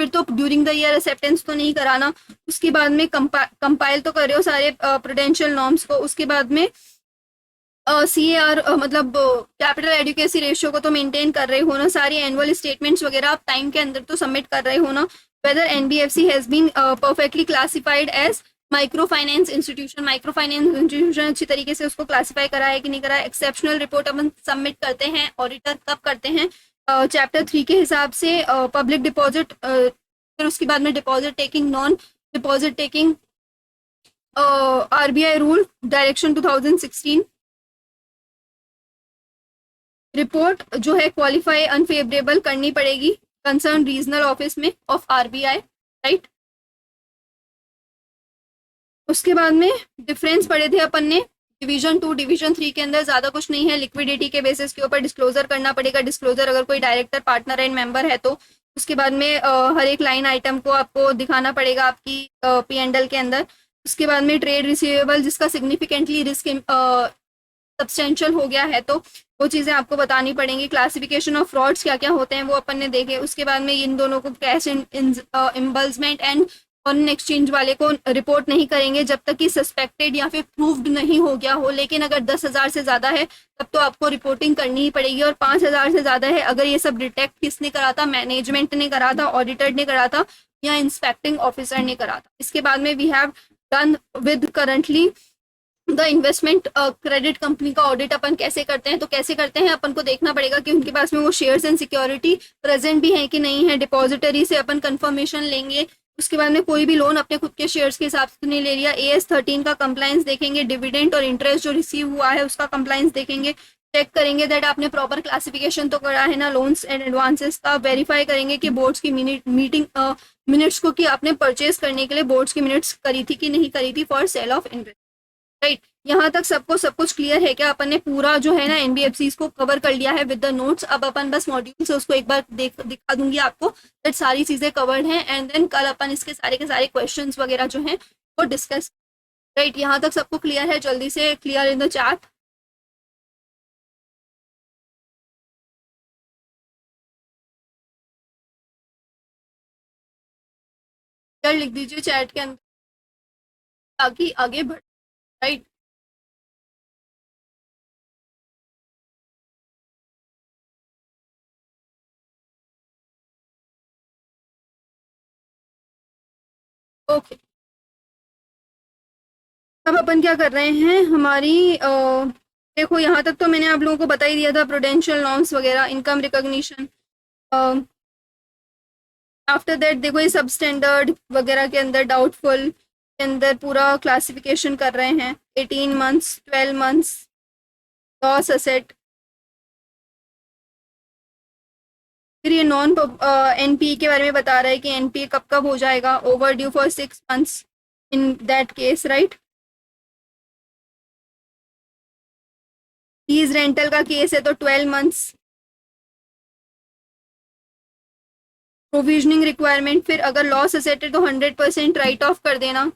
तो ड्यूरिंग द ईयर एक्सेप्टेंस तो नहीं कराना। उसके बाद में कंपाइल तो कर रहे हो सारे प्रूडेंशियल नॉर्म्स को। उसके बाद में CAR मतलब कैपिटल एडुकेसी रेशियो को तो मेंटेन कर रहे हो ना, सारी एनुअल स्टेटमेंट्स वगैरह आप टाइम के अंदर तो सबमिट कर रहे हो ना। Whether NBFC has been perfectly classified as micro finance institution अच्छी तरीके से उसको क्लासिफाई करा है कि नहीं करा है। एक्सेप्शनल रिपोर्ट अपन सबमिट करते हैं, ऑडिटर कब करते हैं, चैप्टर 3 के हिसाब से। पब्लिक डिपॉजिट, फिर उसके बाद में deposit taking, non deposit taking, RBI rule direction 2016। Report जो है क्वालिफाई अनफेवरेबल करनी पड़ेगी कंसर्न रीजनल ऑफिस में ऑफ आरबीआई, राइट। उसके बाद में डिफरेंस पढ़े थे अपन ने डिवीजन 2 डिवीजन 3 के अंदर, ज्यादा कुछ नहीं है। लिक्विडिटी के बेसिस के ऊपर डिस्क्लोजर करना पड़ेगा, डिस्क्लोजर अगर कोई डायरेक्टर पार्टनर एंड मेंबर है तो। उसके बाद में हर एक लाइन आइटम को आपको दिखाना पड़ेगा आपकी P&L के अंदर। उसके बाद में ट्रेड रिसीवेबल जिसका सिग्निफिकेंटली रिस्क सब्सटेंशियल हो गया है तो वो चीज़ें आपको बतानी पड़ेंगी। क्लासिफिकेशन ऑफ फ्रॉड्स क्या क्या होते हैं वो अपन ने देखे। उसके बाद में इन दोनों को कैश इम्बल्समेंट एंड फॉरेन एक्सचेंज वाले को रिपोर्ट नहीं करेंगे जब तक कि सस्पेक्टेड या फिर प्रूव्ड नहीं हो गया हो। लेकिन अगर 10,000 से ज़्यादा है तब तो आपको रिपोर्टिंग करनी ही पड़ेगी। और 5,000 से ज़्यादा है अगर ये सब डिटेक्ट किसने करा था, मैनेजमेंट ने करा था, ऑडिटर ने करा था या इंस्पेक्टिंग ऑफिसर ने करा था। इसके बाद में we have done with currently the investment credit company का ऑडिट अपन कैसे करते हैं। तो कैसे करते हैं अपन को देखना पड़ेगा कि उनके पास में वो शेयर्स एंड सिक्योरिटी प्रेजेंट भी है कि नहीं है। डिपॉजिटरी से अपन कंफर्मेशन लेंगे। उसके बाद में कोई भी लोन अपने खुद के शेयर्स के हिसाब से नहीं ले लिया। AS 13 का कंप्लायंस देखेंगे। डिविडेंड और इंटरेस्ट जो रिसीव हुआ है उसका कंप्लायंस देखेंगे। चेक करेंगे दैट आपने प्रॉपर क्लासिफिकेशन तो करा है ना लोन्स एंड एडवांसेस का। वेरीफाई करेंगे कि बोर्ड्स की मिनट्स को कि आपने परचेज करने के लिए बोर्ड्स की मिनट्स करी थी कि नहीं करी थी for sale of invest, right. यहाँ तक सबको सब कुछ क्लियर है क्या? अपन ने पूरा जो है ना एनबीएफसी को कवर कर लिया है विद द नोट्स। अब अपन बस मॉड्यूल से उसको एक बार दिखा दूंगी आपको दैट सारी चीजें कवर्ड हैं। एंड देन कल अपन इसके सारे के सारे क्वेश्चंस वगैरह जो हैं वो डिस्कस, राइट। यहाँ तक सबको क्लियर है? जल्दी से क्लियर इन द चैट। लिख दीजिए चैट के अंदर ताकि आगे बढ़, राइट। ओके, अब अपन क्या कर रहे हैं हमारी देखो यहाँ तक तो मैंने आप लोगों को बता ही दिया था प्रूडेंशियल नॉर्म्स वगैरह, इनकम रिकॉग्निशन। आफ्टर दैट देखो ये सब स्टैंडर्ड वगैरह के अंदर डाउटफुल के अंदर पूरा क्लासिफिकेशन कर रहे हैं। 18 मंथ्स, 12 मंथ्स, लॉस असेट। फिर ये नॉन एनपी के बारे में बता रहा है कि एनपी कब कब हो जाएगा। Over due for 6 months in that case, right. Lease rental का केस है तो 12 मंथ्स। प्रोविजनिंग रिक्वायरमेंट, फिर अगर लॉस असेट है तो 100% राइट ऑफ कर देना।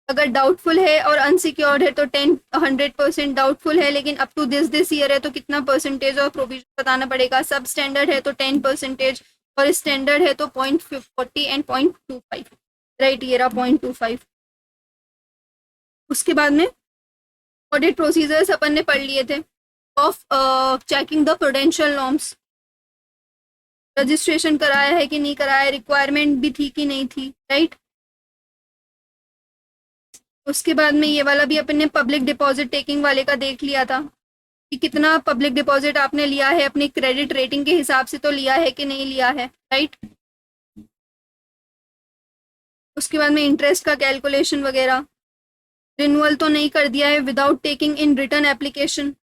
अगर डाउटफुल है और अनसिक्योर्ड है तो 100% डाउटफुल है लेकिन अप टू दिस ईयर है तो कितना परसेंटेज और प्रोविजन बताना पड़ेगा। सब स्टैंडर्ड है तो 10% और स्टैंडर्ड है तो 0.40 एंड 0.25, राइट। ये रहा 0.25। उसके बाद में ऑडिट प्रोसीजर्स अपन ने पढ़ लिए थे of checking the prudential norms. Registration कराया है कि नहीं कराया, रिक्वायरमेंट भी थी कि नहीं थी, राइट। उसके बाद में ये वाला भी अपन ने पब्लिक डिपॉजिट टेकिंग वाले का देख लिया था कि कितना पब्लिक डिपॉजिट आपने लिया है अपनी क्रेडिट रेटिंग के हिसाब से तो लिया है कि नहीं लिया है, राइट। उसके बाद में इंटरेस्ट का कैलकुलेशन वगैरह। रिन्यूअल तो नहीं कर दिया है without taking in return application.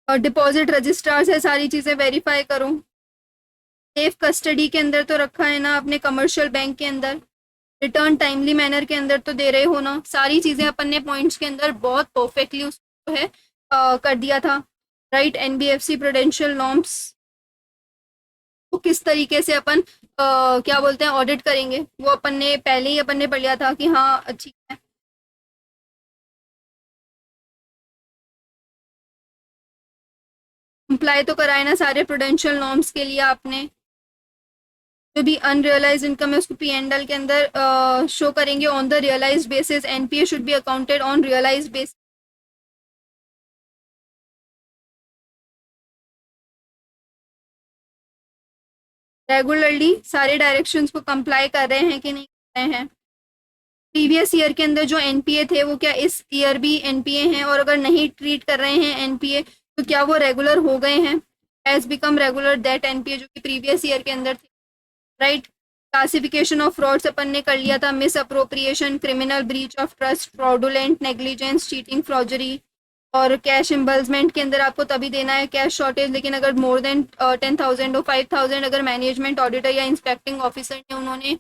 और डिपॉजिट रजिस्ट्रार से सारी चीज़ें वेरीफाई करो। सेफ कस्टडी के अंदर तो रखा है ना अपने कमर्शियल बैंक के अंदर। रिटर्न टाइमली मैनर के अंदर तो दे रहे हो ना। सारी चीज़ें अपन ने पॉइंट्स के अंदर बहुत परफेक्टली उसको है कर दिया था, राइट। एनबीएफसी प्रूडेंशियल नॉर्म्स तो किस तरीके से अपन क्या बोलते हैं ऑडिट करेंगे वो अपन ने पहले ही अपन ने पढ़ लिया था कि हाँ अच्छी है। अप्लाई तो कराए ना सारे प्रूडेंशियल नॉर्म्स के लिए आपने। जो भी अनरियलाइज इनकम है उसको P&L के अंदर शो करेंगे on the realise basis. NPA should be accounted on realise basis. Regularly सारे डायरेक्शंस को कंप्लाई कर रहे हैं कि नहीं कर रहे हैं। प्रीवियस ईयर के अंदर जो एनपीए थे वो क्या इस ईयर भी एनपीए हैं, और अगर नहीं ट्रीट कर रहे हैं एनपीए तो क्या वो रेगुलर हो गए हैं, has become regular that NPA जो कि प्रीवियस ईयर के अंदर थे, राइट। क्लासिफिकेशन ऑफ फ्रॉड्स अपन ने कर लिया था, misappropriation, criminal breach of trust, fraudulent negligence, cheating, forgery. और कैश एम्बल्समेंट के अंदर आपको तभी देना है कैश शॉर्टेज, लेकिन अगर मोर देन 10,000 और 5,000 अगर मैनेजमेंट ऑडिटर या इंस्पेक्टिंग ऑफिसर ने उन्होंने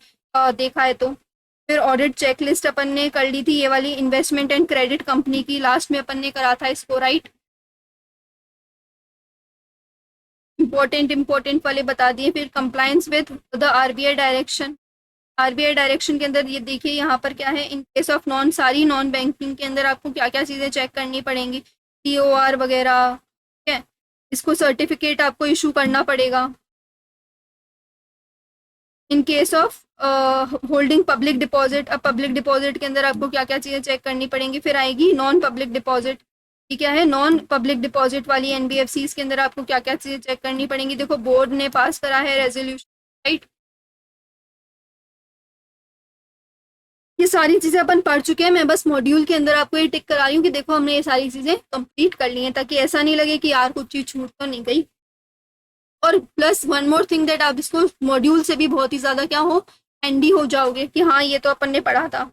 देखा है तो। फिर ऑडिट चेकलिस्ट अपन ने कर ली थी, ये वाली इन्वेस्टमेंट एंड क्रेडिट कंपनी की लास्ट में अपन ने करा था इसको, राइट। इंपॉर्टेंट वाले बता दिए। फिर compliance with the RBI direction, RBI direction के अंदर ये देखिए यहाँ पर क्या है, इन केस ऑफ नॉन, सारी नॉन बैंकिंग के अंदर आपको क्या क्या चीज़ें चेक करनी पड़ेंगी, सीओआर वगैरह, ठीक है। इसको सर्टिफिकेट आपको इशू करना पड़ेगा। इन case of holding public deposit, अब पब्लिक डिपॉजिट के अंदर आपको क्या क्या चीज़ें चेक करनी पड़ेंगी। फिर आएगी नॉन पब्लिक डिपॉजिट, ये क्या है, नॉन पब्लिक डिपॉजिट वाली एनबीएफसीज के अंदर आपको क्या क्या चीज़ें चेक करनी पड़ेंगी। देखो बोर्ड ने पास करा है रेजोल्यूशन, राइट। ये सारी चीज़ें अपन पढ़ चुके हैं, मैं बस मॉड्यूल के अंदर आपको ये टिक करा रही हूँ कि देखो हमने ये सारी चीज़ें कंप्लीट कर ली हैं, ताकि ऐसा नहीं लगे कि यार कुछ चीज़ छूट तो नहीं गई। और plus one more thing that आप इसको मॉड्यूल से भी बहुत ही ज़्यादा क्या हो, एंडी हो जाओगे कि हाँ ये तो अपन ने पढ़ा था।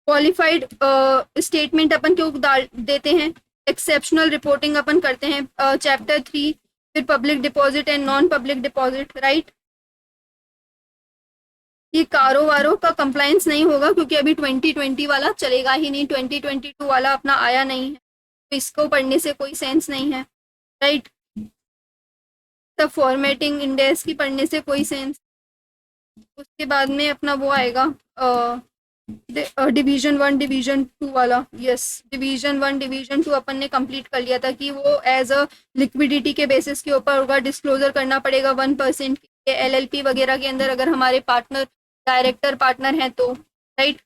क्वालिफाइड स्टेटमेंट अपन क्यों डाल देते हैं, एक्सेप्शनल रिपोर्टिंग अपन करते हैं चैप्टर 3। फिर public deposit and non public deposit, right. ये कारोबारों का कंप्लायंस नहीं होगा क्योंकि अभी 2020 वाला चलेगा ही नहीं, 2022 वाला अपना आया नहीं है, तो इसको पढ़ने से कोई सेंस नहीं है, राइट। तब फॉर्मेटिंग इंडेक्स की पढ़ने से कोई सेंस। उसके बाद में अपना वो आएगा डिवीजन 1 डिवीजन 2 वाला, यस। डिवीजन 1 डिवीजन 2 अपन ने कंप्लीट कर लिया था कि वो एज अ लिक्विडिटी के बेसिस के ऊपर होगा, डिस्क्लोजर करना पड़ेगा 1% के एलएलपी वगैरह के अंदर अगर हमारे पार्टनर डायरेक्टर पार्टनर हैं तो, राइट।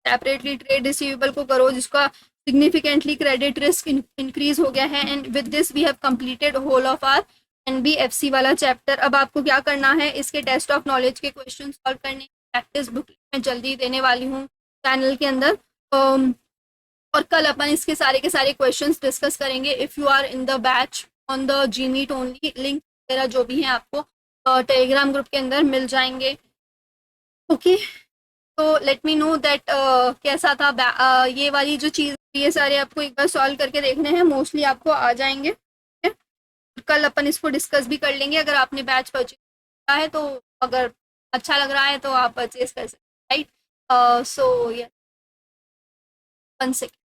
सेपरेटली ट्रेड रिसीवेबल को करो जिसका सिग्निफिकेंटली क्रेडिट रिस्क इंक्रीज हो गया है। And with this we have completed whole of our NBFC वाला चैप्टर। अब आपको क्या करना है, इसके टेस्ट ऑफ नॉलेज के क्वेश्चन सॉल्व करने, प्रैक्टिस बुक मैं जल्दी देने वाली हूँ चैनल के अंदर। और कल अपन इसके सारे के सारे क्वेश्चंस डिस्कस करेंगे। If you are in the batch on the G meet only, link वगैरह जो भी हैं आपको टेलीग्राम ग्रुप के अंदर मिल जाएंगे, ओके। तो लेट मी नो दैट कैसा था ये वाली जो चीज़, ये सारे आपको एक बार सॉल्व करके देखने हैं, मोस्टली आपको आ जाएंगे, ठीक है। कल अपन इसको डिस्कस भी कर लेंगे। अगर आपने बैच परचेज किया है तो अगर अच्छा लग रहा है तो आप परचेज कर सकते हैं, राइट। सो ये 1 सेकेंड।